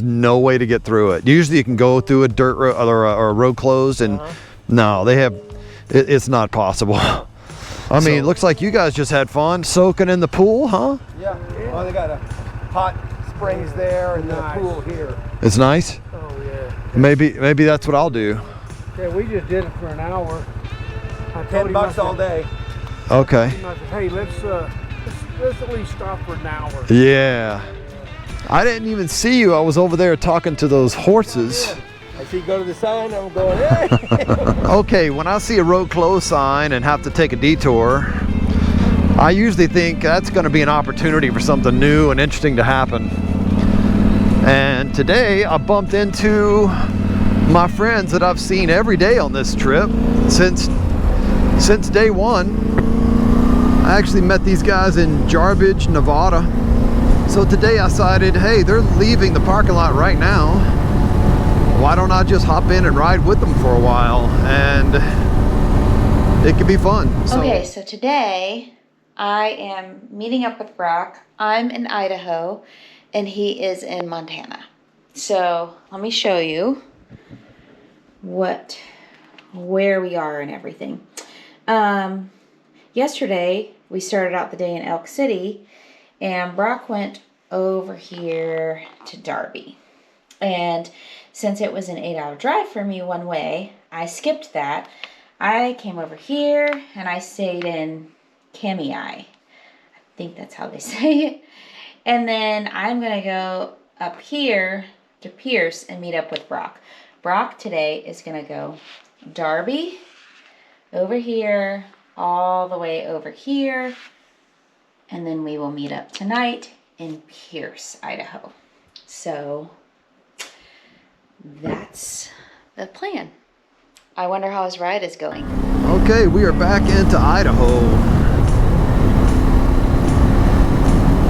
no way to get through it. Usually you can go through a dirt road or a road closed, and no, they have. It's not possible. I mean, it looks like you guys just had fun soaking in the pool, huh? Yeah. Oh, they got a hot springs there and then a pool here. It's nice. Oh yeah. Maybe that's what I'll do. Yeah, we just did it for an hour. $10 all day. Okay. Hey, let's at least stop for an hour. Yeah. I didn't even see you. I was over there talking to those horses. I see you go to the sign, I'm going, hey. Okay, when I see a road closed sign and have to take a detour, I usually think that's going to be an opportunity for something new and interesting to happen. And today I bumped into my friends that I've seen every day on this trip since day one. I actually met these guys in Jarbidge, Nevada. So today I decided, hey, they're leaving the parking lot right now. Why don't I just hop in and ride with them for a while, and it could be fun. Okay, so today I am meeting up with Brock. I'm in Idaho, and he is in Montana. So let me show you where we are and everything. Yesterday we started out the day in Elk City, and Brock went over here to Darby. And since it was an 8-hour drive for me one way, I skipped that. I came over here and I stayed in Camii. I think that's how they say it. And then I'm gonna go up here to Pierce and meet up with Brock. Brock today is gonna go Darby, over here, all the way over here, and then we will meet up tonight in Pierce, Idaho. So that's the plan. I wonder how his ride is going. Okay, we are back into Idaho.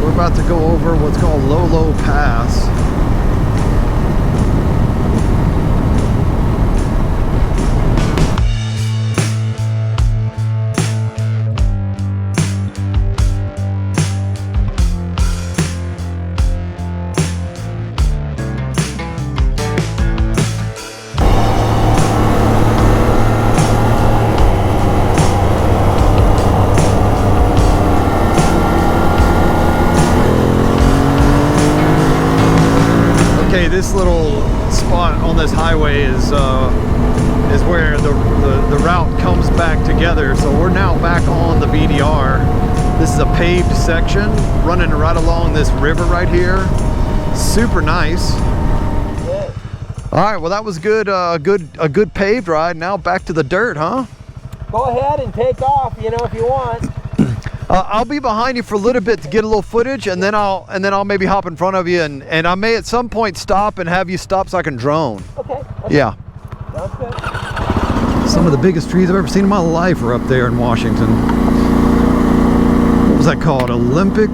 We're about to go over what's called Lolo Pass. This little spot on this highway is where the route comes back together. So we're now back on the BDR. This is a paved section running right along this river right here. Super nice. All right, well that was good. A good paved ride. Now back to the dirt, huh? Go ahead and take off, you know, if you want. I'll be behind you for a little bit to get a little footage, and then I'll maybe hop in front of you, and I may at some point stop and have you stop so I can drone. Okay. Yeah. Sounds good. Some of the biggest trees I've ever seen in my life are up there in Washington. What was that called? Olympic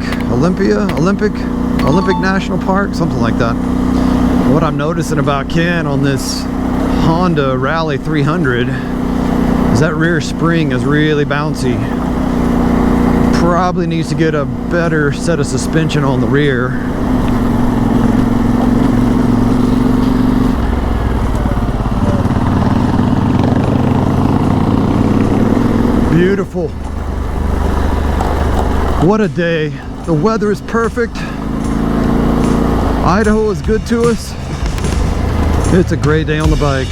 National Park? Something like that. What I'm noticing about Ken on this Honda Rally 300 is that rear spring is really bouncy. Probably needs to get a better set of suspension on the rear. Beautiful. What a day. The weather is perfect. Idaho is good to us. It's a great day on the bike.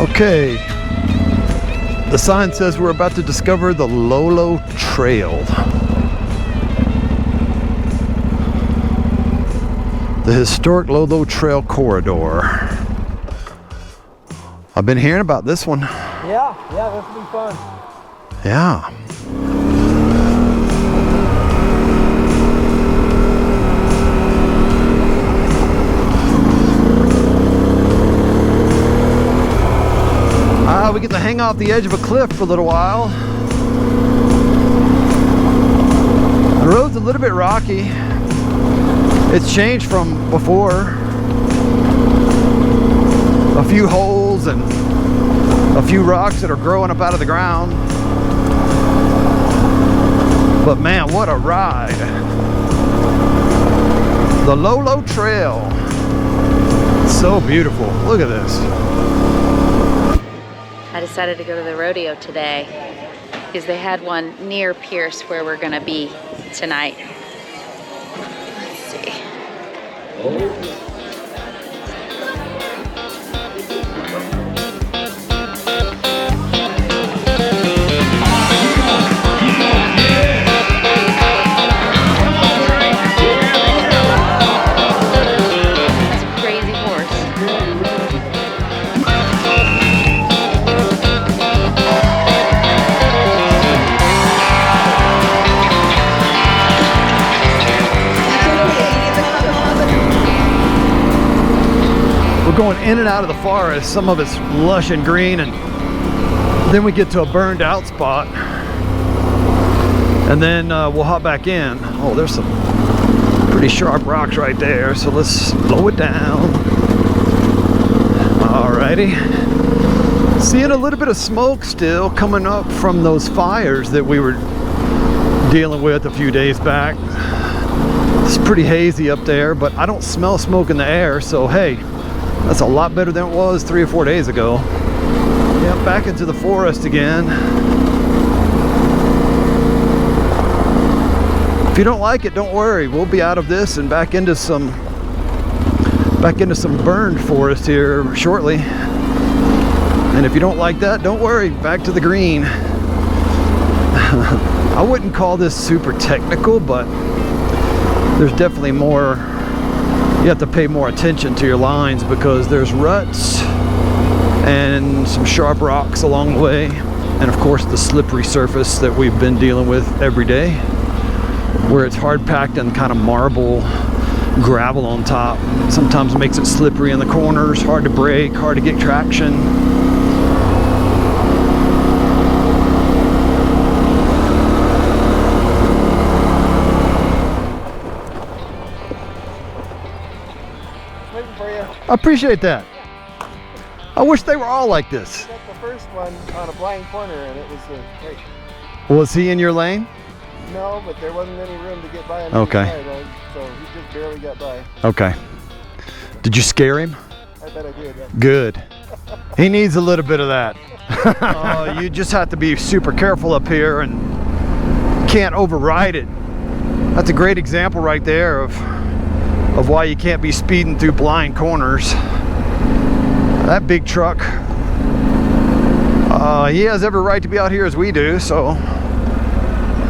Okay, the sign says we're about to discover the Lolo Trail. The historic Lolo Trail corridor. I've been hearing about this one. Yeah, this will be fun. Yeah. We get to hang off the edge of a cliff for a little while. The road's a little bit rocky. It's changed from before. A few holes and a few rocks that are growing up out of the ground. But man, what a ride. The Lolo Trail. It's so beautiful. Look at this. I decided to go to the rodeo today because they had one near Pierce where we're gonna be tonight. Let's see. That's a crazy horse. We're going in and out of the forest. Some of it's lush and green, and then we get to a burned out spot. and then we'll hop back in. Oh, there's some pretty sharp rocks right there, so let's slow it down. Alrighty. Seeing a little bit of smoke still coming up from those fires that we were dealing with a few days back. It's pretty hazy up there, but I don't smell smoke in the air, so hey, that's a lot better than it was 3 or 4 days ago. Yeah, back into the forest again. If you don't like it, don't worry. We'll be out of this and back into some burned forest here shortly. And if you don't like that, don't worry. Back to the green. I wouldn't call this super technical, but there's definitely more. You have to pay more attention to your lines because there's ruts and some sharp rocks along the way, and of course the slippery surface that we've been dealing with every day, where it's hard packed and kind of marble gravel on top. Sometimes it makes it slippery in the corners, hard to brake, hard to get traction. Waiting for you. I appreciate that. I wish they were all like this. I got the first one on a blind corner and it was great. Was he in your lane? No, but there wasn't any room to get by on Okay. the side, so he just barely got by. Okay. Did you scare him? I bet I did. Good. He needs a little bit of that. You just have to be super careful up here and can't override it. That's a great example right there of why you can't be speeding through blind corners. That big truck, he has every right to be out here as we do, so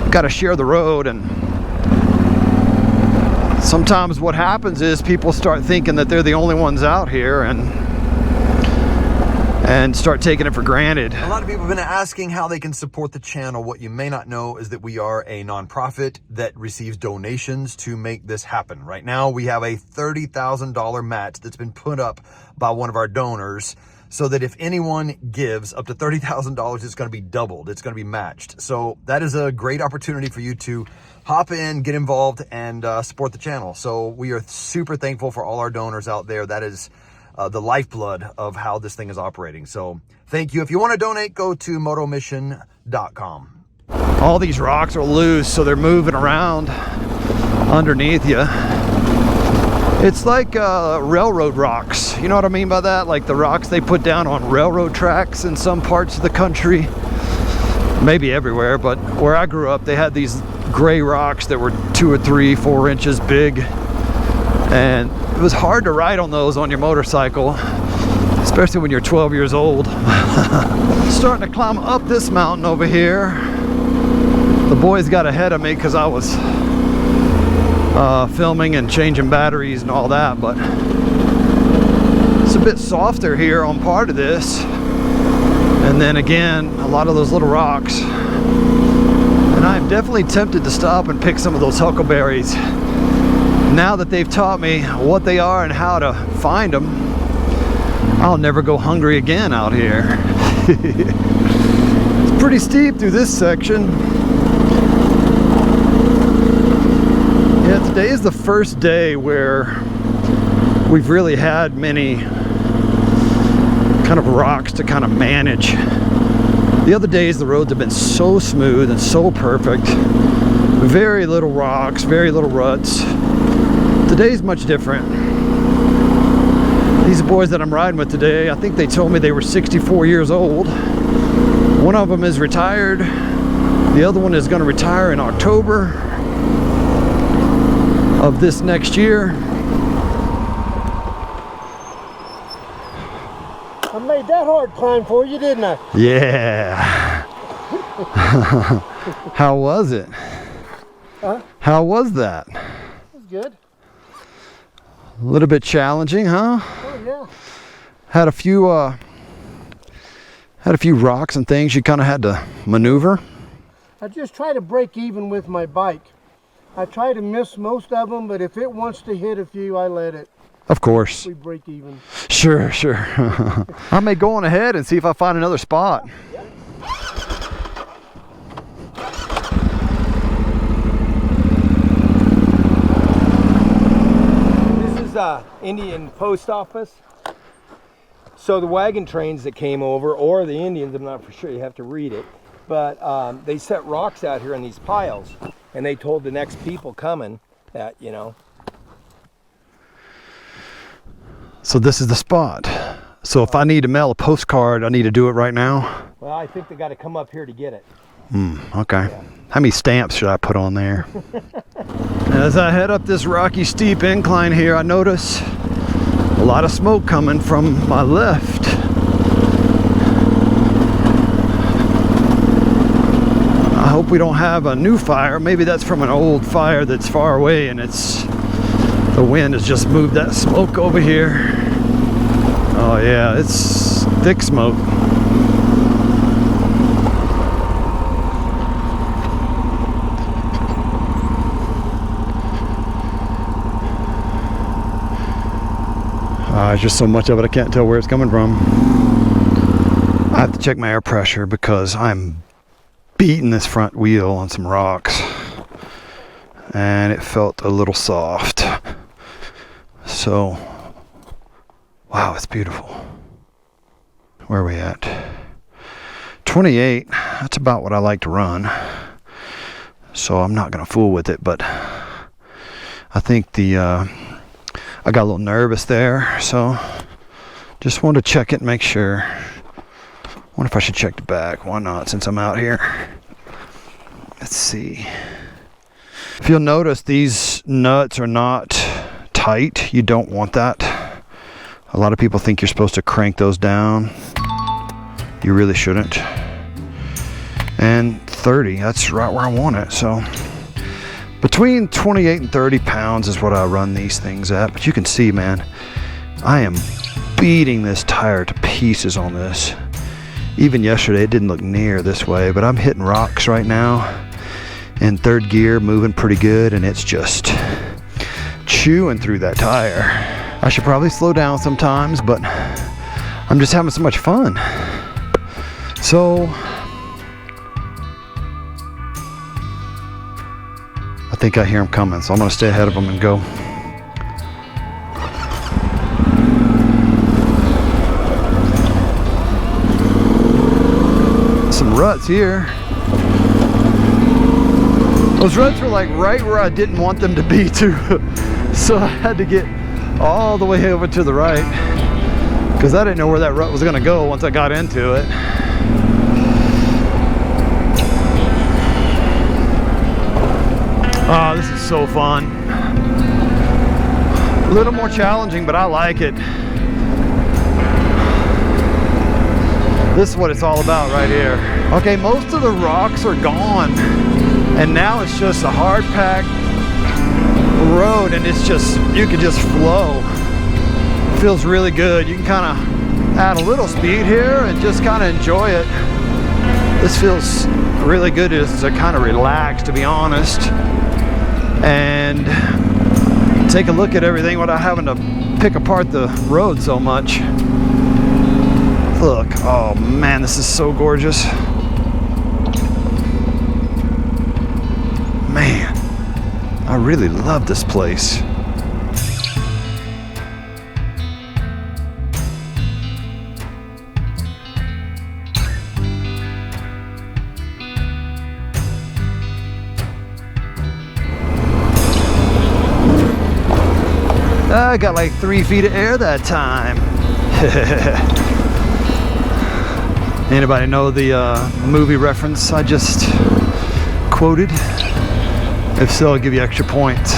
got to share the road. And sometimes what happens is people start thinking that they're the only ones out here and start taking it for granted. A lot of people have been asking how they can support the channel. What you may not know is that we are a nonprofit that receives donations to make this happen. Right now, we have a $30,000 match that's been put up by one of our donors, so that if anyone gives up to $30,000, it's going to be doubled. It's going to be matched. So that is a great opportunity for you to hop in, get involved, and support the channel. So we are super thankful for all our donors out there. That is the lifeblood of how this thing is operating. So thank you. If you want to donate, go to motomission.com. All these rocks are loose, so they're moving around underneath you. It's like railroad rocks. You know what I mean by that? Like the rocks they put down on railroad tracks in some parts of the country. Maybe everywhere, but where I grew up, they had these gray rocks that were 2 or 3, 4 inches big. And it was hard to ride on those on your motorcycle, especially when you're 12 years old. Starting to climb up this mountain over here. The boys got ahead of me because I was filming and changing batteries and all that, but it's a bit softer here on part of this, and then again a lot of those little rocks, and I'm definitely tempted to stop and pick some of those huckleberries now that they've taught me what they are and how to find them. I'll never go hungry again out here. It's pretty steep through this section. Yeah, today is the first day where we've really had many kind of rocks to kind of manage. The other days the roads have been so smooth and so perfect. Very little rocks, very little ruts. Today's much different. These boys that I'm riding with today, I think they told me they were 64 years old. One of them is retired. The other one is going to retire in October of this next year. I made that hard climb for you, didn't I? Yeah. How was it? Huh? How was that? It was good. A little bit challenging, huh? Oh yeah. Had a few rocks and things you kind of had to maneuver. I just try to break even with my bike. I try to miss most of them, but if it wants to hit a few, I let it. Of course. We break even. Sure. I may go on ahead and see if I find another spot. Indian post office. So the wagon trains that came over, or the Indians, I'm not for sure, you have to read it, but they set rocks out here in these piles, and they told the next people coming that, you know. So this is the spot. So if I need to mail a postcard, I need to do it right now? Well, I think they got to come up here to get it. Okay. Yeah. How many stamps should I put on there? As I head up this rocky, steep incline here, I notice a lot of smoke coming from my left. I hope we don't have a new fire. Maybe that's from an old fire that's far away and the wind has just moved that smoke over here. Oh yeah, it's thick smoke. There's just so much of it I can't tell where it's coming from. I have to check my air pressure because I'm beating this front wheel on some rocks and it felt a little soft. So, wow, it's beautiful. Where are we at? 28, that's about what I like to run. So I'm not gonna fool with it, but I think I got a little nervous there, so just wanted to check it and make sure. Wonder if I should check the back. Why not, since I'm out here? Let's see. If you'll notice, these nuts are not tight. You don't want that. A lot of people think you're supposed to crank those down. You really shouldn't. And 30, that's right where I want it. So between 28 and 30 pounds is what I run these things at. But you can see, man, I am beating this tire to pieces on this. Even yesterday, it didn't look near this way, but I'm hitting rocks right now in third gear, moving pretty good, and it's just chewing through that tire. I should probably slow down sometimes, but I'm just having so much fun. So I think I hear them coming, so I'm gonna stay ahead of them and go. Some ruts here. Those ruts were like right where I didn't want them to be too. So I had to get all the way over to the right because I didn't know where that rut was gonna go once I got into it. Oh, this is so fun. A little more challenging, but I like it. This is what it's all about right here. Okay, most of the rocks are gone, and now it's just a hard packed road, and it's just, you can just flow. It feels really good. You can kind of add a little speed here and just kind of enjoy it. This feels really good just to kind of relax, to be honest, and take a look at everything without having to pick apart the road so much. Look, oh man, this is so gorgeous. Man, I really love this place. I got like 3 feet of air that time. Anybody know the movie reference I just quoted? If so, I'll give you extra points.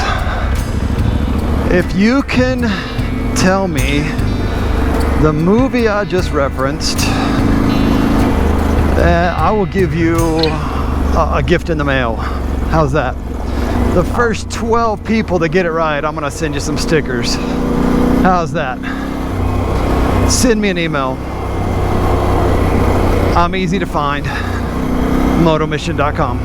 If you can tell me the movie I just referenced, I will give you a gift in the mail. How's that? The first 12 people that get it right, I'm gonna send you some stickers. How's that? Send me an email. I'm easy to find. motomission.com.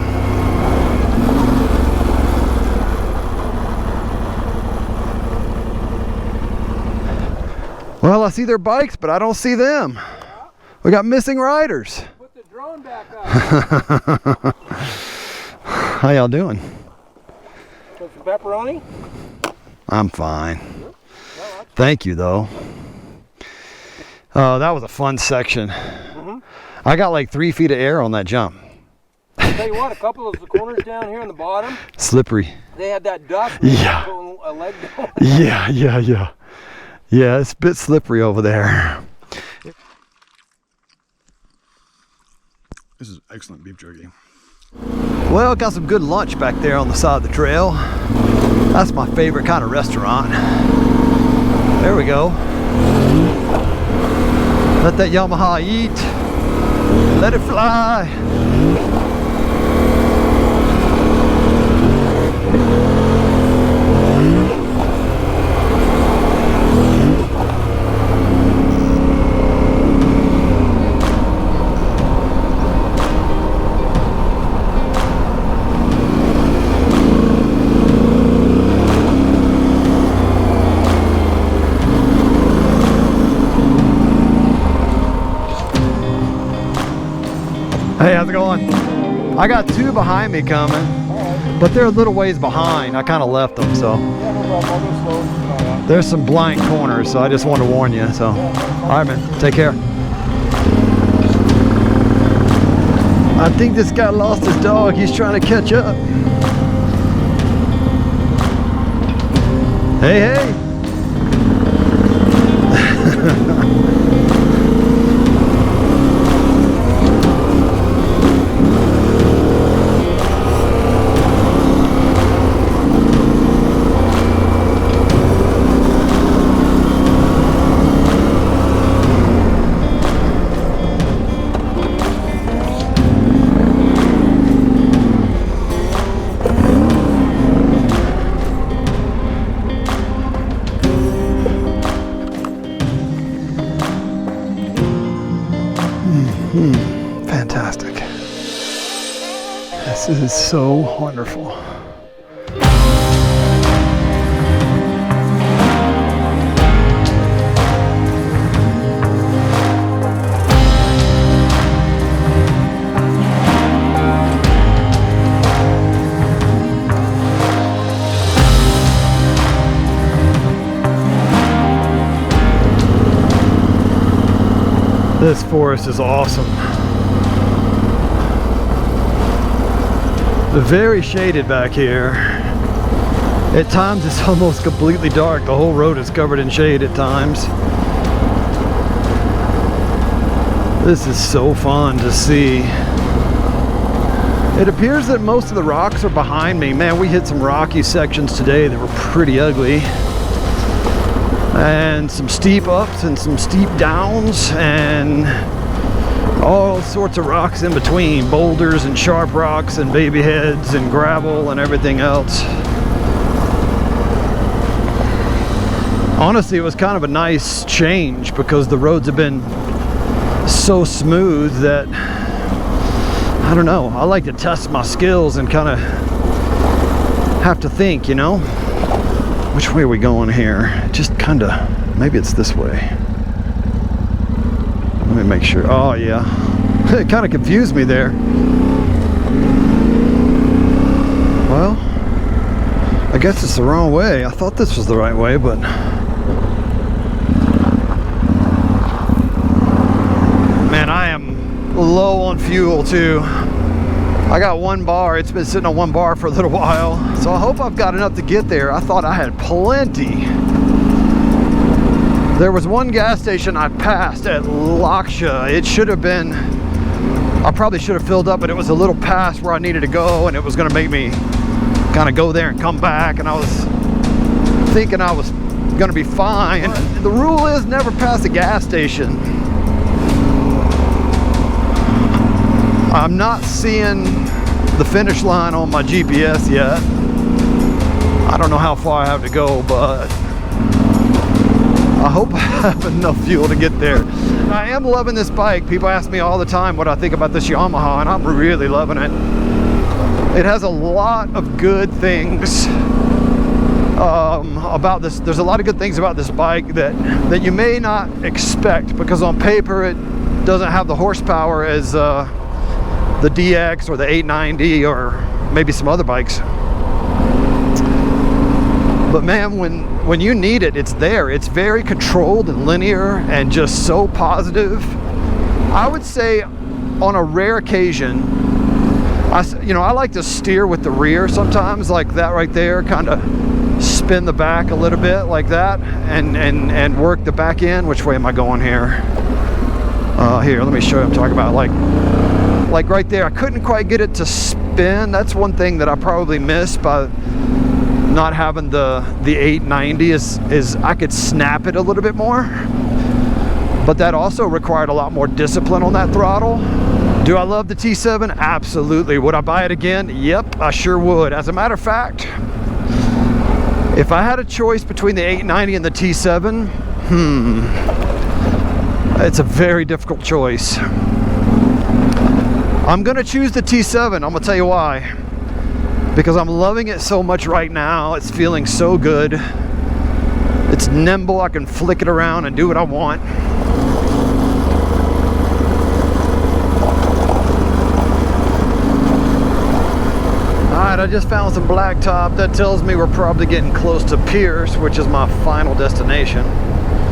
Well, I see their bikes, but I don't see them. We got missing riders. Put the drone back up. How y'all doing? So some pepperoni? I'm fine. Well, Thank you, though. Oh, that was a fun section. I got like 3 feet of air on that jump. I'll tell you what, a couple of the corners down here on the bottom, Slippery. they had that dust. Yeah. A leg down. Yeah. Yeah, it's a bit slippery over there. This is excellent beef jerky. Well, got some good lunch back there on the side of the trail. That's my favorite kind of restaurant. There we go. Let that Yamaha eat. Let it fly. Hey, how's it going? I got 2 behind me coming, but they're a little ways behind. I kind of left them, so. There's some blind corners, so I just wanted to warn you, so. All right, man, take care. I think this guy lost his dog. He's trying to catch up. Hey. Fantastic. This is so wonderful. This forest is awesome. Very shaded back here. At times it's almost completely dark. The whole road is covered in shade at times. This is so fun to see. It appears that most of the rocks are behind me. Man, we hit some rocky sections today that were pretty ugly. And some steep ups and some steep downs and all sorts of rocks in between, boulders and sharp rocks and baby heads and gravel and everything else. Honestly, it was kind of a nice change because the roads have been so smooth that, I don't know, I like to test my skills and kind of have to think, you know, which way are we going here? Just kind of, maybe it's this way. Let me make sure. Oh yeah, it kind of confused me there. Well, I guess it's the wrong way. I thought this was the right way, but man, I am low on fuel too. I got 1 bar. It's been sitting on 1 bar for a little while, so I hope I've got enough to get there. I thought I had plenty. There was one gas station I passed at Laksha. It should have been, I probably should have filled up, but it was a little past where I needed to go, and it was gonna make me kind of go there and come back, and I was thinking I was gonna be fine. The rule is never pass a gas station. I'm not seeing the finish line on my GPS yet. I don't know how far I have to go, but I hope I have enough fuel to get there. I am loving this bike. People ask me all the time what I think about this Yamaha, and I'm really loving it. It has a lot of good things about this. There's a lot of good things about this bike that you may not expect, because on paper it doesn't have the horsepower as the DX or the 890 or maybe some other bikes. But man, when you need it, it's there. It's very controlled and linear and just so positive. I would say on a rare occasion, I like to steer with the rear sometimes, like that right there, kind of spin the back a little bit like that, and work the back end. Which way am I going here? Here, let me show you what I'm talking about. Like right there, I couldn't quite get it to spin. That's one thing that I probably missed by not having the 890 is I could snap it a little bit more. But that also required a lot more discipline on that throttle. Do I love the T7? Absolutely. Would I buy it again? Yep, I sure would. As a matter of fact, if I had a choice between the 890 and the T7, it's a very difficult choice. I'm gonna choose the T7. I'm gonna tell you why. Because I'm loving it so much right now. It's feeling so good. It's nimble. I can flick it around and do what I want. Alright, I just found some blacktop. That tells me we're probably getting close to Pierce, which is my final destination.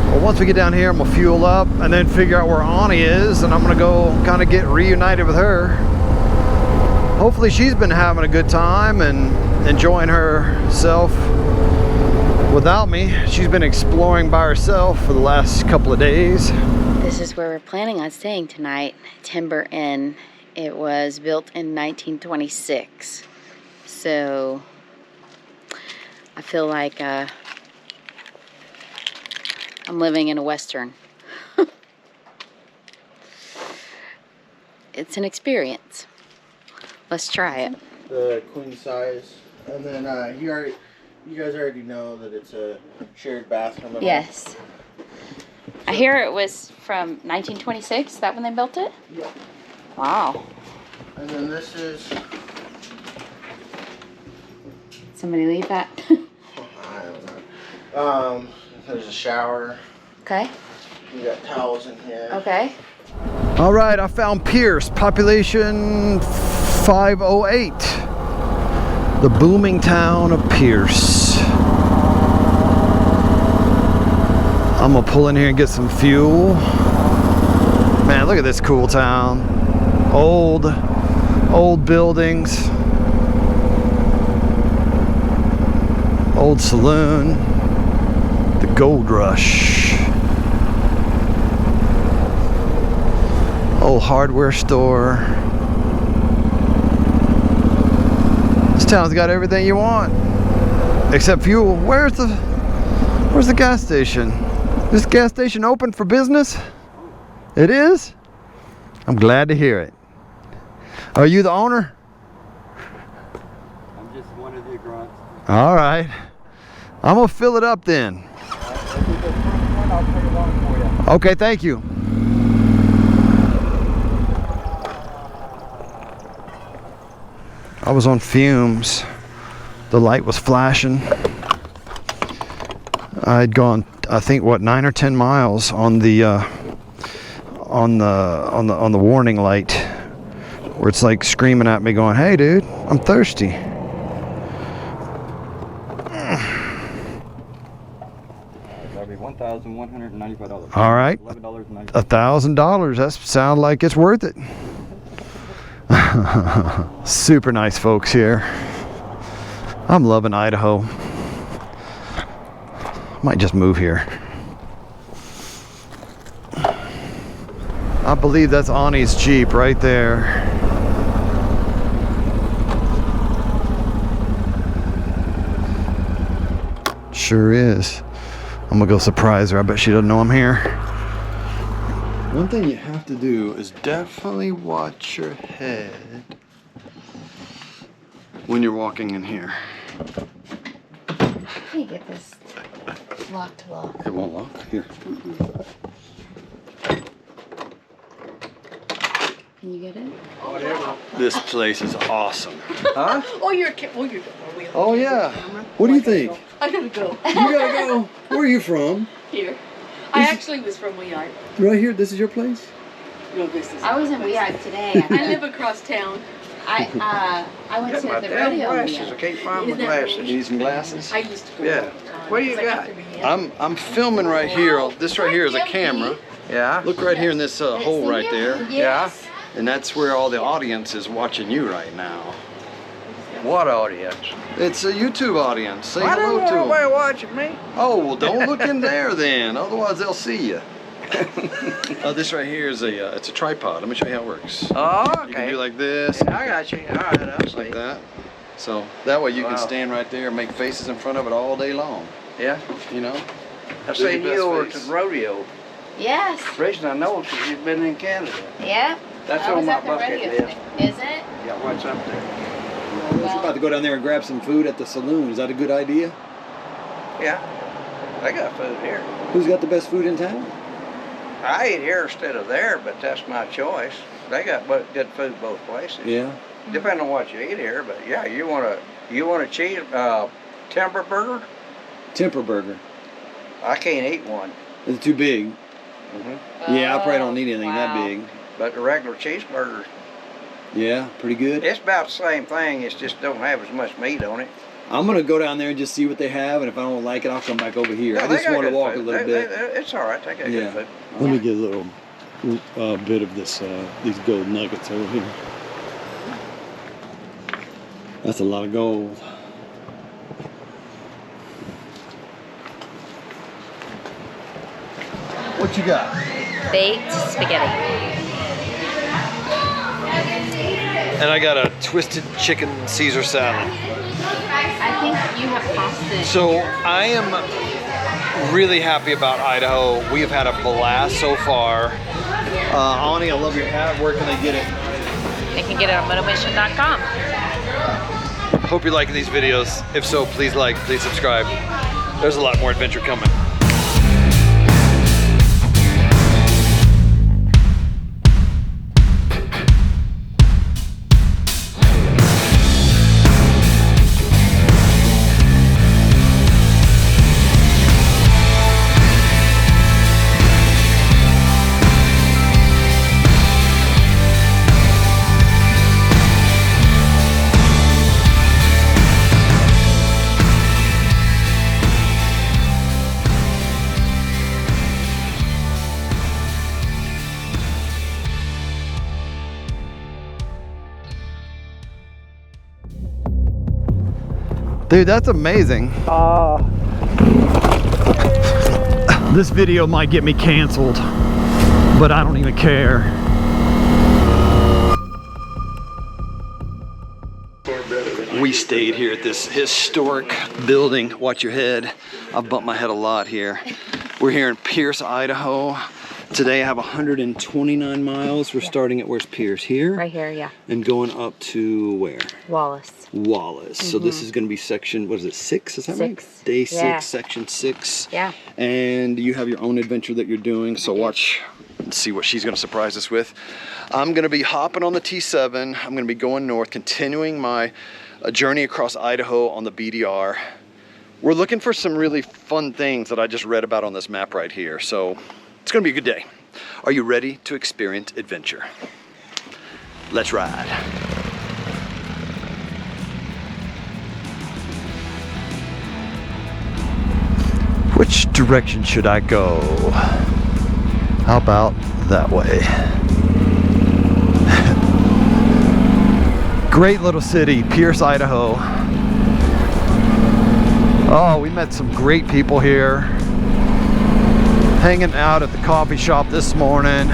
Well, once we get down here, I'm gonna fuel up and then figure out where Ani is, and I'm gonna go kind of get reunited with her. Hopefully she's been having a good time and enjoying herself without me. She's been exploring by herself for the last couple of days. This is where we're planning on staying tonight, Timber Inn. It was built in 1926. So I feel like I'm living in a Western. It's an experience. Let's try it. The queen size, and then you guys already know that it's a shared bathroom. Yes. I hear it was from 1926. Is that when they built it? Yeah. Wow. And then this is. Somebody leave that. I don't know. There's a shower. Okay. You got towels in here. Okay. All right, I found Pierce, population 508. The booming town of Pierce. I'm gonna pull in here and get some fuel. Man, look at this cool town. Old buildings. Old saloon. The gold rush. Old hardware store. This town's got everything you want, except fuel. Where's the gas station? Is this gas station open for business? It is? I'm glad to hear it. Are you the owner? I'm just one of the grunts. All right. I'm gonna fill it up then. Okay, thank you. I was on fumes. The light was flashing. I had gone, I think, what, 9 or 10 miles on the warning light, where it's like screaming at me, going, "Hey, dude, I'm thirsty." That'll be $1,195. All right, $11.95. $1,000. That sounds like it's worth it. Super nice folks here. I'm loving Idaho. Might just move here. I believe that's Ani's Jeep right there. Sure is. I'm gonna go surprise her. I bet she doesn't know I'm here. One thing you have to do is definitely watch your head when you're walking in here. Can you get this lock to lock? It won't lock. Here. Can you get it? This place is awesome. Huh? Oh, you're. Oh yeah. What do you think? I gotta go. You gotta go. Where are you from? Here. I actually was from Reunited. Right here. This is your place? No, this is. I was in Reunited today. I live across town. I went to my the damn rodeo. glasses. I can't find my glasses. You need some glasses? I used to go. Yeah. What do you got? I'm filming right here. This right here is a camera. Yeah. Look right here in this hole right there. Yeah. And that's where all the audience is watching you right now. What audience? It's a YouTube audience. Say I don't hello want to nobody them. watching me. Oh, well, don't look in there then. Otherwise, they'll see you. This right here is it's a tripod. Let me show you how it works. Oh, okay. You can do like this. Yeah, I got you. All right, I'll see. Like that. So that way you Wow. can stand right there and make faces in front of it all day long. Yeah. You know? I Do your seen best you over face. to the rodeo. Yes. The reason I know is because you've been in Canada. Yeah. That's I on was my at the bucket rodeo list. today. Is it? Yeah, what's up there? We're about to go down there and grab some food at the saloon. Is that a good idea? Yeah. I got food here. Who's got the best food in town? I eat here instead of there, but that's my choice. They got good food both places. Yeah. Depending on what you eat here, but yeah, you want a cheese timber burger? Temper burger. I can't eat one. Is it too big? Mm-hmm. Yeah, I probably don't need anything that big. But the regular cheeseburger, Yeah, pretty good. it's about the same thing. It just don't have as much meat on it. I'm gonna go down there and just see what they have, and if I don't like it, I'll come back over here. No, I they just got want to good walk food. a little bit. It's all right. They got Yeah. good food. Let me get a little bit of this, these gold nuggets over here. That's a lot of gold. What you got? Baked spaghetti. And I got a twisted chicken Caesar salad. I think you have pasta. So I am really happy about Idaho. We have had a blast so far. Ani, I love your hat. Where can they get it? They can get it on motomission.com. Hope you're liking these videos. If so, please like, please subscribe. There's a lot more adventure coming. Dude, that's amazing. This video might get me canceled, but I don't even care. We stayed here at this historic building. Watch your head. I've bumped my head a lot here. We're here in Pierce, Idaho. Today I have 129 miles. We're starting at, where's Pierce? Here? Right here, yeah. And going up to where? Wallace. Wallace. So this is going to be section, what is it, 6? Is that right? 6. Day 6, Yeah. section 6. Yeah. And you have your own adventure that you're doing. So watch and see what she's going to surprise us with. I'm going to be hopping on the T7. I'm going to be going north, continuing my journey across Idaho on the BDR. We're looking for some really fun things that I just read about on this map right here. So it's going to be a good day. Are you ready to experience adventure? Let's ride. Which direction should I go? How about that way? Great little city, Pierce, Idaho. Oh, we met some great people here. Hanging out at the coffee shop this morning.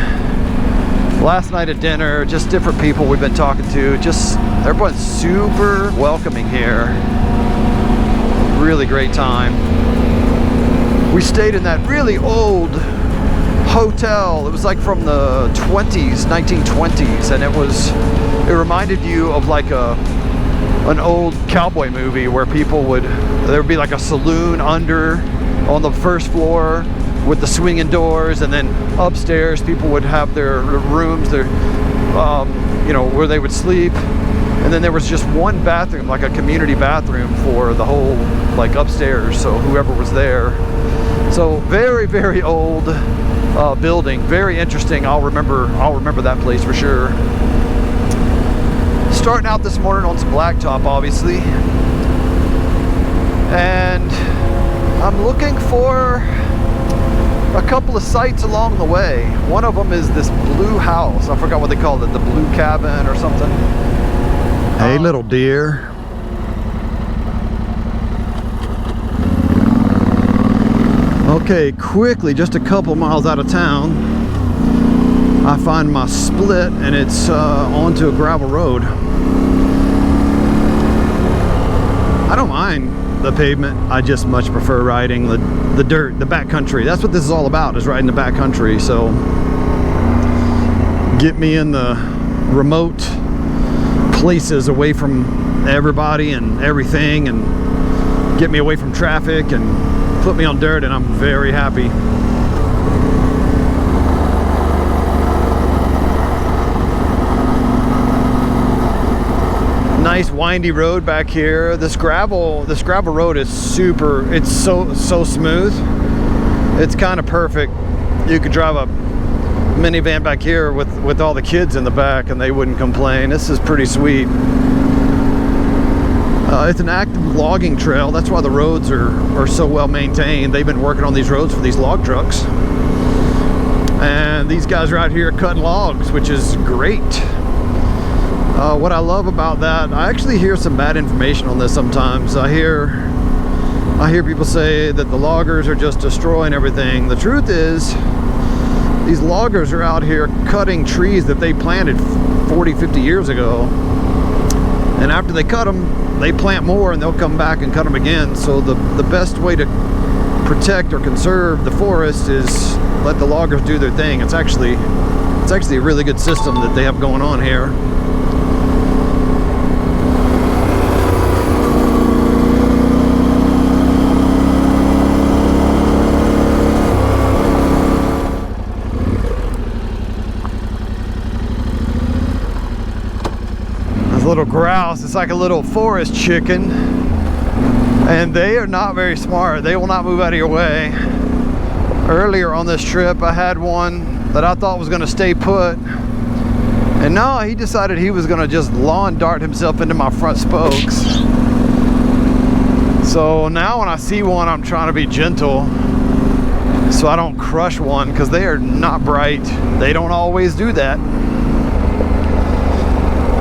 Last night at dinner, just different people we've been talking to. Just everyone's super welcoming here. Really great time. We stayed in that really old hotel. It was like from the 20s, 1920s, and it reminded you of like an old cowboy movie where there would be like a saloon under on the first floor with the swinging doors, and then upstairs people would have their rooms, where they would sleep, and then there was just one bathroom, like a community bathroom for the whole like upstairs, so whoever was there. So very, very old building, very interesting. I'll remember that place for sure. starting out this morning on some blacktop, obviously. And I'm looking for a couple of sites along the way. One of them is this blue house. I forgot what they called it, the blue cabin or something. Hey, little deer. Okay, quickly, just a couple miles out of town, I find my split, and it's onto a gravel road. I don't mind the pavement. I just much prefer riding the dirt, the backcountry. That's what this is all about, is riding the backcountry. So get me in the remote places away from everybody and everything, and get me away from traffic and put me on dirt, and I'm very happy. Nice windy road back here. This gravel road is super, it's so smooth. It's kind of perfect. You could drive a minivan back here with all the kids in the back and they wouldn't complain. This is pretty sweet. It's an active logging trail. That's why the roads are so well maintained. They've been working on these roads for these log trucks. And these guys are out here cutting logs, which is great. What I love about that, I actually hear some bad information on this sometimes. I hear people say that the loggers are just destroying everything. The truth is, these loggers are out here cutting trees that they planted 40, 50 years ago. And after they cut them, they plant more and they'll come back and cut them again. So the best way to protect or conserve the forest is let the loggers do their thing. It's actually a really good system that they have going on here. Little grouse, it's like a little forest chicken, and they are not very smart. They will not move out of your way. Earlier on this trip, I had one that I thought was going to stay put, and no, he decided he was going to just lawn dart himself into my front spokes. So now when I see one, I'm trying to be gentle so I don't crush one, because they are not bright. They don't always do that.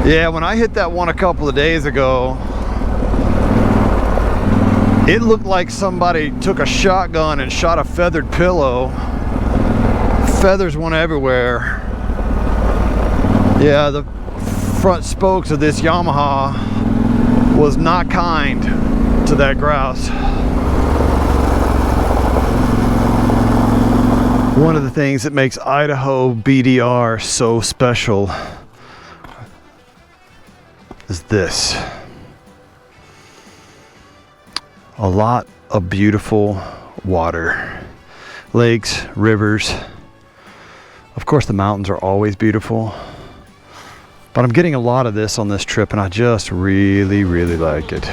Yeah, when I hit that one a couple of days ago, it looked like somebody took a shotgun and shot a feathered pillow. Feathers went everywhere. Yeah, the front spokes of this Yamaha was not kind to that grouse. One of the things that makes Idaho BDR so special is this. A lot of beautiful water. Lakes, rivers. Of course the mountains are always beautiful. But I'm getting a lot of this on this trip and I just really, really like it.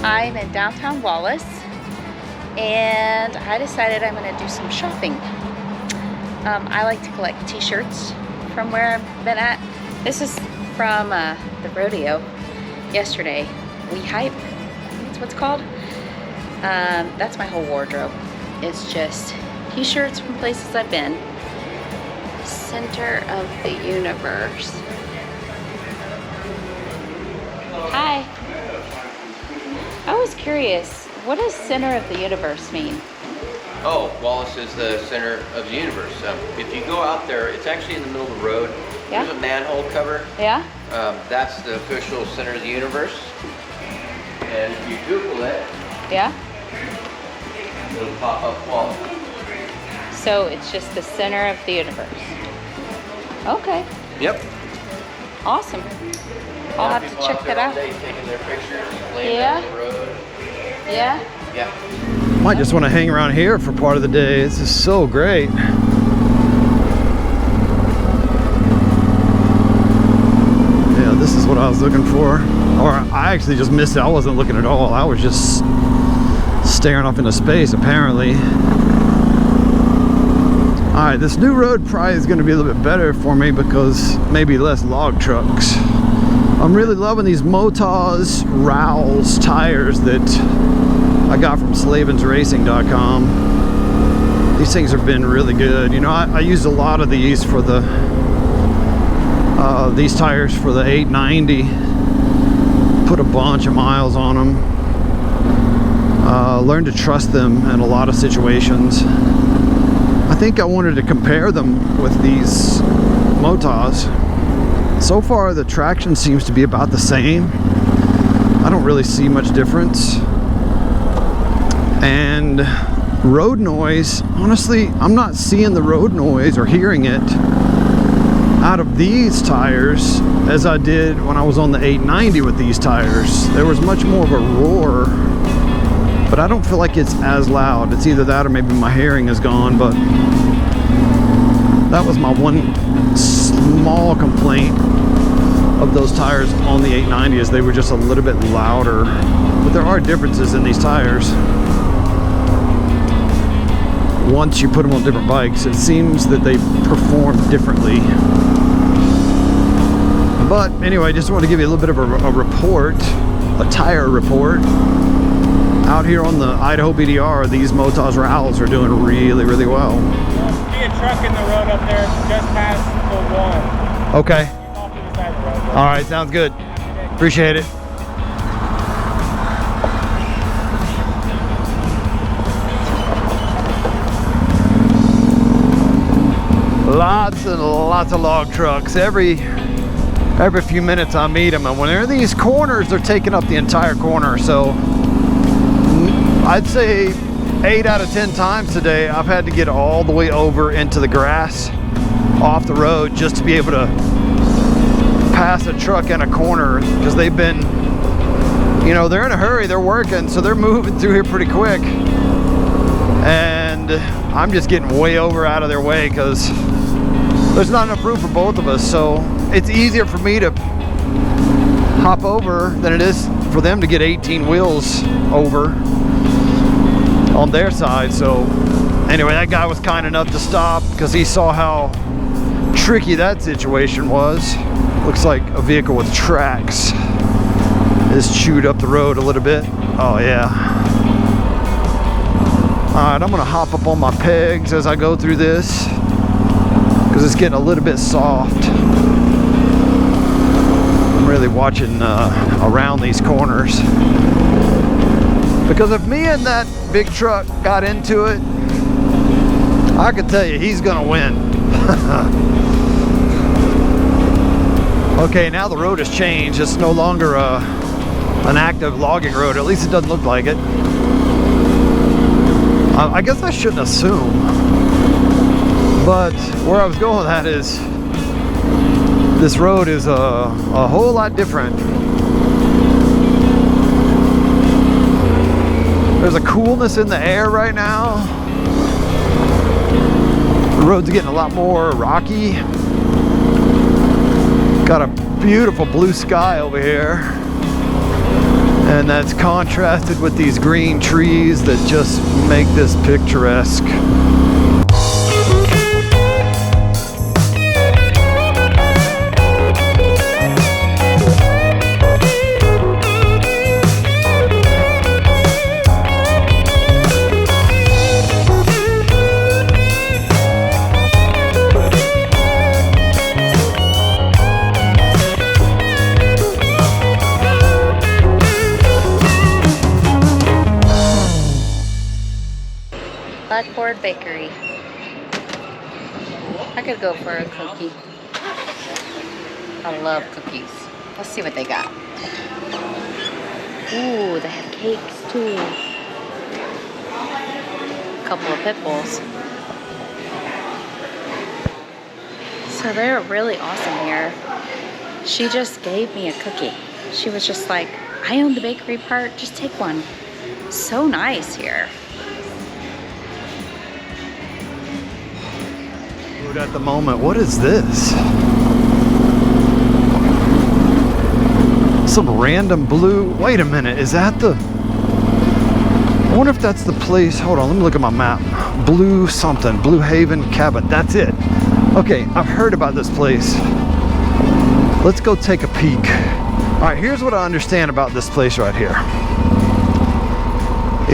I'm in downtown Wallace, and I decided I'm going to do some shopping. I like to collect t-shirts from where I've been at. This is from the rodeo yesterday. We Hype, that's what it's called. That's my whole wardrobe. It's just t-shirts from places I've been. Center of the universe. Hi. I was curious, what does center of the universe mean? Oh, Wallace is the center of the universe. If you go out there, it's actually in the middle of the road. Yeah. There's a manhole cover. Yeah. That's the official center of the universe. And if you Google it, yeah, it'll pop up Wallace. So it's just the center of the universe. Okay. Yep. Awesome. I'll have to check that out. Taking their pictures, laying Yeah. down the road. Yeah. Yeah. Might just want to hang around here for part of the day. This is so great. what I was looking for. Or I actually just missed it. I wasn't looking at all. I was just staring off into space, apparently. Alright, this new road probably is going to be a little bit better for me because maybe less log trucks. I'm really loving these Motel's Rowls tires that I got from slavensracing.com. These things have been really good. You know, I used a lot of these for the these tires for the 890. Put a bunch of miles on them. Learned to trust them in a lot of situations. I think I wanted to compare them with these Motel's. So far the traction seems to be about the same. I don't really see much difference. And road noise, honestly, I'm not seeing the road noise or hearing it out of these tires as I did when I was on the 890 with these tires. There was much more of a roar, but I don't feel like it's as loud. It's either that or maybe my hearing is gone, but that was my one small complaint of those tires on the 890 is they were just a little bit louder. But there are differences in these tires. Once you put them on different bikes, it seems that they perform differently. But anyway, just want to give you a little bit of a report, a tire report. Out here on the Idaho BDR, these Motel's Rowls are doing really, really well. See a truck in the road up there just past the one. Okay. Off to the side of the road. All right, sounds good. Appreciate it. Lots and lots of log trucks. Every few minutes I meet them, and when they're in these corners, they're taking up the entire corner. So I'd say 8 out of 10 times today I've had to get all the way over into the grass off the road just to be able to pass a truck in a corner, because they've been, you know, they're in a hurry, they're working, so they're moving through here pretty quick, and I'm just getting way over out of their way because there's not enough room for both of us. So it's easier for me to hop over than it is for them to get 18 wheels over on their side. So anyway, that guy was kind enough to stop because he saw how tricky that situation was. Looks like a vehicle with tracks is chewed up the road a little bit. Oh yeah. Alright, I'm gonna hop up on my pegs as I go through this because it's getting a little bit soft. I'm really watching around these corners, because if me and that big truck got into it, I can tell you he's gonna win. Okay, now the road has changed. It's no longer an active logging road. At least it doesn't look like it. I guess I shouldn't assume, but where I was going with that is this road is a whole lot different. There's a coolness in the air right now. The road's getting a lot more rocky. Got a beautiful blue sky over here, and that's contrasted with these green trees that just make this picturesque. Bakery. I could go for a cookie. I love cookies. Let's see what they got. Ooh, they have cakes too. A couple of pit bulls. So they're really awesome here. She just gave me a cookie. She was just like, I own the bakery part, just take one. So nice here. At the moment, what is this? Some random blue. Wait a minute, is that the... I wonder if that's the place. Hold on, let me look at my map. Blue something, Blue Haven Cabin. That's it. Okay, I've heard about this place. Let's go take a peek. All right, here's what I understand about this place right here.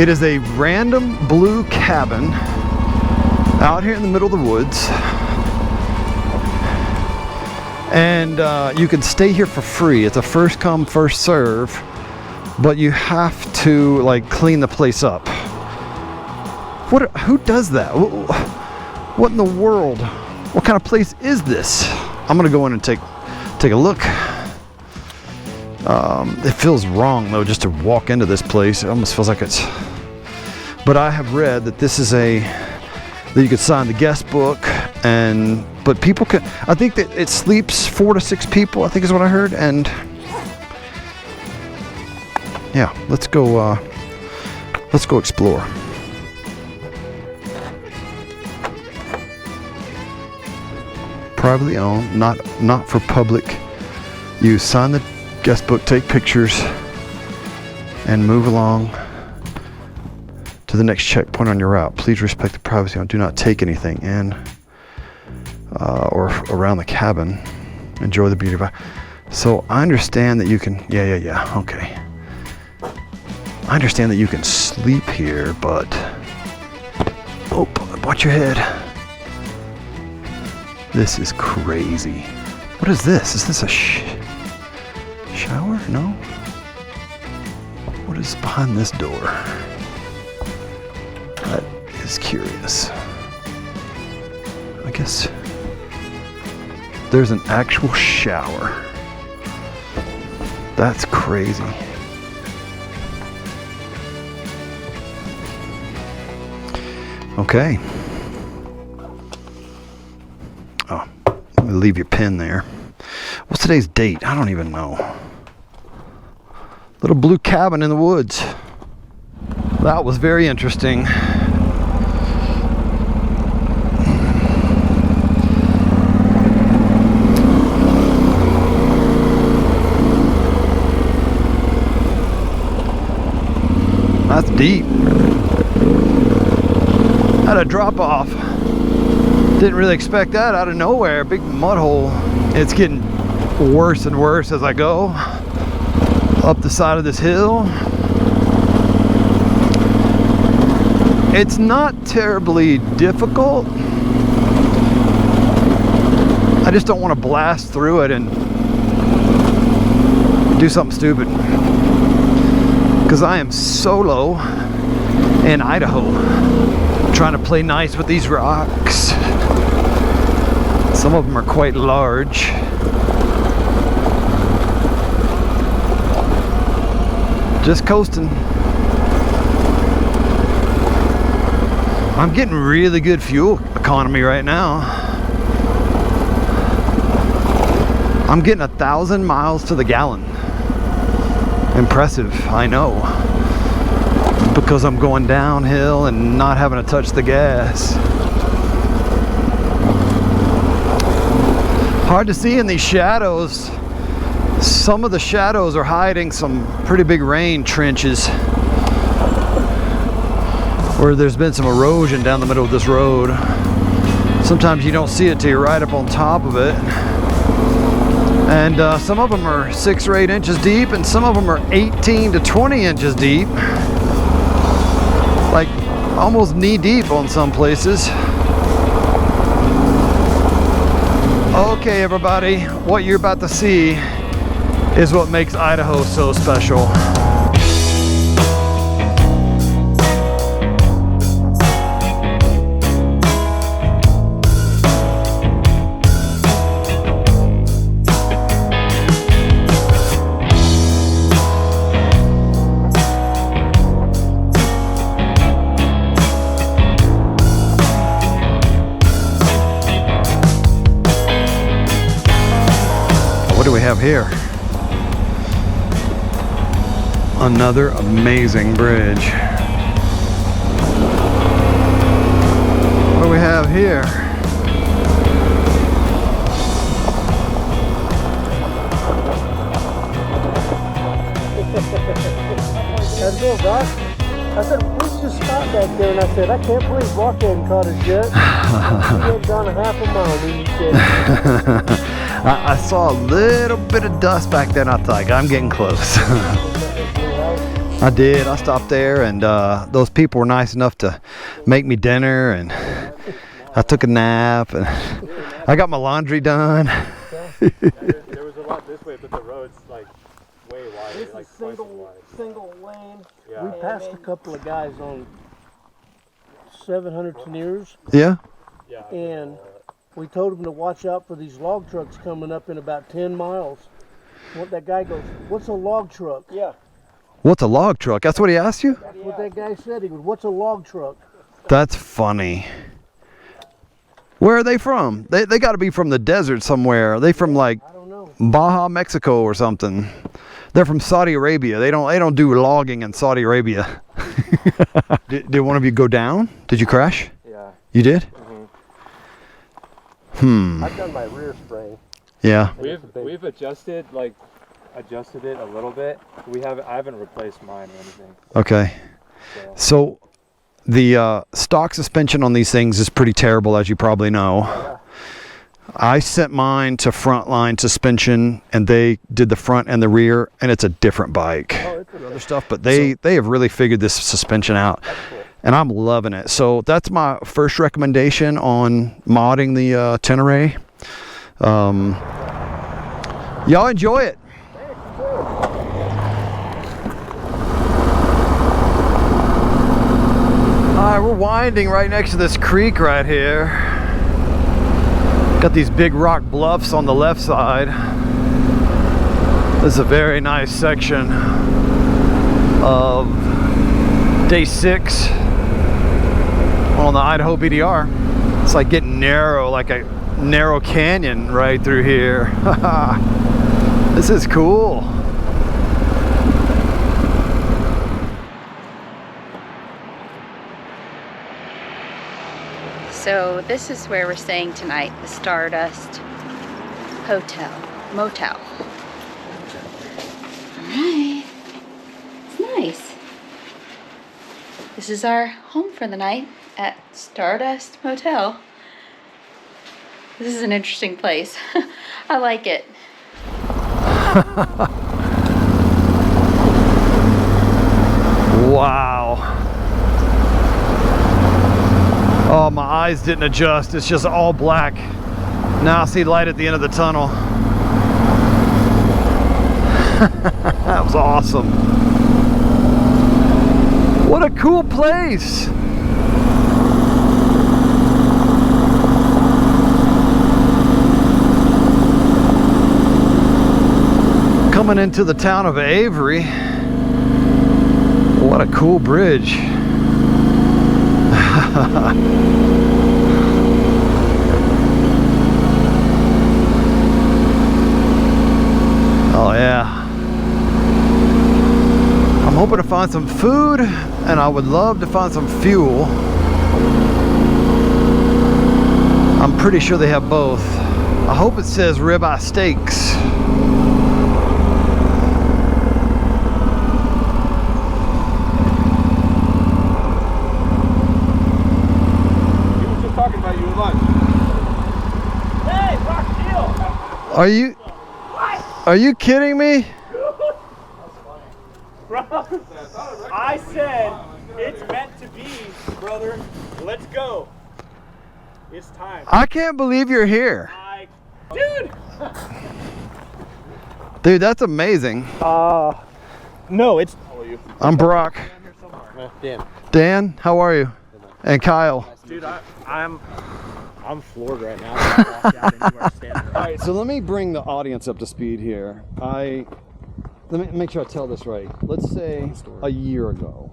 It is a random blue cabin out here in the middle of the woods. And you can stay here for free. It's a first come, first serve, but you have to like clean the place up. Who does that? What in the world? What kind of place is this? I'm gonna go in and take a look. It feels wrong though just to walk into this place. It almost feels like it's, but I have read that this is that you could sign the guest book, but people can, I think that it sleeps 4 to 6 people, I think is what I heard. And yeah, let's go explore. Privately owned, not for public use. Sign the guest book, take pictures, and move along to the next checkpoint on your route. Please respect the privacy and do not take anything in or around the cabin. Enjoy the beauty of it. So I understand that you can, yeah, okay. I understand that you can sleep here, but oh, watch your head. This is crazy. What is this? Is this a shower? No? What is behind this door? That is curious. I guess there's an actual shower. That's crazy. Okay. Oh, let me leave your pin there. What's today's date? I don't even know. Little blue cabin in the woods. That was very interesting. That's deep. Had a drop off. Didn't really expect that out of nowhere. Big mud hole. It's getting worse and worse as I go up the side of this hill. It's not terribly difficult. I just don't want to blast through it and do something stupid. Because I am solo in Idaho, trying to play nice with these rocks. Some of them are quite large. Just coasting. I'm getting really good fuel economy right now. I'm getting 1,000 miles to the gallon. Impressive, I know. Because I'm going downhill and not having to touch the gas. Hard to see in these shadows. Some of the shadows are hiding some pretty big rain trenches where there's been some erosion down the middle of this road. Sometimes you don't see it till you're right up on top of it. And some of them are 6 or 8 inches deep, and some of them are 18 to 20 inches deep. Like almost knee deep on some places. Okay, everybody, what you're about to see is what makes Idaho so special. What do we have here? Another amazing bridge. What do we have here? to go, Doc. I said, let's just stop back there. And I said, I can't believe Brock hadn't caught us yet. He had gone a half a mile, and he said. I saw a little bit of dust back then. I thought, I'm getting close. I did. I stopped there, and those people were nice enough to make me dinner, and I took a nap, and I got my laundry done. There was a lot this way, but the road's like way wide. This like is single lane. Yeah. We passed a couple of guys on 700 Teniers. Yeah. And we told them to watch out for these log trucks coming up in about 10 miles. What that guy goes, what's a log truck? Yeah. What's a log truck? That's what he asked you? That's what that guy said. He goes, what's a log truck? That's funny. Where are they from? They got to be from the desert somewhere. Are they from like Baja, Mexico or something? They're from Saudi Arabia. They don't do logging in Saudi Arabia. Did one of you go down? Did you crash? Yeah. You did? I've done my rear spray. Yeah. We've adjusted it a little bit. I haven't replaced mine or anything. Okay. So the stock suspension on these things is pretty terrible, as you probably know. I sent mine to Frontline Suspension, and they did the front and the rear, and it's a different bike. Other stuff, but they have really figured this suspension out, and I'm loving it. So that's my first recommendation on modding the Tenere. Y'all enjoy it. Alright, we're winding right next to this creek right here. Got these big rock bluffs on the left side. This is a very nice section of day 6 on the Idaho BDR. It's like getting narrow, like a narrow canyon right through here. This is cool. So this is where we're staying tonight, the Stardust Motel. Alright, it's nice. This is our home for the night at Stardust Motel. This is an interesting place. I like it. Wow. Oh, my eyes didn't adjust. It's just all black. Now I see light at the end of the tunnel. That was awesome. What a cool place. Coming into the town of Avery. What a cool bridge. Oh yeah. I'm hoping to find some food, and I would love to find some fuel. I'm pretty sure they have both. I hope it says ribeye steaks. Are you kidding me? I said it's meant to be, brother. Let's go. It's time. I can't believe you're here. Dude, that's amazing. No, it's. I'm Brock. Dan. Dan, how are you? And Kyle. Dude, I'm floored right now. I can't walk out anywhere standing. All right, so let me bring the audience up to speed here. Let me make sure I tell this right. Let's say a year ago,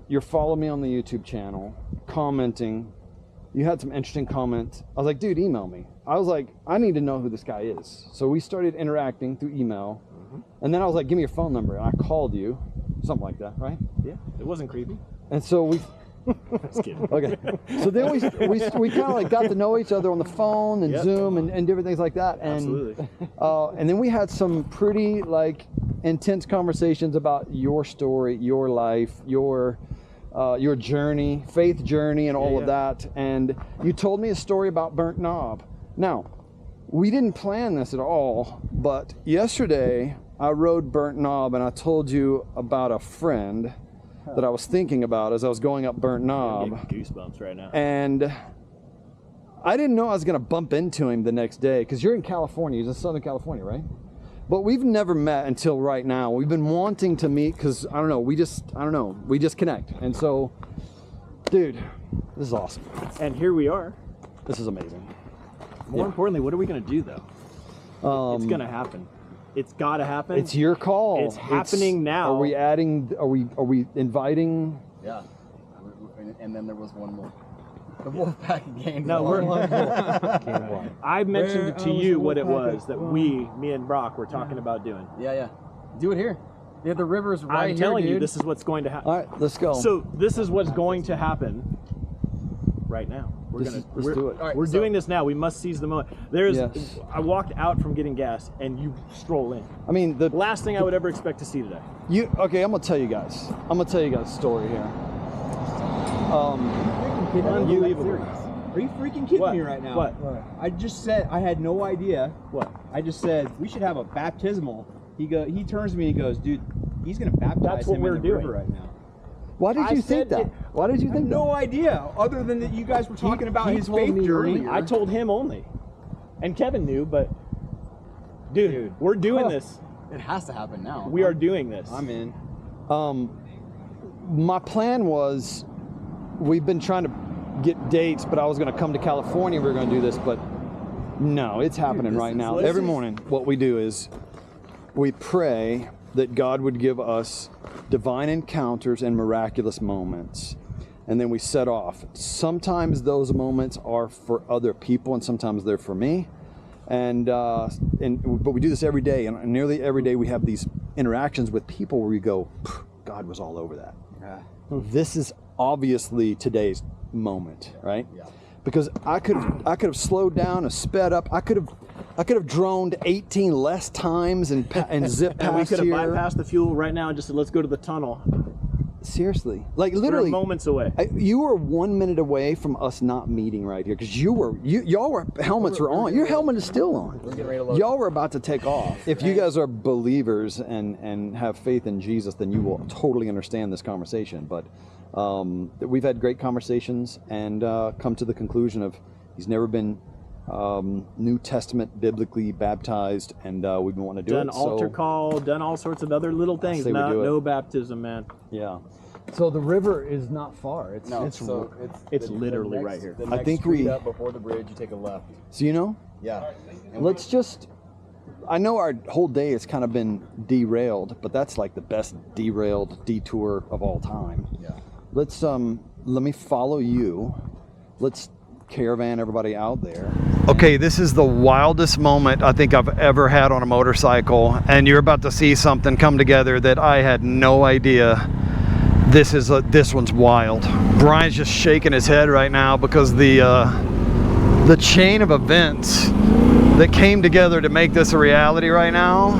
you're following me on the YouTube channel, commenting. You had some interesting comments. I was like, dude, email me. I was like, I need to know who this guy is. So we started interacting through email. And then I was like, give me your phone number. And I called you. Something like that, right? Yeah, it wasn't creepy. And so we... Just kidding. Okay. So then we kind of like got to know each other on the phone and Zoom and different things like that. And, absolutely. And then we had some pretty like intense conversations about your story, your life, your journey, faith journey, and all of that. And you told me a story about Burnt Knob. Now, we didn't plan this at all, but yesterday I rode Burnt Knob, and I told you about a friend that I was thinking about as I was going up Burnt Knob. I'm getting goosebumps right now. And I didn't know I was going to bump into him the next day, because you're in California. He's in Southern California, right? But we've never met until right now. We've been wanting to meet because, I don't know, we just connect. And so, dude, this is awesome. And here we are. This is amazing. More importantly, what are we going to do, though? It's going to happen. It's got to happen. It's your call. It's happening now. Are we inviting? Yeah. And then there was one more. The Wolfpack gained No, one. I mentioned to you what it was that me and Brock were talking about doing. Yeah. Do it here. Yeah, the river's right here, I'm telling you, dude. this is what's going to happen. All right, let's go. So this is what's going to happen right now. Let's do it. We're doing this now. We must seize the moment. I walked out from getting gas, and you stroll in. I mean, the last thing I would ever expect to see today. Okay, I'm gonna tell you guys a story here. Unbelievable. Are you freaking kidding me right now? What? I just said I had no idea. What? I just said we should have a baptismal. He turns to me and he goes, dude, he's gonna baptize him in the river right now. Why did you think that? Why did you think that? No idea, other than that you guys were talking about his faith journey. I told him only, and Kevin knew, but dude, we're doing this. It has to happen now. We are doing this. I'm in. My plan was, we've been trying to get dates, but I was going to come to California. We were going to do this, but no, it's happening right now. Every morning, what we do is we pray that God would give us divine encounters and miraculous moments, and then we set off. Sometimes those moments are for other people, and sometimes they're for me. But we do this every day, and nearly every day we have these interactions with people where we go, God was all over that. This is obviously today's moment, right? Yeah. Because I could have slowed down and sped up. I could have droned 18 less times and zipped past and we could have here. bypassed the fuel right now and just said, let's go to the tunnel. Seriously, like literally we're moments away. You were 1 minute away from us not meeting right here, because y'all were helmets were on. Your helmet is still on. We're getting ready to load. Y'all were about to take off. If you guys are believers and have faith in Jesus, then you will totally understand this conversation. But we've had great conversations and come to the conclusion of he's never been New Testament biblically baptized, and we've been wanting to do done it. Altar call, done all sorts of other little things. No baptism, man. Yeah. So the river is not far. It's literally right here. I think up before the bridge, you take a left. So Yeah. Let's just. I know our whole day has kind of been derailed, but that's like the best derailed detour of all time. Yeah. Let's let me follow you. Let's caravan everybody out there. Okay, this is the wildest moment I think I've ever had on a motorcycle, and you're about to see something come together that I had no idea. This one's wild. Brian's just shaking his head right now because the chain of events that came together to make this a reality right now.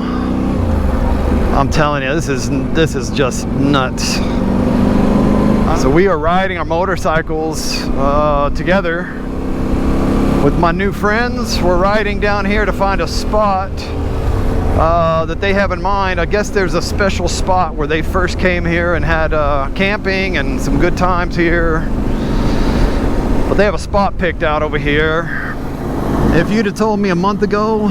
I'm telling you, this is just nuts. So we are riding our motorcycles together with my new friends. We're riding down here to find a spot that they have in mind. I guess there's a special spot where they first came here and had camping and some good times here. But they have a spot picked out over here. If you'd have told me a month ago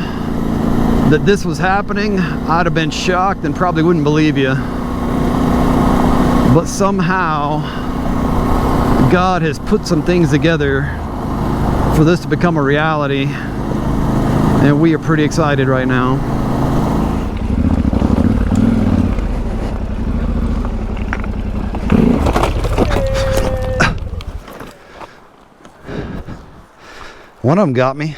that this was happening, I'd have been shocked and probably wouldn't believe you. But somehow God has put some things together for this to become a reality, and we are pretty excited right now. One of them got me.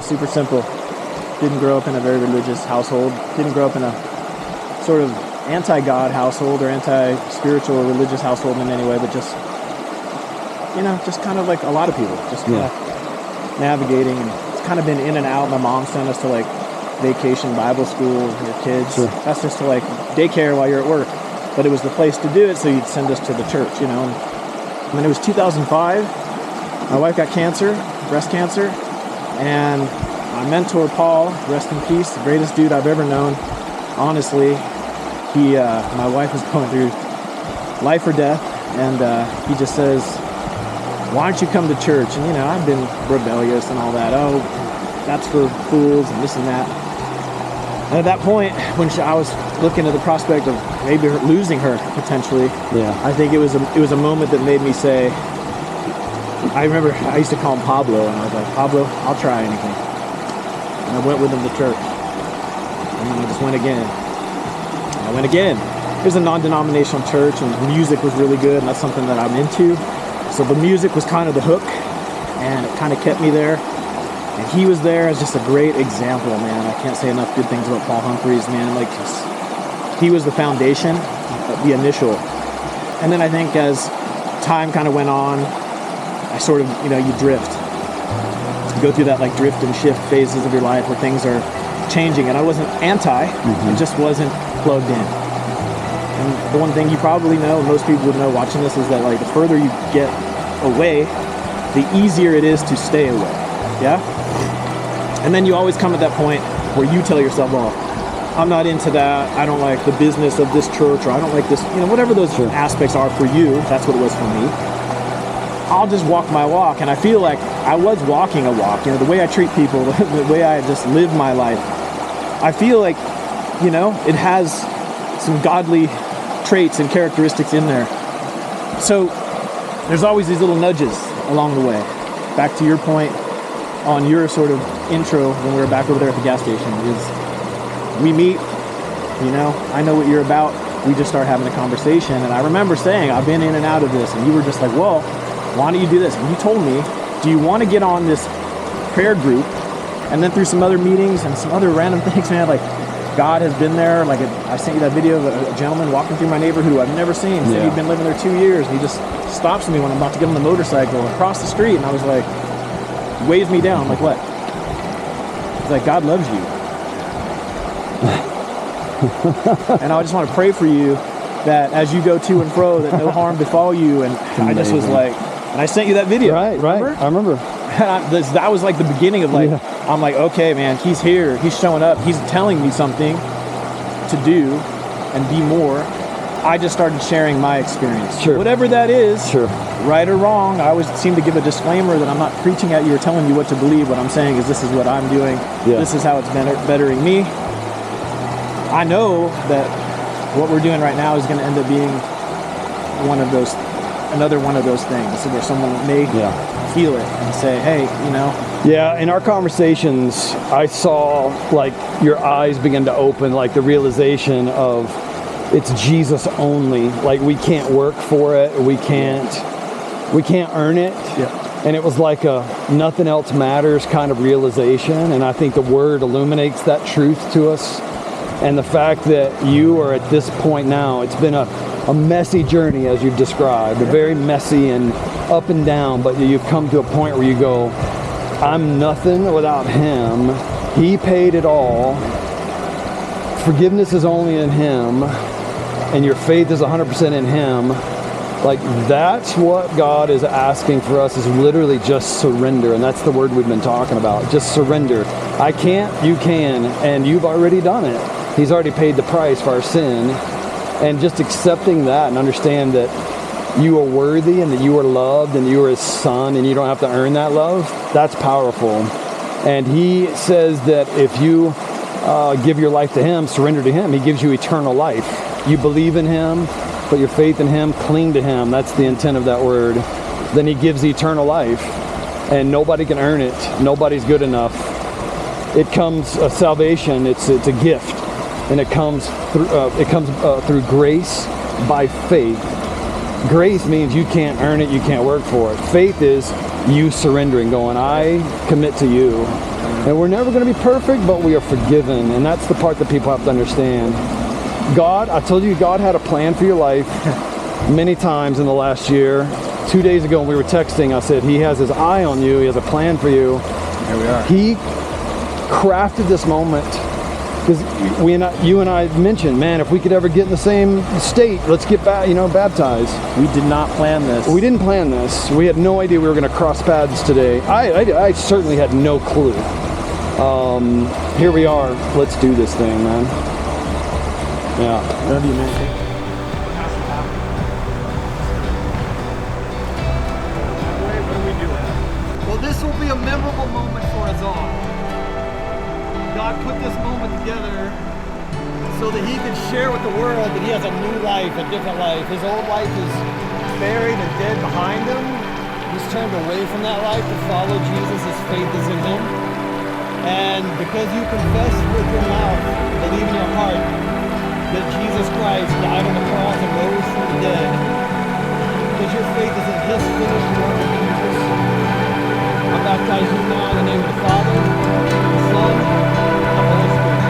Super simple. Didn't grow up in a very religious household. Didn't grow up in a sort of anti-God household or anti-spiritual or religious household in any way, but just, just kind of like a lot of people. Just navigating, and it's kind of been in and out. My mom sent us to like vacation Bible school with your kids. Sure. That's just to like daycare while you're at work. But it was the place to do it, so you'd send us to the church, you know. And then it was 2005. My wife got cancer, breast cancer, and my mentor, Paul, rest in peace, the greatest dude I've ever known. Honestly, my wife was going through life or death, and he just says, why don't you come to church? And, you know, I've been rebellious and all that. Oh, that's for fools and this and that. And at that point, when I was looking at the prospect of maybe losing her potentially, I think it was a moment that made me say, I remember I used to call him Pablo, and I was like, Pablo, I'll try anything. And I went with him to church. And then I just went again. And I went again. It was a non-denominational church, and the music was really good, and that's something that I'm into. So the music was kind of the hook, and it kind of kept me there. And he was there as just a great example, man. I can't say enough good things about Paul Humphreys, man. Like, he was the foundation, the initial. And then I think as time kind of went on, I sort of, you know, you drift. You go through that like drift and shift phases of your life where things are changing. And I wasn't anti, I just wasn't plugged in. And the one thing you probably know, most people would know watching this, is that like the further you get away, the easier it is to stay away. Yeah? And then you always come at that point where you tell yourself, well, I'm not into that. I don't like the business of this church, or I don't like this, you know, whatever those aspects are for you. That's what it was for me. I'll just walk my walk. And I feel like I was walking a walk, you know, the way I treat people, the way I just live my life. I feel like, you know, it has some godly traits and characteristics in there. So there's always these little nudges along the way. Back to your point on your sort of intro when we were back over there at the gas station, is we meet, you know, I know what you're about. We just start having a conversation. And I remember saying, I've been in and out of this. And you were just like, well, why don't you do this? And you told me, do you want to get on this prayer group? And then through some other meetings and some other random things, man, like God has been there. Like I sent you that video of a gentleman walking through my neighborhood who I've never seen. He said he'd been living there 2 years. And he just stops me when I'm about to get on the motorcycle across the street. And I was like, waves me down. I'm like, what? He's like, God loves you. And I just want to pray for you that as you go to and fro, that no harm befall you. And I just was like, and I sent you that video. Right. I remember. That was like the beginning of like, I'm like, okay, man, he's here. He's showing up. He's telling me something to do and be more. I just started sharing my experience. Sure. Whatever that is, right or wrong, I always seem to give a disclaimer that I'm not preaching at you or telling you what to believe. What I'm saying is this is what I'm doing. This is how it's bettering me. I know that what we're doing right now is going to end up being another one of those things, so where someone may feel it and say, hey, you know. Yeah, in our conversations, I saw like your eyes begin to open, like the realization of it's Jesus only. Like we can't work for it. We can't earn it. And it was like a nothing else matters kind of realization. And I think the word illuminates that truth to us. And the fact that you are at this point now, it's been a messy journey, as you've described, very messy and up and down, but you've come to a point where you go, I'm nothing without him. He paid it all. Forgiveness is only in him, and your faith is 100% in him. Like, that's what God is asking for us, is literally just surrender. And that's the word we've been talking about, just surrender. I can't, you can, and you've already done it. He's already paid the price for our sin. And just accepting that and understand that you are worthy and that you are loved and you are his son and you don't have to earn that love, that's powerful. And he says that if you give your life to him, surrender to him, he gives you eternal life. You believe in him, put your faith in him, cling to him. That's the intent of that word. Then he gives eternal life, and nobody can earn it. Nobody's good enough. It comes salvation. It's a gift, and it comes through grace by faith. Grace means you can't earn it, you can't work for it. Faith is you surrendering, going, I commit to you. And we're never going to be perfect, but we are forgiven, and that's the part that people have to understand. God, I told you, God had a plan for your life many times in the last year. 2 days ago when we were texting, I said, he has his eye on you. He has a plan for you. Here we are. He crafted this moment because you and I mentioned, man, if we could ever get in the same state, let's get baptized. We did not plan this. We didn't plan this. We had no idea we were going to cross paths today. I certainly had no clue. Here we are. Let's do this thing, man. Yeah. Love you, man. Well, this will be a memorable moment for us all. God put this moment together so that he could share with the world that he has a new life, a different life. His old life is buried and dead behind him. He's turned away from that life to follow Jesus. His faith is in him. And because you confess with your mouth, believe in your heart that Jesus Christ died on the cross and rose from the dead, because your faith is in his finished work of Jesus, I baptize you now in the name of the Father, the Son, and the Holy Spirit.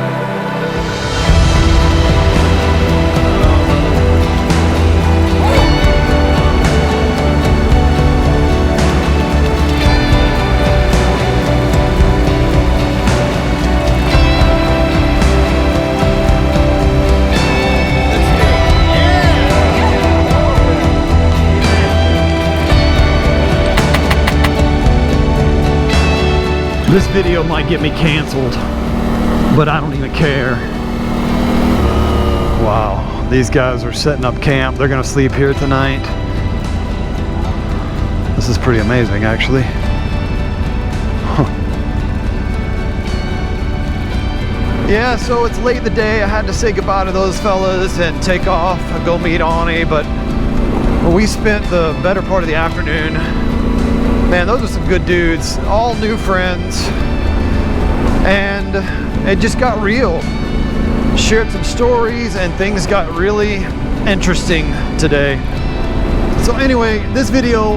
This video might get me canceled, but I don't even care. Wow, these guys are setting up camp. They're gonna sleep here tonight. This is pretty amazing, actually. Huh. Yeah, so it's late in the day. I had to say goodbye to those fellas and take off and go meet Ani, but we spent the better part of the afternoon. Man, those are some good dudes, all new friends, and it just got real. Shared some stories and things got really interesting today. So anyway, this video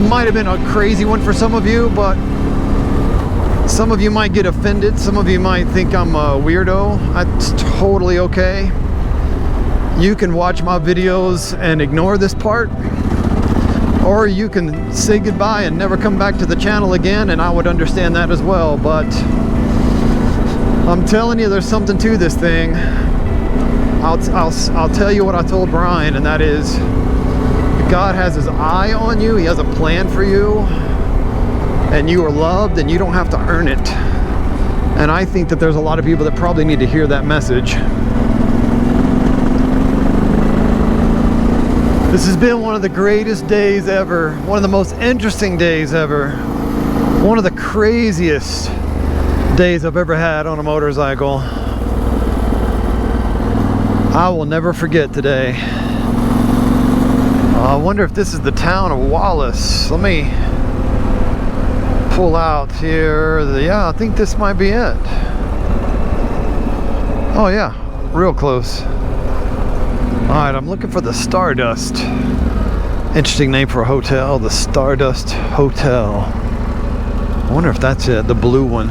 might have been a crazy one for some of you, but some of you might get offended. Some of you might think I'm a weirdo. That's totally okay. You can watch my videos and ignore this part, or you can say goodbye and never come back to the channel again, and I would understand that as well. But I'm telling you, there's something to this thing. I'll tell you what I told Brian, and that is, God has his eye on you. He has a plan for you, and you are loved, and you don't have to earn it. And I think that there's a lot of people that probably need to hear that message. This has been one of the greatest days ever, one of the most interesting days ever, one of the craziest days I've ever had on a motorcycle. I will never forget today. I wonder if this is the town of Wallace. Let me pull out here. Yeah, I think this might be it. Oh yeah, real close. Alright, I'm looking for the Stardust. Interesting name for a hotel, the Stardust Hotel. I wonder if that's it, the blue one.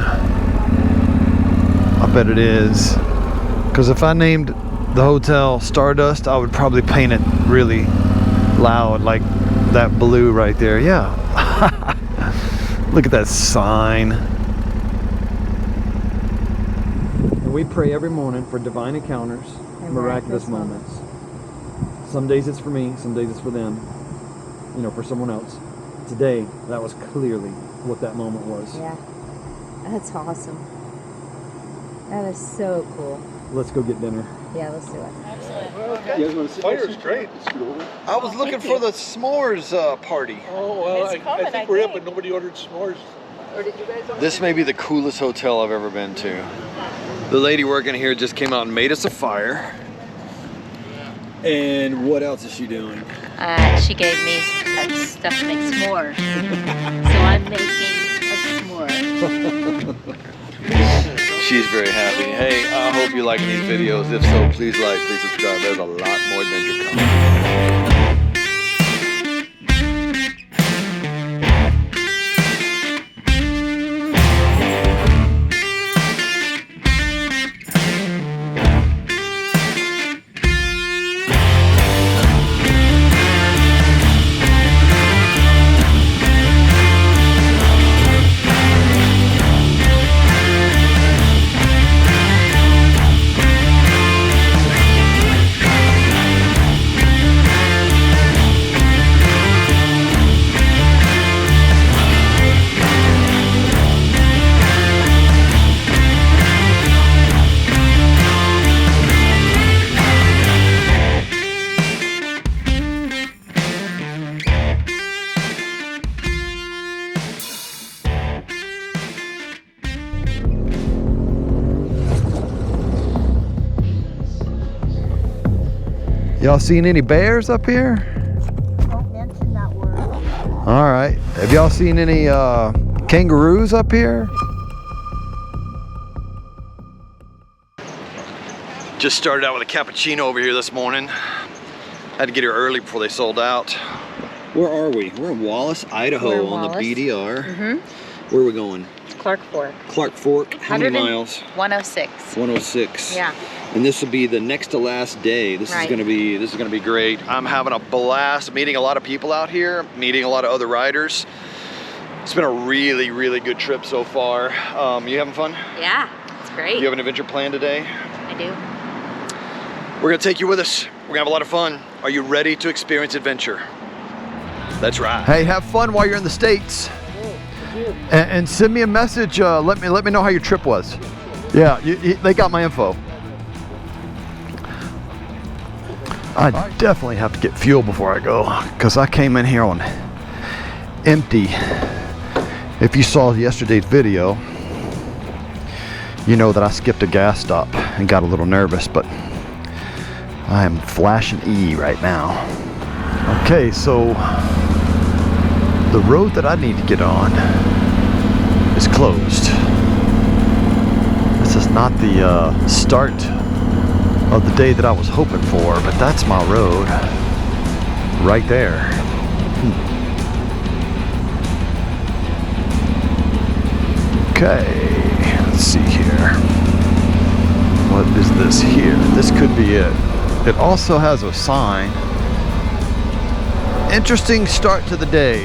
I bet it is. Because if I named the hotel Stardust, I would probably paint it really loud, like that blue right there. Yeah. Look at that sign. And we pray every morning for divine encounters, miraculous moments. Some days it's for me, some days it's for them, you know, for someone else. Today, that was clearly what that moment was. Yeah, that's awesome. That is so cool. Let's go get dinner. Yeah, let's do it. Okay. You guys want to sit? Fire's great. I was looking for the s'mores party. Oh, well, I think we're in, but nobody ordered s'mores. Or did you guys order? This may be the coolest hotel I've ever been to. The lady working here just came out and made us a fire. And what else is she doing? She gave me stuff to make s'mores. So I'm making a s'more. She's very happy. Hey, I hope you're liking these videos. If so, please like, please subscribe. There's a lot more adventure coming. Y'all seen any bears up here? Don't mention that word. All right. Have y'all seen any kangaroos up here? Just started out with a cappuccino over here this morning. Had to get here early before they sold out. Where are we? We're in Wallace, Idaho. We're in on Wallace. the BDR. Mm-hmm. Where are we going? Clark Fork. Clark Fork. How many miles? 106. 106. Yeah. And this will be the next to last day. This is gonna be great. I'm having a blast meeting a lot of people out here, meeting a lot of other riders. It's been a really, really good trip so far. You having fun? Yeah, it's great. You have an adventure plan today? I do. We're gonna take you with us. We're gonna have a lot of fun. Are you ready to experience adventure? That's right. Hey, have fun while you're in the States. And send me a message. Let me know how your trip was. Yeah, they got my info. I definitely have to get fuel before I go, because I came in here on empty. If you saw yesterday's video, you know that I skipped a gas stop and got a little nervous, but I am flashing E right now. Okay, so the road that I need to get on is closed. This is not the start of the day that I was hoping for, but that's my road right there. Okay, let's see here. What is this here? This could be it. It also has a sign. Interesting start to the day.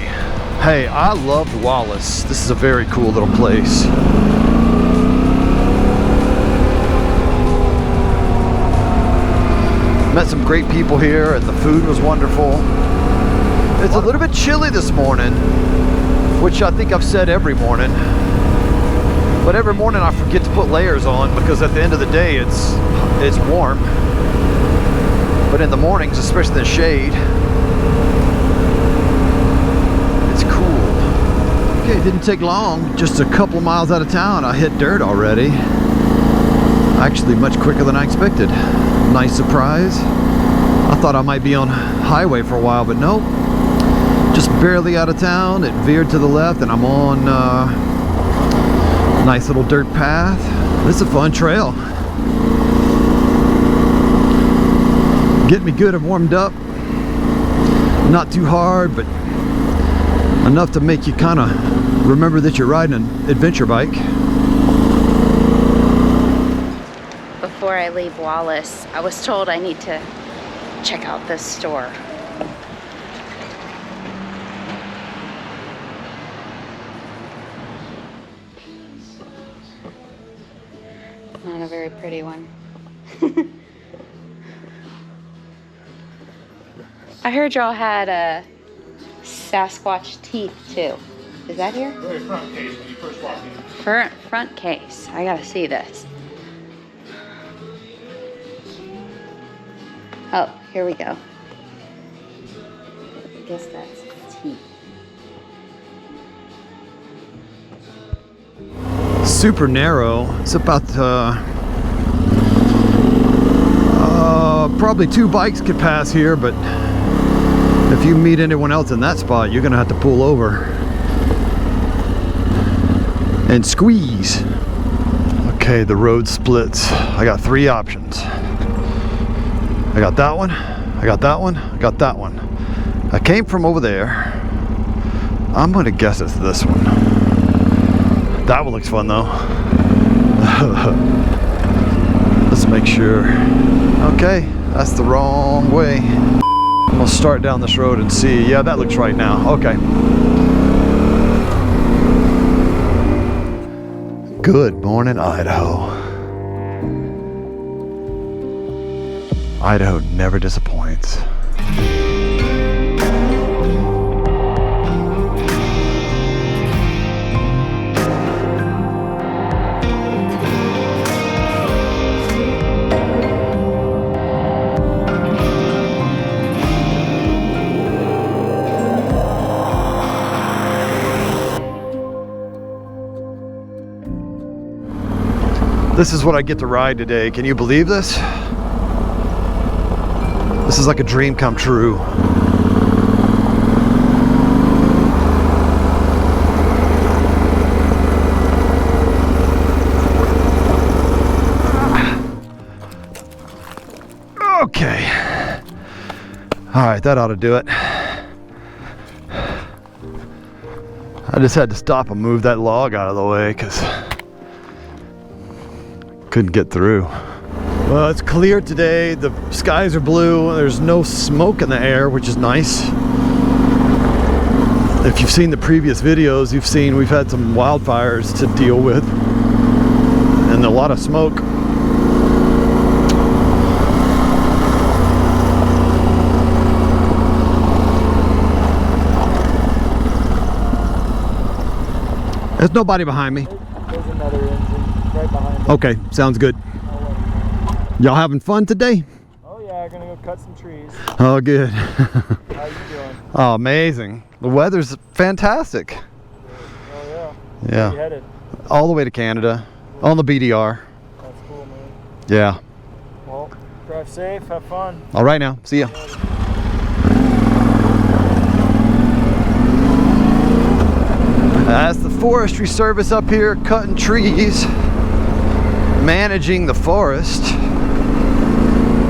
Hey, I loved Wallace. This is a very cool little place. Met some great people here, and the food was wonderful. It's a little bit chilly this morning, which I think I've said every morning. But every morning I forget to put layers on, because at the end of the day it's warm. But in the mornings, especially in the shade, it's cool. Okay, it didn't take long. Just a couple miles out of town, I hit dirt already. Actually, much quicker than I expected. Nice surprise. I thought I might be on highway for a while, but nope. Just barely out of town. It veered to the left, and I'm on nice little dirt path. This is a fun trail. Getting me good and warmed up. Not too hard, but enough to make you kind of remember that you're riding an adventure bike. Before I leave Wallace, I was told I need to check out this store. Not a very pretty one. I heard y'all had Sasquatch teeth too. Is that here? Very front case when you first walk in. Front case. I gotta see this. Oh, here we go. I guess that's teeth. Super narrow. It's about probably 2 bikes could pass here, but if you meet anyone else in that spot, you're gonna have to pull over and squeeze. Okay, the road splits. I got 3 options. I got that one, I got that one, I got that one. I came from over there. I'm gonna guess it's this one. That one looks fun though. Let's make sure. Okay, that's the wrong way. I'm gonna start down this road and see. Yeah, that looks right now. Okay. Good morning, Idaho. Idaho never disappoints. This is what I get to ride today. Can you believe this? This is like a dream come true. Okay. All right, that ought to do it. I just had to stop and move that log out of the way because couldn't get through. Well, it's clear today. The skies are blue. There's no smoke in the air, which is nice. If you've seen the previous videos, you've seen we've had some wildfires to deal with and a lot of smoke. There's nobody behind me. There's another engine right behind me. Okay, sounds good. Y'all having fun today? Oh yeah, I'm gonna go cut some trees. Oh, good. How you doing? Oh, amazing. The weather's fantastic. Oh yeah. Yeah. Where you headed? All the way to Canada on the BDR. That's cool, man. Yeah. Well, drive safe, have fun. All right now. See ya. That's the forestry service up here cutting trees, managing the forest.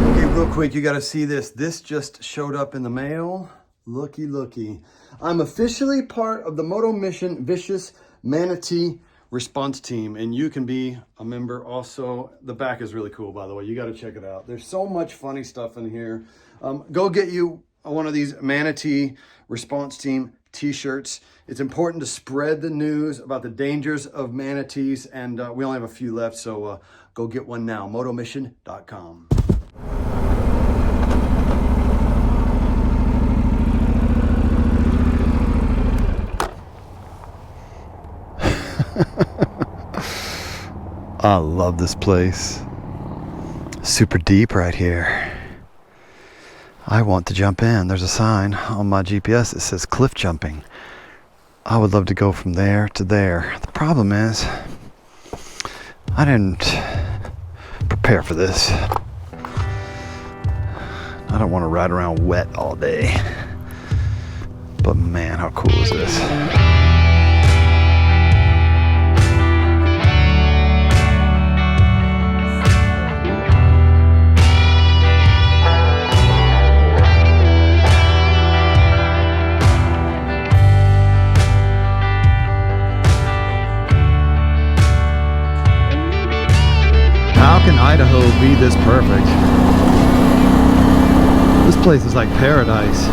Okay, real quick, you gotta see this. This just showed up in the mail. Looky, looky. I'm officially part of the Moto Mission Vicious Manatee Response Team, and you can be a member also. The back is really cool, by the way. You gotta check it out. There's so much funny stuff in here. Go get you one of these Manatee Response Team t-shirts. It's important to spread the news about the dangers of manatees, and we only have a few left, so go get one now. motomission.com. I love this place. Super deep right here. I want to jump in. There's a sign on my GPS that says cliff jumping. I would love to go from there to there. The problem is, I didn't prepare for this. I don't want to ride around wet all day. But man, how cool is this? How can Idaho be this perfect? This place is like paradise.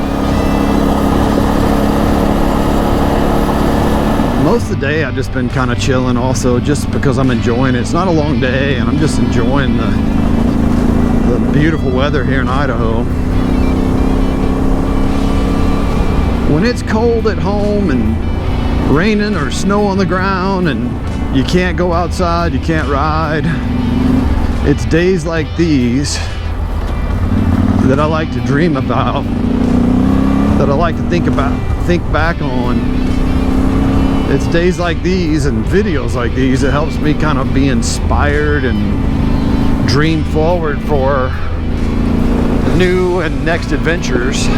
Most of the day I've just been kind of chilling also, just because I'm enjoying it. It's not a long day and I'm just enjoying the beautiful weather here in Idaho. When it's cold at home and raining or snow on the ground and you can't go outside, you can't ride, it's days like these that I like to dream about, that I like to think back on. It's days like these and videos like these that helps me kind of be inspired and dream forward for new and next adventures.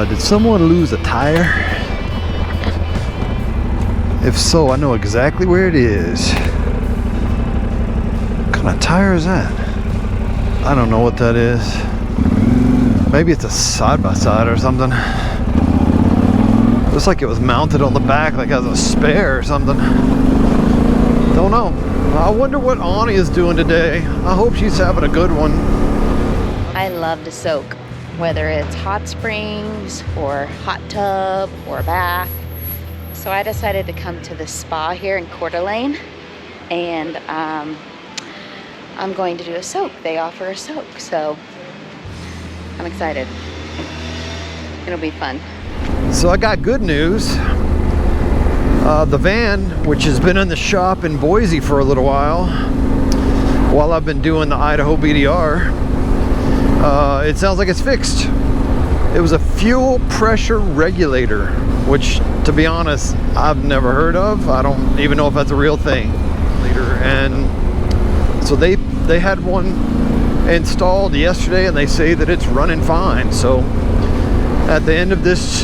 Did someone lose a tire? If so, I know exactly where it is. What kind of tire is that? I don't know what that is. Maybe it's a side-by-side or something. Looks like it was mounted on the back like as a spare or something. Don't know. I wonder what Ani is doing today. I hope she's having a good one. I love to soak, whether it's hot springs or hot tub or bath. So I decided to come to the spa here in Coeur d'Alene, and I'm going to do a soak. They offer a soak, so I'm excited. It'll be fun. So I got good news. The van, which has been in the shop in Boise for a little while I've been doing the Idaho BDR, it sounds like it's fixed. It was a fuel pressure regulator, which, to be honest, I've never heard of. I don't even know if that's a real thing. And So they had one installed yesterday, and they say that it's running fine. So at the end of this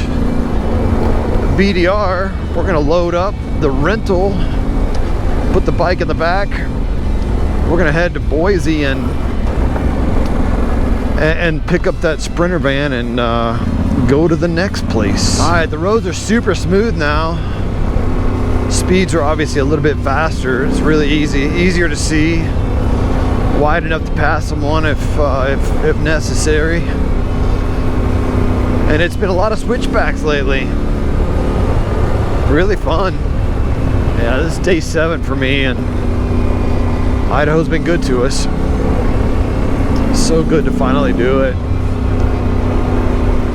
BDR, we're gonna load up the rental, put the bike in the back. We're gonna head to Boise and pick up that Sprinter van and go to the next place. All right, the roads are super smooth now. Speeds are obviously a little bit faster. It's really easier to see, wide enough to pass someone if necessary. And it's been a lot of switchbacks lately. Really fun. Yeah, this is day 7 for me, and Idaho's been good to us. So good to finally do it.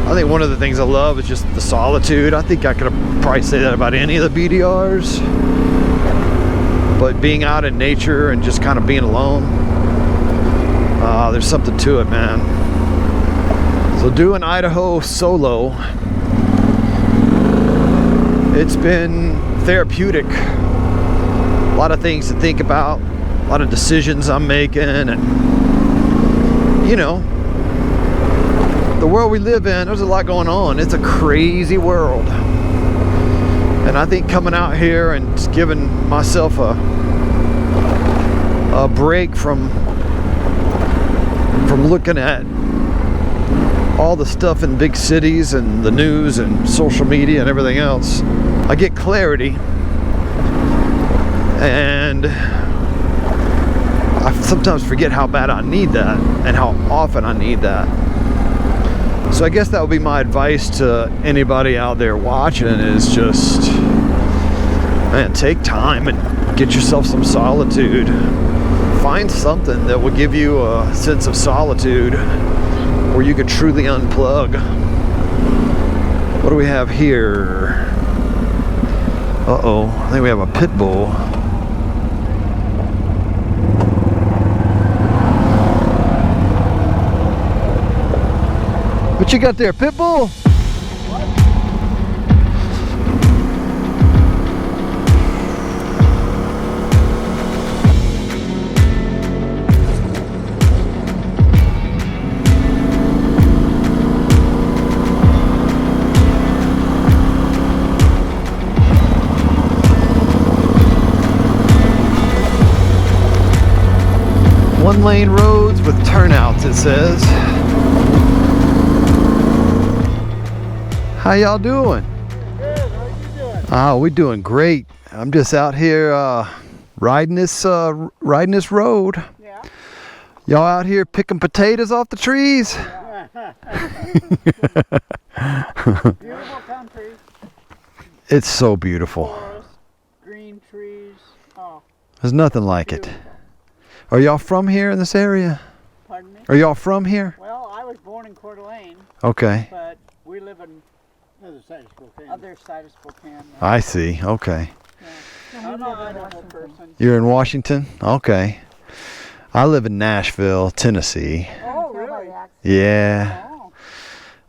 I think one of the things I love is just the solitude. I think I could probably say that about any of the BDRs. But being out in nature and just kind of being alone, there's something to it, man. So doing Idaho solo, it's been therapeutic. A lot of things to think about, a lot of decisions I'm making, and you know, the world we live in, there's a lot going on. It's a crazy world. And I think coming out here and just giving myself a break from looking at all the stuff in big cities and the news and social media and everything else, I get clarity, and I sometimes forget how bad I need that and how often I need that. So I guess that would be my advice to anybody out there watching, is just, man, take time and get yourself some solitude. Find something that will give you a sense of solitude where you can truly unplug. What do we have here? Uh-oh, I think we have a pit bull. What you got there, pit bull? One-lane roads with turnouts, it says. How y'all doing? Good. How you doing? Oh, we're doing great. I'm just out here riding this road. Yeah. Y'all out here picking potatoes off the trees? Beautiful country. It's so beautiful. Forest, green trees. Oh. There's nothing like it. Are y'all from here in this area? Pardon me? Are y'all from here? Well, I was born in Coeur d'Alene. Okay. But we live in other side of Spokane. I see. Okay. Yeah. I'm not an Idaho person. You're in Washington? Okay. I live in Nashville, Tennessee. Oh, really? Yeah. Oh.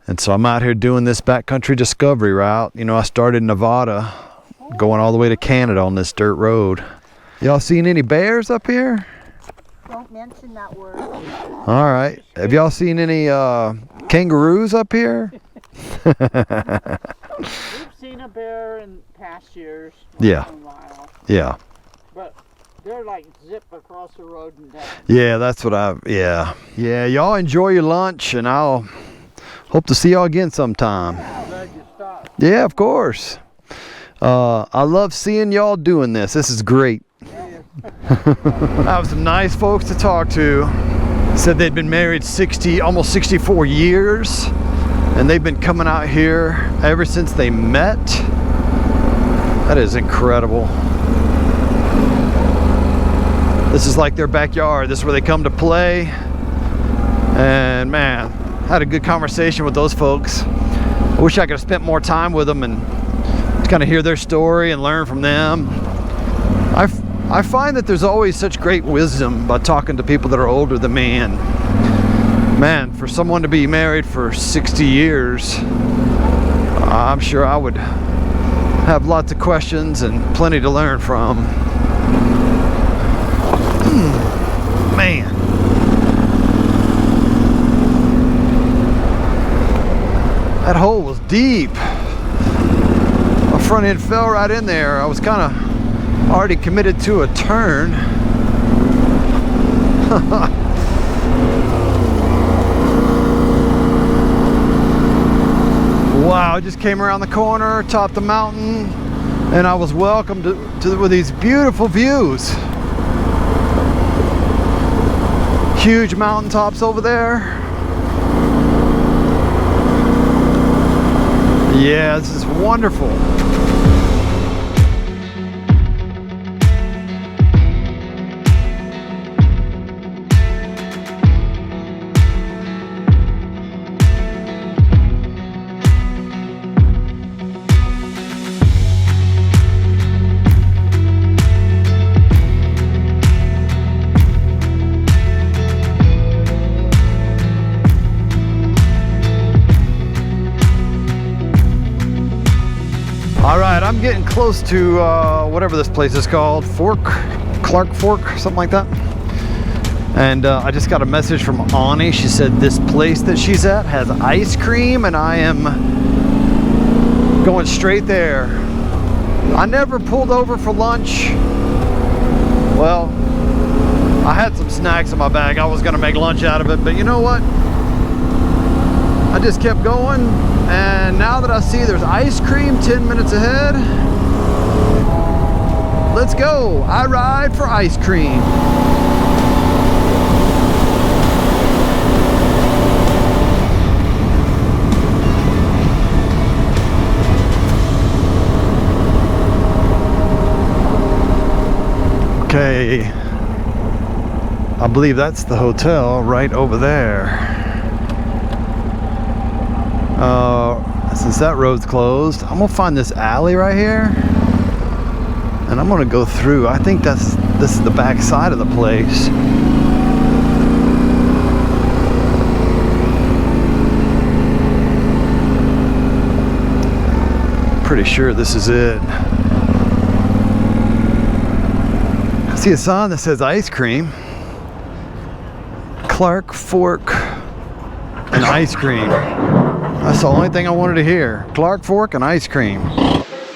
And so I'm out here doing this backcountry discovery route. You know, I started in Nevada, going all the way to Canada on this dirt road. Y'all seen any bears up here? Don't mention that word. All right. Have y'all seen any kangaroos up here? We've seen a bear in past years. Yeah. In a while. Yeah. But they're like zip across the road and down. Yeah, that's what yeah. Yeah, y'all enjoy your lunch, and I'll hope to see y'all again sometime. I'm glad you stopped. Yeah, of course. I love seeing y'all doing this. This is great. I have some nice folks to talk to. Said they'd been married almost 64 years, and they've been coming out here ever since they met. That is incredible. This is like their backyard. This is where they come to play. And man, had a good conversation with those folks. I wish I could have spent more time with them and kind of hear their story and learn from them. I find that there's always such great wisdom by talking to people that are older than me, and man, for someone to be married for 60 years, I'm sure I would have lots of questions and plenty to learn from. Man. That hole was deep. My front end fell right in there. I was kind of already committed to a turn. Wow, I just came around the corner, topped the mountain, and I was welcomed with these beautiful views. Huge mountaintops over there. Yeah, this is wonderful. I'm getting close to whatever this place is called, Clark Fork, something like that. And I just got a message from Ani. She said this place that she's at has ice cream, and I am going straight there. I never pulled over for lunch. Well, I had some snacks in my bag. I was gonna make lunch out of it, but you know what? I just kept going, and now that I see there's ice cream 10 minutes ahead, let's go. I ride for ice cream. Okay, I believe that's the hotel right over there. Since that road's closed, I'm gonna find this alley right here, and I'm gonna go through. I think this is the back side of the place. Pretty sure this is it. I see a sign that says ice cream. Clark Fork and ice cream. That's the only thing I wanted to hear. Clark Fork and ice cream.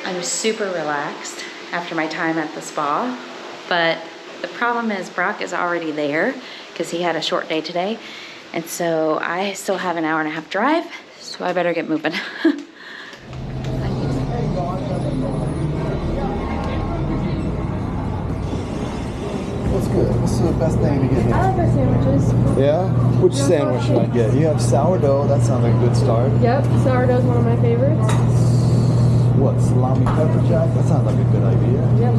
I'm super relaxed after my time at the spa, but the problem is Brock is already there because he had a short day today, and so I still have an hour and a half drive, so I better get moving. What's good? What's the best thing to get here? I like our sandwiches. Yeah? Which sandwich should I get? You have sourdough. That sounds like a good start. Yep, sourdough's one of my favorites. What, salami pepper jack? That sounds like a good idea. Yep,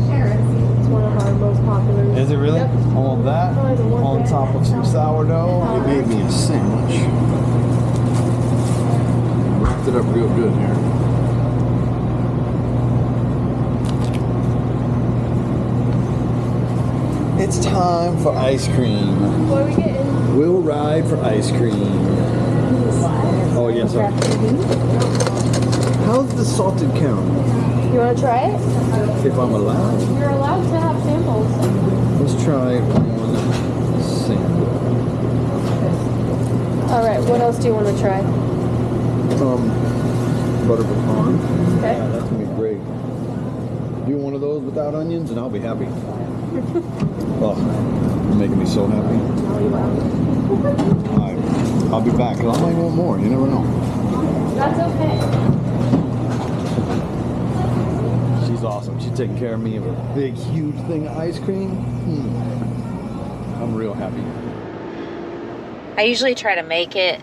it's one of our most popular. Is it really? Yep. All of that on top of some sourdough. You made me a sandwich. Wrapped it up real good here. It's time for ice cream. What are we getting? We'll ride for ice cream. Oh, yes, sir. How's the salted caramel? You want to try it? If I'm allowed. You're allowed to have samples. Let's try one sample. All right, what else do you want to try? Butter pecan. Okay. Yeah, that's gonna be great. Do one of those without onions, and I'll be happy. Oh, you're making me so happy. I'll be back. I might want more. You never know. That's okay. She's awesome. She's taking care of me of a big, huge thing of ice cream. I'm real happy. I usually try to make it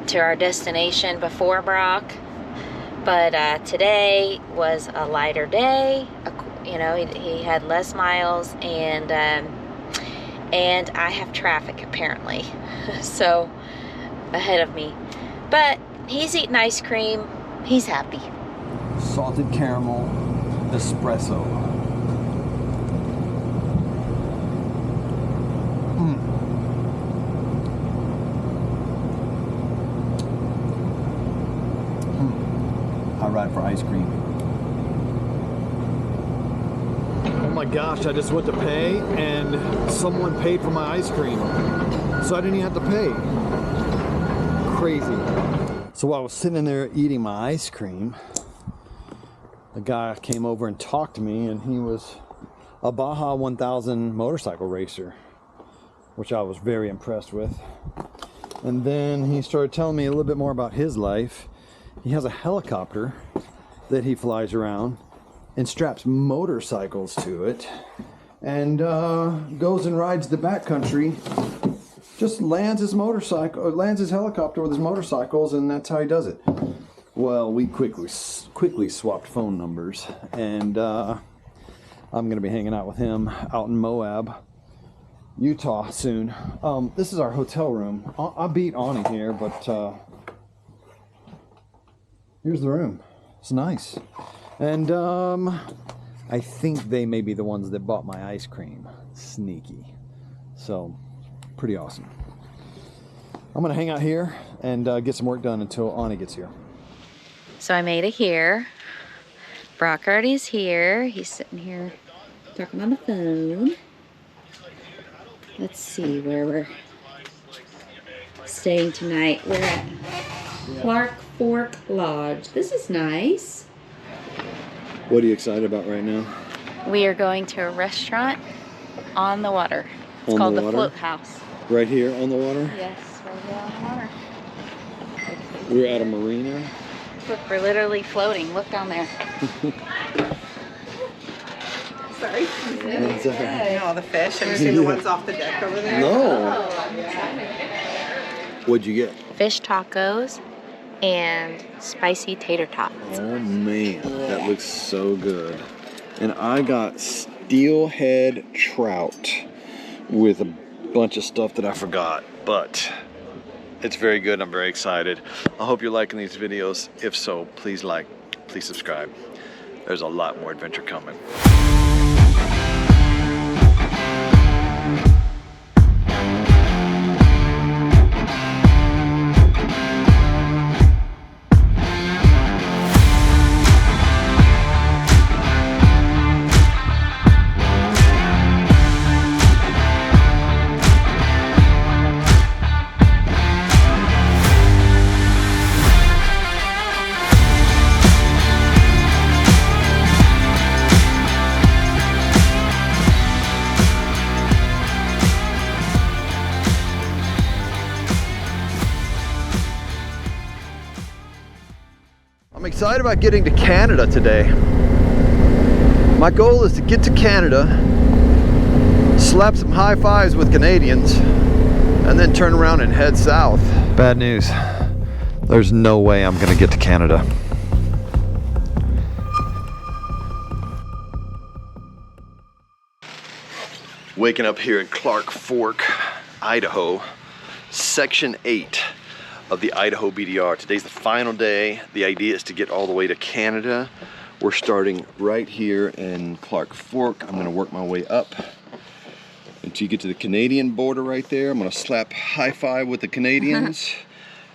to our destination before Brock, but today was a lighter day. You know, he had less miles, and I have traffic apparently, so ahead of me. But he's eating ice cream. He's happy. Salted caramel espresso. I ride for ice cream. Oh my my gosh, I just went to pay and someone paid for my ice cream. So I didn't even have to pay. Crazy. So while I was sitting there eating my ice cream, a guy came over and talked to me, and he was a Baja 1000 motorcycle racer, which I was very impressed with. And then he started telling me a little bit more about his life. He has a helicopter that he flies around and straps motorcycles to it, and goes and rides the backcountry. Just lands his motorcycle, or lands his helicopter with his motorcycles, and that's how he does it. Well, we quickly swapped phone numbers, and I'm gonna be hanging out with him out in Moab, Utah soon. This is our hotel room. I beat Ani here, but here's the room. It's nice. And I think they may be the ones that bought my ice cream. Sneaky. So, pretty awesome. I'm gonna hang out here and get some work done until Ani gets here. So I made it here. Brock already's here. He's sitting here talking on the phone. Let's see where we're staying tonight. We're at Clark Fork Lodge. This is nice. What are you excited about right now? We are going to a restaurant on the water. It's On called the the water? Float House. Right here on the water? Yes, right here on the water. We're at a marina. Look, we're literally floating. Look down there. Sorry. That's all right. You know, all the fish. Have you seen the ones off the deck over there? No. What'd you get? Fish tacos and spicy tater tots. Oh man, that looks so good. And I got steelhead trout with a bunch of stuff that I forgot, but it's very good. I'm very excited. I hope you're liking these videos. If so, please like, please subscribe. There's a lot more adventure coming. I'm excited about getting to Canada today. My goal is to get to Canada, slap some high fives with Canadians, and then turn around and head south. Bad news. There's no way I'm gonna get to Canada. Waking up here in Clark Fork, Idaho, Section 8 of the Idaho BDR. Today's the final day. The idea is to get all the way to Canada. We're starting right here in Clark Fork. I'm gonna work my way up until you get to the Canadian border right there. I'm gonna slap high five with the Canadians.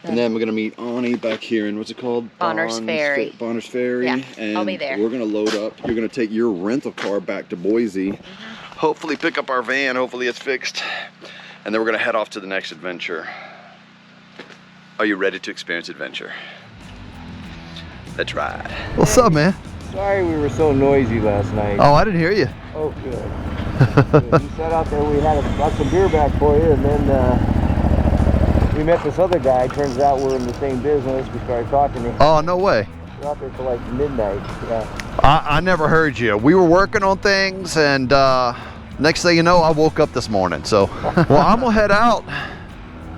And then we're gonna meet Ani back here in, what's it called? Bonners Ferry. Bonners Ferry. Yeah, and I'll be there. We're gonna load up. You're gonna take your rental car back to Boise. Hopefully pick up our van, hopefully it's fixed. And then we're gonna head off to the next adventure. Are you ready to experience adventure? Let's ride. What's up, man? Sorry we were so noisy last night. Oh, I didn't hear you. Oh, good. Good. You sat out there, we got some beer back for you, and then we met this other guy. Turns out we're in the same business. We started talking to him. Oh, no way. We're out there till like midnight. Yeah. I never heard you. We were working on things, and next thing you know, I woke up this morning. So, well, I'm gonna head out.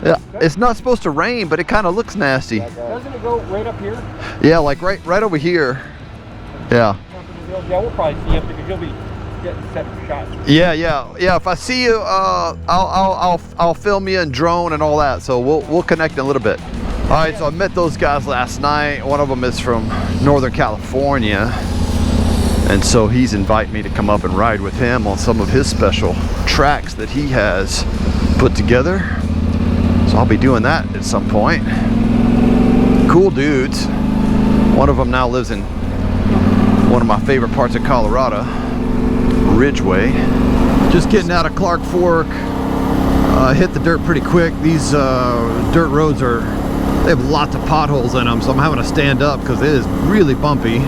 Yeah, it's not supposed to rain, but it kind of looks nasty. Doesn't it go right up here? Yeah, like right over here. Yeah. Yeah, we'll probably see up there because you'll be getting set for shots. Yeah. If I see you, I'll film you and drone and all that. So we'll connect in a little bit. All right. So I met those guys last night. One of them is from Northern California, and so he's invited me to come up and ride with him on some of his special tracks that he has put together. So I'll be doing that at some point. Cool dudes. One of them now lives in one of my favorite parts of Colorado. Ridgeway. Just getting out of Clark Fork. Hit the dirt pretty quick. These dirt roads they have lots of potholes in them, so I'm having to stand up because it is really bumpy.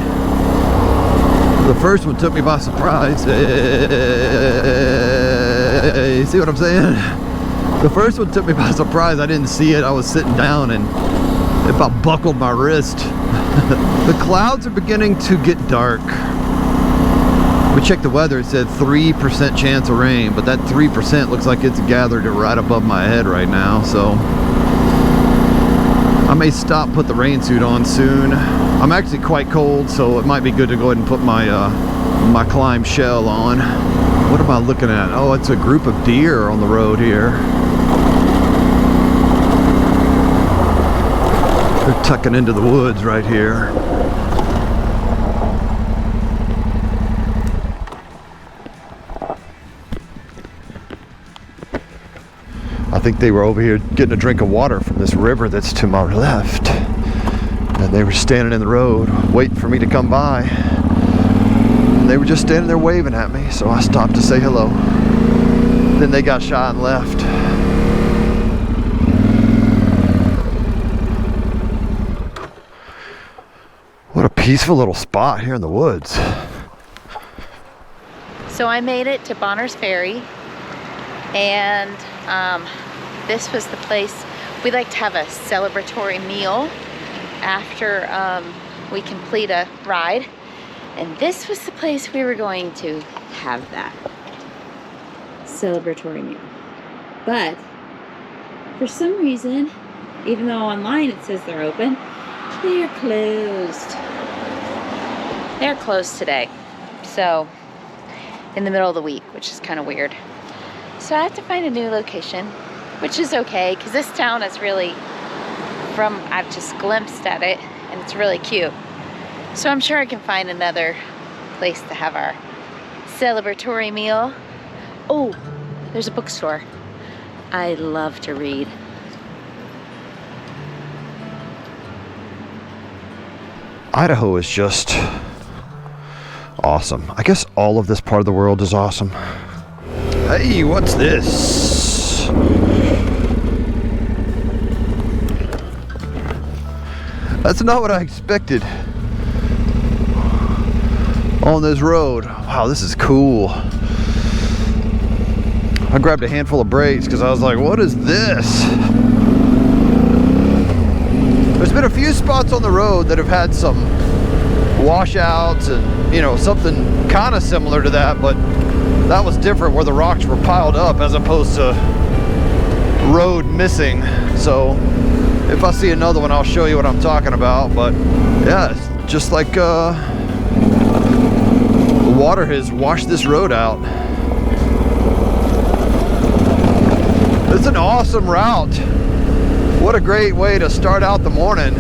The first one took me by surprise. You see what I'm saying? The first one took me by surprise. I didn't see it. I was sitting down and it about buckled my wrist. The clouds are beginning to get dark. We checked the weather. It said 3% chance of rain, but that 3% looks like it's gathered right above my head right now. So I may stop, put the rain suit on soon. I'm actually quite cold, so it might be good to go ahead and put my my climb shell on. What am I looking at? Oh, it's a group of deer on the road here. They're tucking into the woods right here. I think they were over here getting a drink of water from this river that's to my left. And they were standing in the road waiting for me to come by. And they were just standing there waving at me, so I stopped to say hello. Then they got shy and left. What a peaceful little spot here in the woods. So I made it to Bonner's Ferry, and this was the place. We like to have a celebratory meal after we complete a ride, and this was the place we were going to have that celebratory meal. But for some reason, even though online it says they're open, they are closed. They're closed today, so in the middle of the week, which is kind of weird. So I have to find a new location, which is okay, because this town is really, I've just glimpsed at it, and it's really cute. So I'm sure I can find another place to have our celebratory meal. Oh, there's a bookstore. I love to read. Idaho is just awesome. I guess all of this part of the world is awesome. Hey, what's this? That's not what I expected on this road. Wow, this is cool. I grabbed a handful of brakes because I was like, what is this? There's been a few spots on the road that have had some washouts and, you know, something kind of similar to that, but that was different, where the rocks were piled up as opposed to road missing. So if I see another one, I'll show you what I'm talking about. But yeah, it's just like the water has washed this road out. It's an awesome route. What a great way to start out the morning.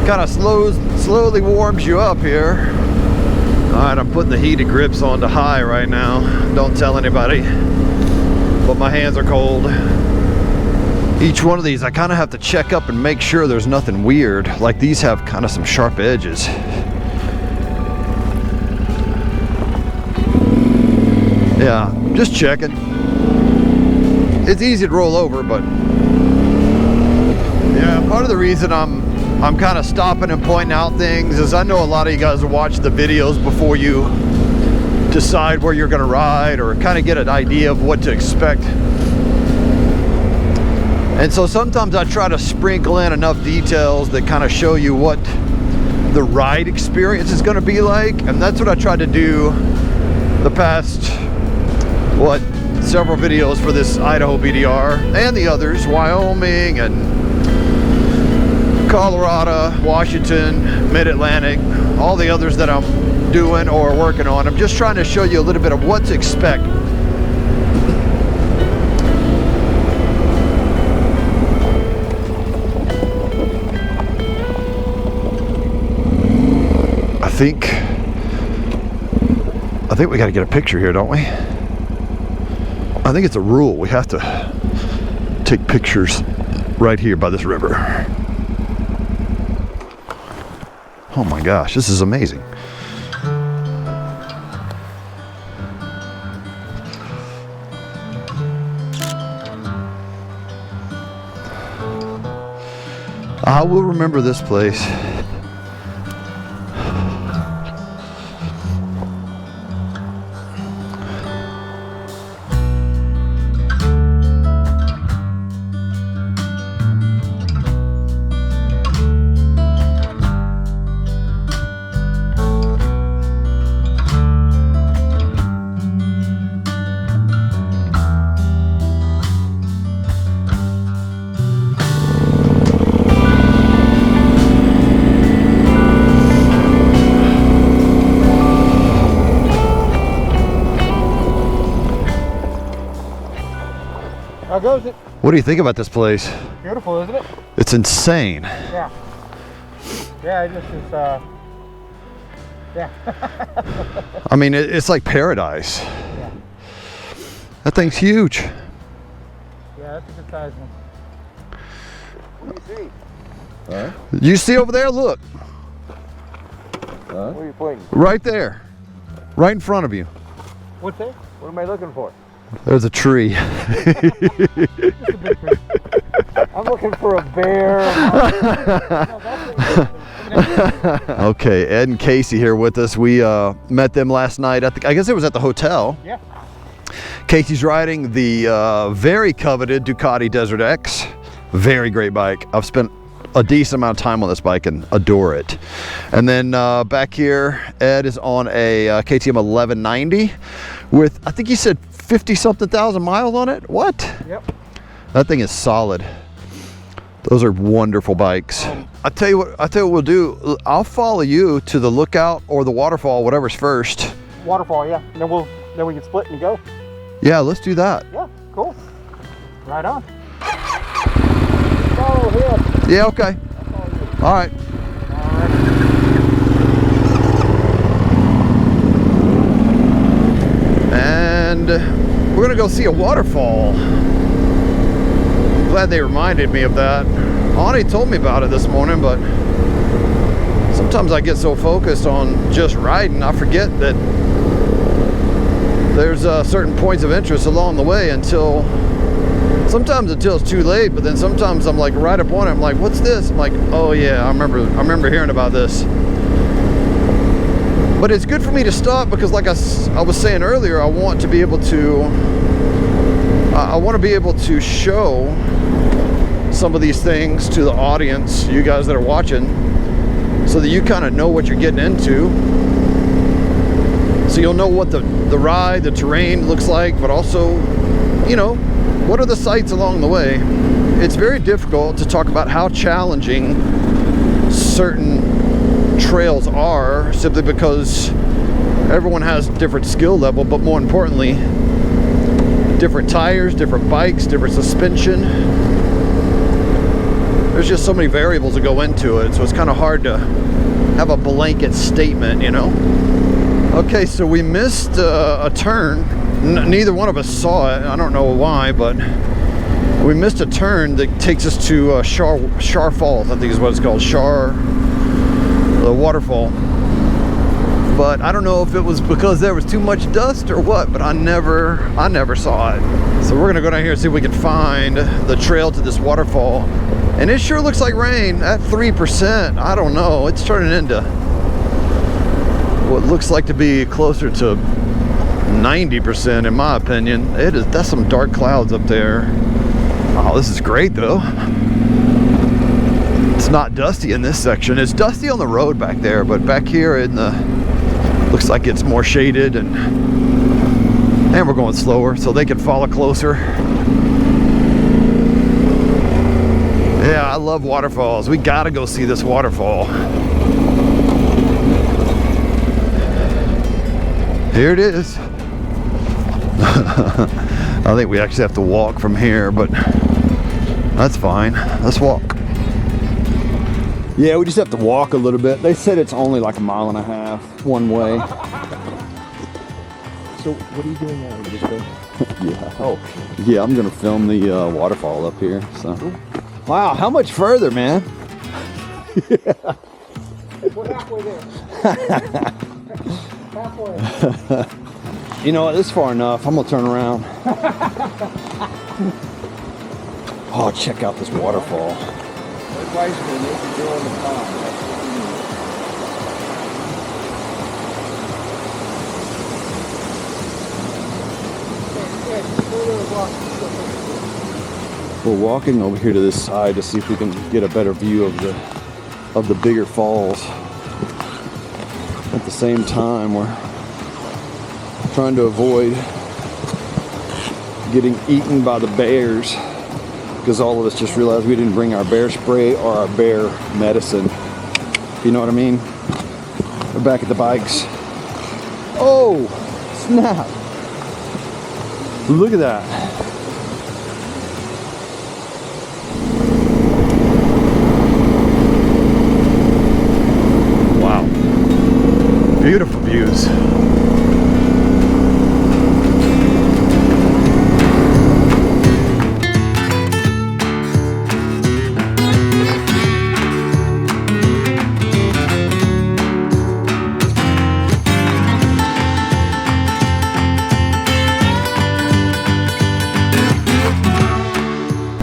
Kind of slowly warms you up here. Alright, I'm putting the heated grips on to high right now. Don't tell anybody. But my hands are cold. Each one of these, I kind of have to check up and make sure there's nothing weird. Like these have kind of some sharp edges. Yeah, just checking. It's easy to roll over, but yeah, part of the reason I'm kind of stopping and pointing out things is I know a lot of you guys will watch the videos before you decide where you're going to ride or kind of get an idea of what to expect. And so sometimes I try to sprinkle in enough details that kind of show you what the ride experience is going to be like. And that's what I tried to do the past, several videos for this Idaho BDR and the others, Wyoming and Colorado, Washington, Mid-Atlantic, all the others that I'm doing or working on. I'm just trying to show you a little bit of what to expect. I think we got to get a picture here, don't we? I think it's a rule. We have to take pictures right here by this river. Oh my gosh, this is amazing. I will remember this place. How goes it? What do you think about this place? Beautiful, isn't it? It's insane. Yeah. Yeah, it just is, yeah. I mean, it's like paradise. Yeah. That thing's huge. Yeah, that's a good size one. What do you see? Huh? You see over there? Look. Where are you pointing? Right there. Right in front of you. What's that? What am I looking for? There's a tree. Just a big tree. I'm looking for a bear. Okay, Ed and Casey here with us. We met them last night at I guess it was at the hotel. Yeah. Casey's riding the very coveted Ducati Desert X. Very great bike. I've spent a decent amount of time on this bike and adore it. And then back here, Ed is on a KTM 1190 with, I think he said 50-something thousand miles on it. What? Yep. That thing is solid. Those are wonderful bikes. I tell you what we'll do. I'll follow you to the lookout or the waterfall, whatever's first. Waterfall, yeah. And then we can split and go. Yeah, let's do that. Yeah, cool. Right on. Follow him. Yeah, okay. All right. And we're gonna go see a waterfall. Glad they reminded me of that. Ani told me about it this morning, but sometimes I get so focused on just riding, I forget that there's certain points of interest along the way until it's too late. But then sometimes I'm like right up on it, I'm like, what's this? I'm like, oh yeah, I remember hearing about this. But it's good for me to stop because, like I was saying earlier, I want to be able to show some of these things to the audience, you guys that are watching, so that you kind of know what you're getting into. So you'll know what the ride, the terrain looks like, but also, you know, what are the sights along the way. It's very difficult to talk about how challenging certain trails are, simply because everyone has different skill level, but more importantly, different tires, different bikes, different suspension. There's just so many variables that go into it, so it's kind of hard to have a blanket statement, you know. Okay, so we missed a turn. Neither one of us saw it. I don't know why, but we missed a turn that takes us to Shar Falls, I think is what it's called, the waterfall. But I don't know if it was because there was too much dust or what, but I never saw it. So we're gonna go down here and see if we can find the trail to this waterfall. And it sure looks like rain at 3%. I don't know, it's turning into what looks like to be closer to 90% in my opinion. That's some dark clouds up there. Oh, this is great though. It's not dusty in this section. It's dusty on the road back there, but back here in the looks like it's more shaded, and we're going slower so they can follow closer. Yeah, I love waterfalls. We gotta go see this waterfall. Here it is. I think we actually have to walk from here, but that's fine. Let's walk. Yeah, we just have to walk a little bit. They said it's only like 1.5 miles one way. So what are you doing now? You just go? Yeah. Oh. Yeah, I'm gonna film the waterfall up here. So. Wow, how much further, man? We're halfway there. Halfway. You know what? This is far enough. I'm gonna turn around. Oh, check out this waterfall. twice for the naked girl in the pond. That's what we need. We're walking over here to this side to see if we can get a better view of the bigger falls. At the same time, we're trying to avoid getting eaten by the bears, because all of us just realized we didn't bring our bear spray or our bear medicine. You know what I mean? We're back at the bikes. Oh, snap! Look at that. Wow. Beautiful views.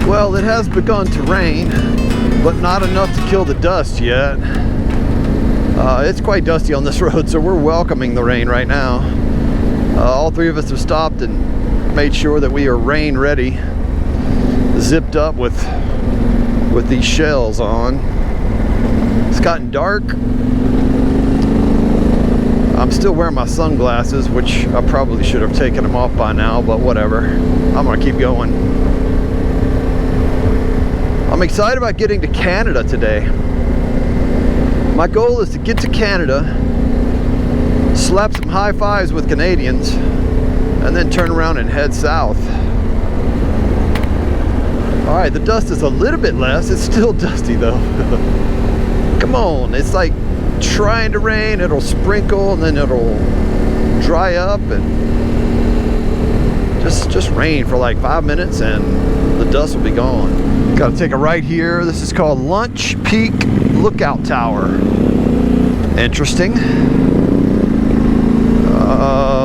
Well, it has begun to rain, but not enough to kill the dust yet. It's quite dusty on this road, so we're welcoming the rain right now. All three of us have stopped and made sure that we are rain ready, zipped up with these shells on. It's gotten dark. I'm still wearing my sunglasses, which I probably should have taken them off by now, but whatever. I'm gonna keep going. I'm excited about getting to Canada today. My goal is to get to Canada, slap some high fives with Canadians, and then turn around and head south. All right, the dust is a little bit less. It's still dusty though. Come on, it's like trying to rain. It'll sprinkle and then it'll dry up, and just rain for like 5 minutes and the dust will be gone. Got to take a right here. This is called Lunch Peak Lookout Tower. Interesting.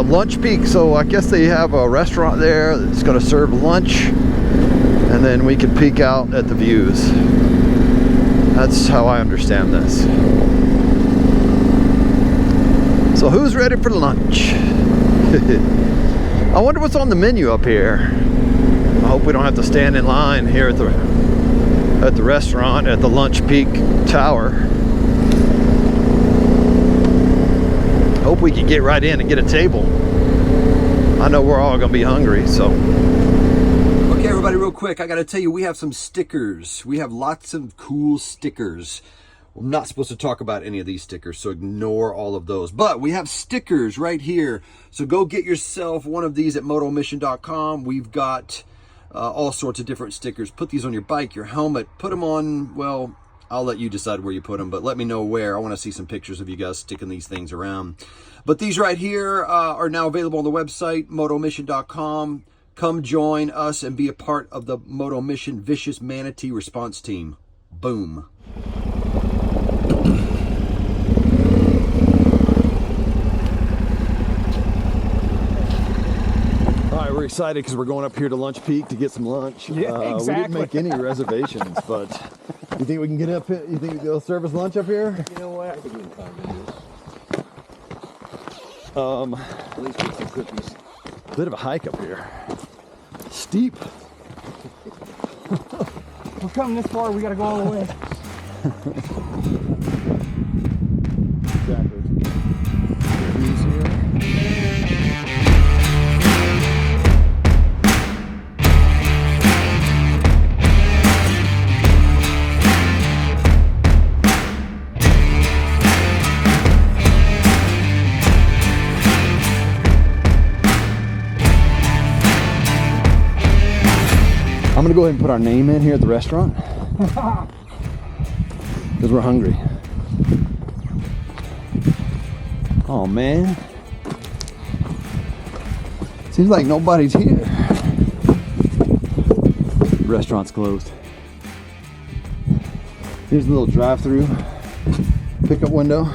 Lunch Peak, so I guess they have a restaurant there that's going to serve lunch, and then we can peek out at the views. That's how I understand this. So who's ready for lunch? I wonder what's on the menu up here. I hope we don't have to stand in line here at the restaurant at the Lunch Peak Tower. Hope we can get right in and get a table. I know we're all gonna be hungry, so. Okay, everybody, real quick, I gotta tell you, we have some stickers. We have lots of cool stickers. I'm not supposed to talk about any of these stickers, so ignore all of those. But we have stickers right here. So go get yourself one of these at motomission.com. We've got all sorts of different stickers. Put these on your bike, your helmet, put them on, well, I'll let you decide where you put them, but let me know where. I want to see some pictures of you guys sticking these things around. But these right here are now available on the website, motomission.com. Come join us and be a part of the Moto Mission Vicious Manatee Response Team. Boom. We're excited because we're going up here to Lunch Peak to get some lunch. Yeah, exactly. We didn't make any reservations, but you think we can get up here? You think they'll serve us lunch up here? You know what? I think we can find this. At least get some cookies. Bit of a hike up here. Steep. We're coming this far, we gotta go all the way. Exactly. Views here. I'm gonna go ahead and put our name in here at the restaurant because we're hungry. Oh man, seems like nobody's here. The restaurant's closed. Here's a little drive-through pickup window.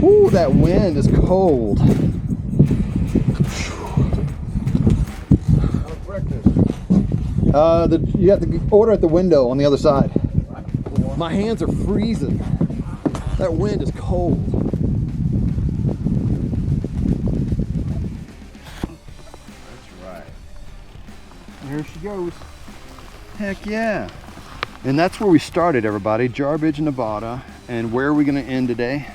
Ooh, that wind is cold. You got the order at the window on the other side. My hands are freezing. That wind is cold. That's right. Here she goes. Heck yeah. And that's where we started, everybody. Jarbidge, Nevada. And where are we going to end today?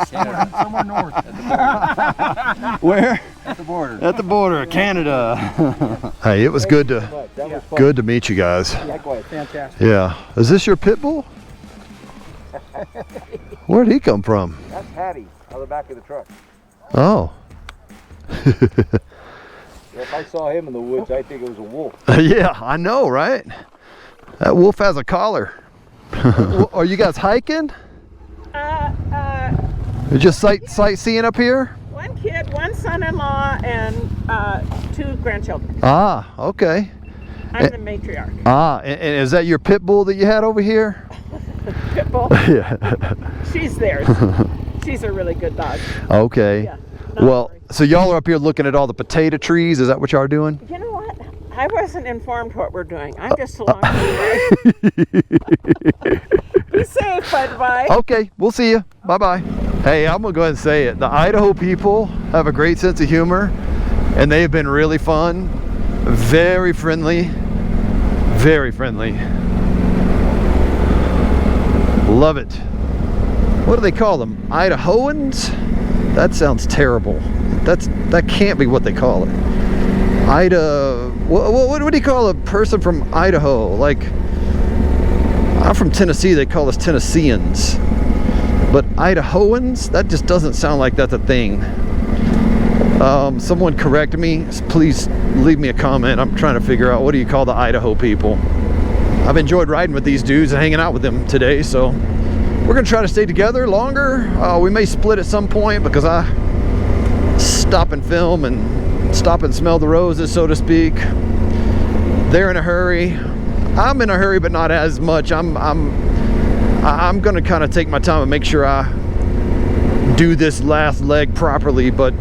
Somewhere north. Where? At the border. At the border of Canada. Hey, it was good to meet you guys. Likewise, fantastic. Yeah. Is this your pit bull? Where'd he come from? That's Hattie on the back of the truck. Oh. If I saw him in the woods, I'd think it was a wolf. Yeah, I know, right? That wolf has a collar. Are you guys hiking? You're just sightseeing up here? One kid, one son-in-law, and 2 grandchildren. Ah, okay. I'm the matriarch. Ah, and is that your pit bull that you had over here? Pit bull? Yeah. She's theirs. She's a really good dog. Okay. Yeah, well, so y'all are up here looking at all the potato trees. Is that what y'all are doing? You know what? I wasn't informed what we're doing. I'm just along the way. Be safe, bye-bye. Okay, we'll see you. Bye-bye. Hey, I'm gonna go ahead and say it. The Idaho people have a great sense of humor, and they've been really fun, very friendly, very friendly. Love it. What do they call them? Idahoans? That sounds terrible. That can't be what they call it. What do you call a person from Idaho? Like, I'm from Tennessee, they call us Tennesseans. But Idahoans, that just doesn't sound like that's a thing. Someone correct me, please leave me a comment. I'm trying to figure out, what do you call the Idaho people? I've enjoyed riding with these dudes and hanging out with them today, so we're gonna try to stay together longer. We may split at some point because I stop and film and stop and smell the roses, so to speak. They're in a hurry. I'm in a hurry, but not as much. I'm gonna kind of take my time and make sure I do this last leg properly, but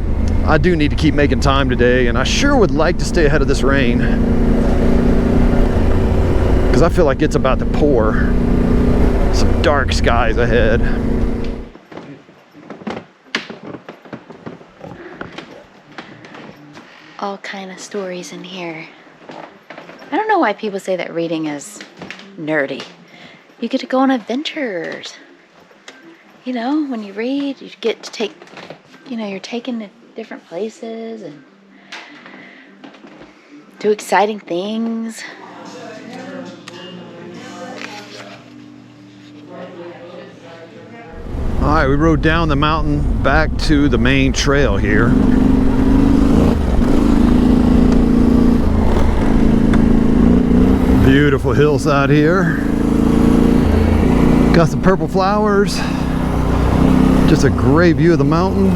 I do need to keep making time today, and I sure would like to stay ahead of this rain because I feel like it's about to pour. Some dark skies ahead. All kind of stories in here. I don't know why people say that reading is nerdy. You get to go on adventures. You know, when you read, you get to take, you know, you're taken to different places and do exciting things. All right, we rode down the mountain back to the main trail here. Beautiful hillside here. Got some purple flowers. Just a great view of the mountain.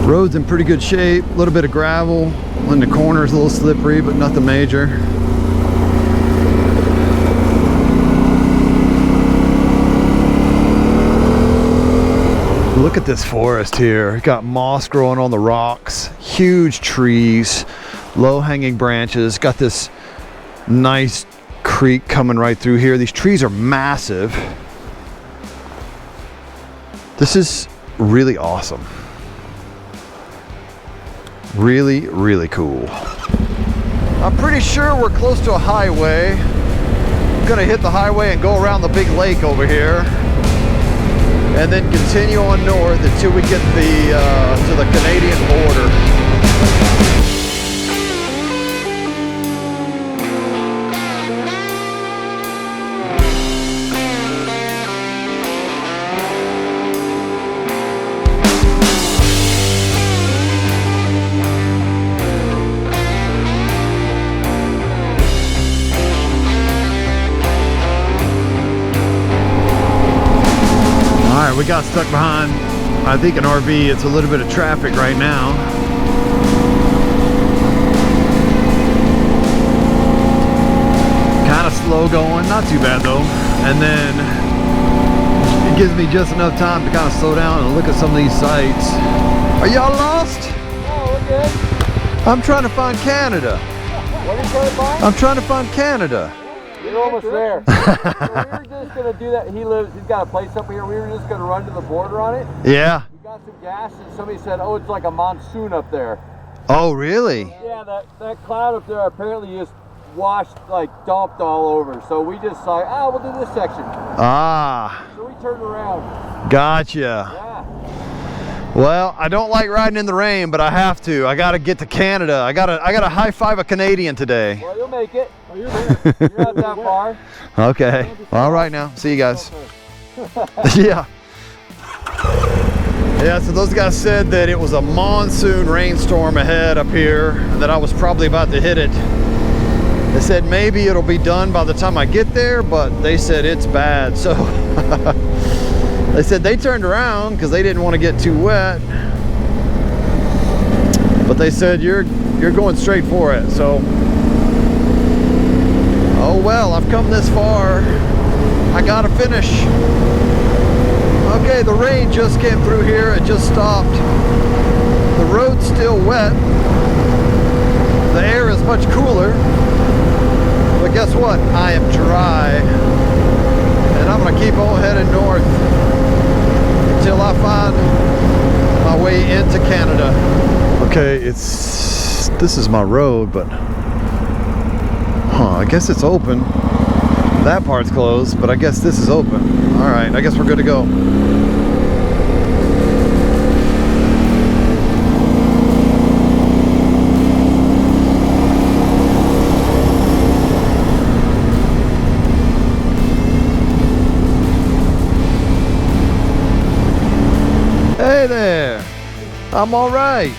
Road's in pretty good shape. A little bit of gravel. In the corners a little slippery, but nothing major. Look at this forest here. Got moss growing on the rocks. Huge trees. Low-hanging branches. Got this nice creek coming right through here. These trees are massive. This is really awesome. Really, really cool. I'm pretty sure we're close to a highway. I'm gonna hit the highway and go around the big lake over here, and then continue on north until we get to the Canadian border. We got stuck behind, I think, an RV. It's a little bit of traffic right now. Kind of slow going, not too bad though. And then it gives me just enough time to kind of slow down and look at some of these sites. Are y'all lost? Oh, we're good. I'm trying to find Canada. What are you trying to find? I'm trying to find Canada. You're almost there. So we were just gonna do that. He's got a place up here. We were just gonna run to the border on it. Yeah. We got some gas, and somebody said, "Oh, it's like a monsoon up there." Oh, really? Yeah, that cloud up there apparently just washed, like dumped all over. So we just like, we'll do this section. Ah. So we turned around. Gotcha. Yeah. Well, I don't like riding in the rain, but I have to. I gotta get to Canada. I gotta high five a Canadian today. Well, you'll make it. Oh, you're there. You're not that far. Okay. Well, all right now. See you guys. Yeah. Yeah, so those guys said that it was a monsoon rainstorm ahead up here, and that I was probably about to hit it. They said maybe it'll be done by the time I get there, but they said it's bad. So they said they turned around because they didn't want to get too wet. But they said you're going straight for it. So, oh well, I've come this far. I gotta finish. Okay, the rain just came through here. It just stopped. The road's still wet. The air is much cooler. But guess what? I am dry. And I'm gonna keep on heading north until I find my way into Canada. Okay, this is my road, but I guess it's open. That part's closed, but I guess this is open. All right, I guess we're good to go. Hey there, I'm all right.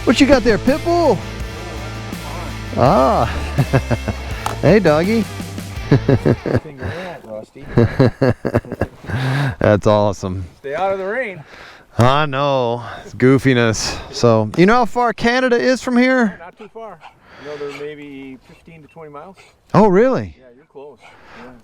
What you got there, Pitbull? Ah, hey doggy. That's awesome. Stay out of the rain. I know, it's goofiness. So, you know how far Canada is from here? Not too far. You know, they're maybe 15 to 20 miles. Oh, really? Yeah, you're close.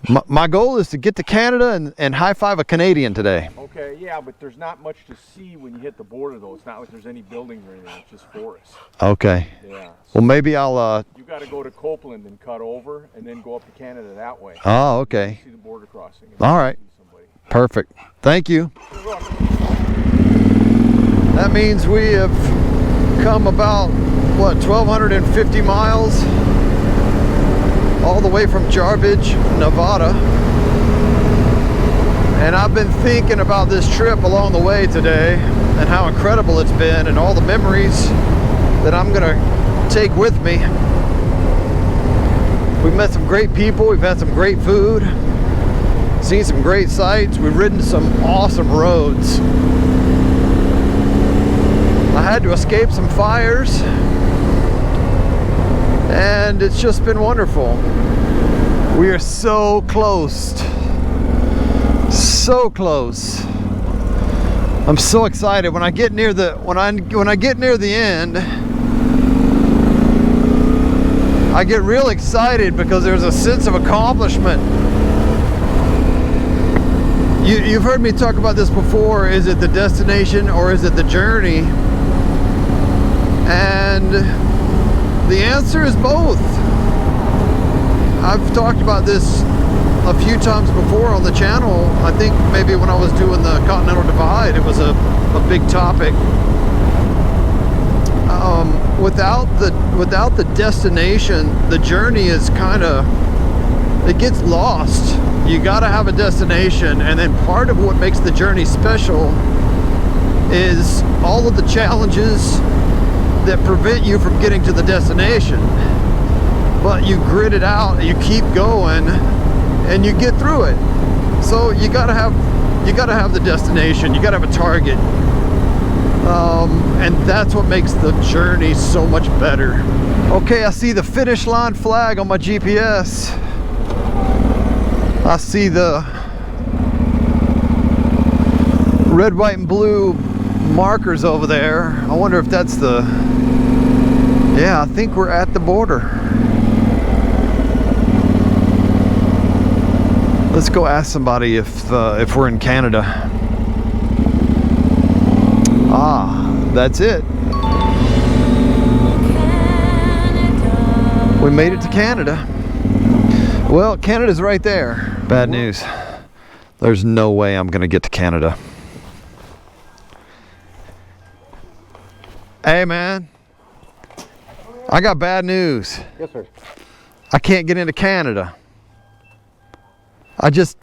Yeah. My goal is to get to Canada and high five a Canadian today. Okay, yeah, but there's not much to see when you hit the border, though. It's not like there's any buildings or anything. It's just forest. Okay. Yeah. Well, maybe I'll... You got to go to Copeland and cut over, and then go up to Canada that way. Oh, okay. See the border crossing. All right. Perfect. Thank you. That means we have come about, what, 1,250 miles all the way from Jarbidge, Nevada. And I've been thinking about this trip along the way today and how incredible it's been and all the memories that I'm gonna take with me. We've met some great people, we've had some great food, seen some great sights, we've ridden some awesome roads. I had to escape some fires, and it's just been wonderful. We are so close. So close. I'm so excited. When I get near the when I get near the end, I get real excited because there's a sense of accomplishment. You've heard me talk about this before. Is it the destination or is it the journey? And the answer is both. I've talked about this a few times before on the channel. I think maybe when I was doing the Continental Divide, it was a big topic. Without the destination, the journey is kind of, it gets lost. You got to have a destination, and then part of what makes the journey special is all of the challenges that prevent you from getting to the destination. But you grit it out, you keep going, and you get through it. So you gotta have the destination, you gotta have a target. And that's what makes the journey so much better. Okay, I see the finish line flag on my GPS. I see the red, white, and blue markers over there. I wonder if that's the... Yeah, I think we're at the border. Let's go ask somebody if we're in Canada. Ah, that's it. We made it to Canada. Well, Canada's right there. Bad news. There's no way I'm gonna get to Canada. Hey man, I got bad news. Yes, sir. I can't get into Canada. I just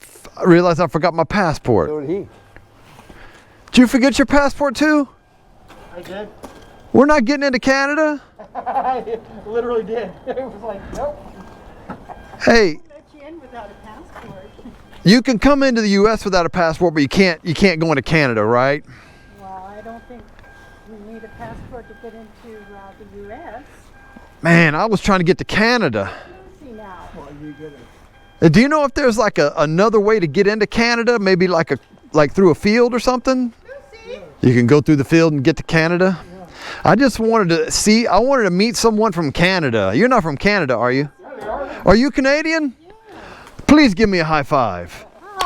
realized I forgot my passport. So did he. Did you forget your passport too? I did. We're not getting into Canada? I literally did. It was like, nope. Hey, Let you in without a passport. you can come into the US without a passport, but you can't go into Canada, right? Well, I don't think we need a passport to get into the U.S. Man, I was trying to get to Canada. See now. Well, you get it. Do you know if there's like another way to get into Canada? Maybe like through a field or something? You can go through the field and get to Canada? Yeah. I just wanted to see, I wanted to meet someone from Canada. You're not from Canada, are you? Yeah, are you Canadian? Yeah. Please give me a high five.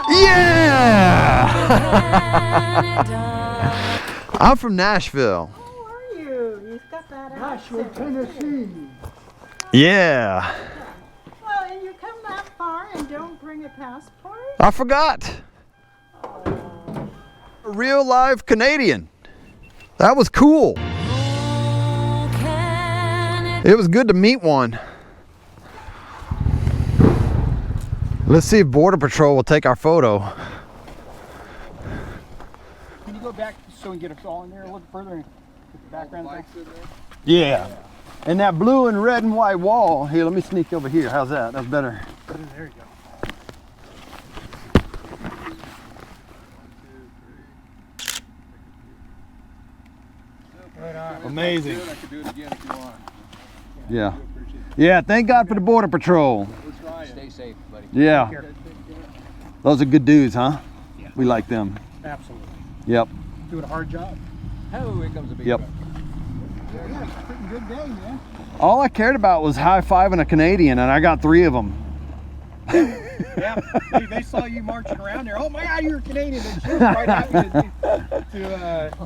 Yeah! I'm from Nashville. How are you? You've got that Nashville, accent. Tennessee. Yeah. Well, and you come that far and don't bring a passport? I forgot. A real live Canadian. That was cool. It was good to meet one. Let's see if Border Patrol will take our photo. Can you go back so we can get us all in there a little further and get the background thing? Yeah. And that blue and red and white wall. Here, let me sneak over here. How's that? That's better. There you go. Right on. Amazing. I could do it again if you want. Yeah. Yeah, thank God for the Border Patrol. Stay safe, buddy. Yeah. Those are good dudes, huh? Yeah. We like them. Absolutely. Yep. Doing a hard job. Oh, here comes a big Yep. truck. Yeah, it's a pretty good day, man. All I cared about was high-fiving a Canadian, and I got 3 of them. Yeah, they saw you marching around there. Oh my God, you're a Canadian! They cheered right out to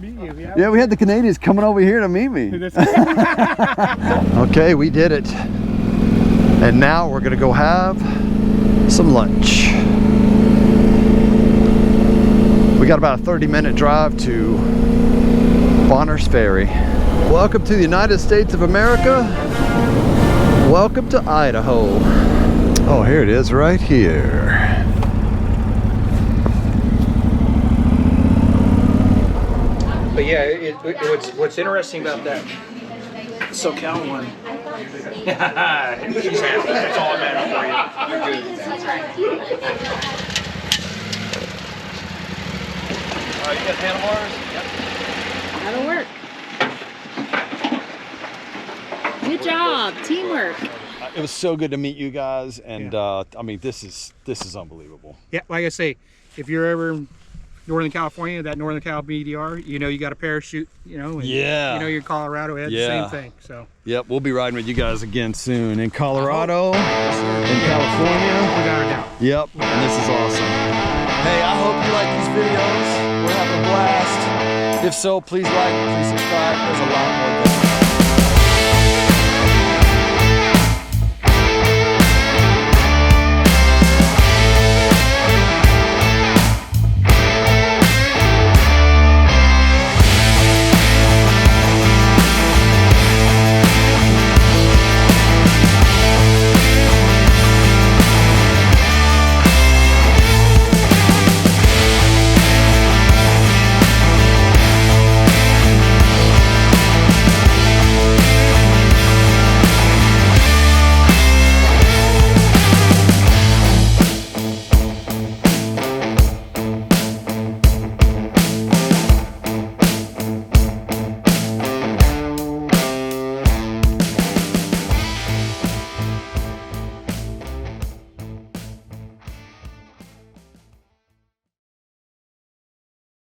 meet you. Yeah, we had the Canadians coming over here to meet me. Okay, we did it. And now we're gonna go have some lunch. We got about a 30-minute drive to Bonners Ferry. Welcome to the United States of America. Welcome to Idaho. Oh, here it is right here. But yeah, what's interesting about that SoCal one, she's happy. That's all that matters for you. You're good. You got handlebars? That'll work. Good job, teamwork. It was so good to meet you guys, and I mean, this is unbelievable. Yeah, like I say, if you're ever in Northern California, that Northern Cal BDR, you know you got a parachute, you know, and Yeah. you know you're in Colorado, it's the same thing. So Yep, we'll be riding with you guys again soon in Colorado, in California. without a doubt. Yep, and this is awesome. Hey, I hope you like these videos. We're having a blast. If so, please like, please subscribe. There's a lot more going on.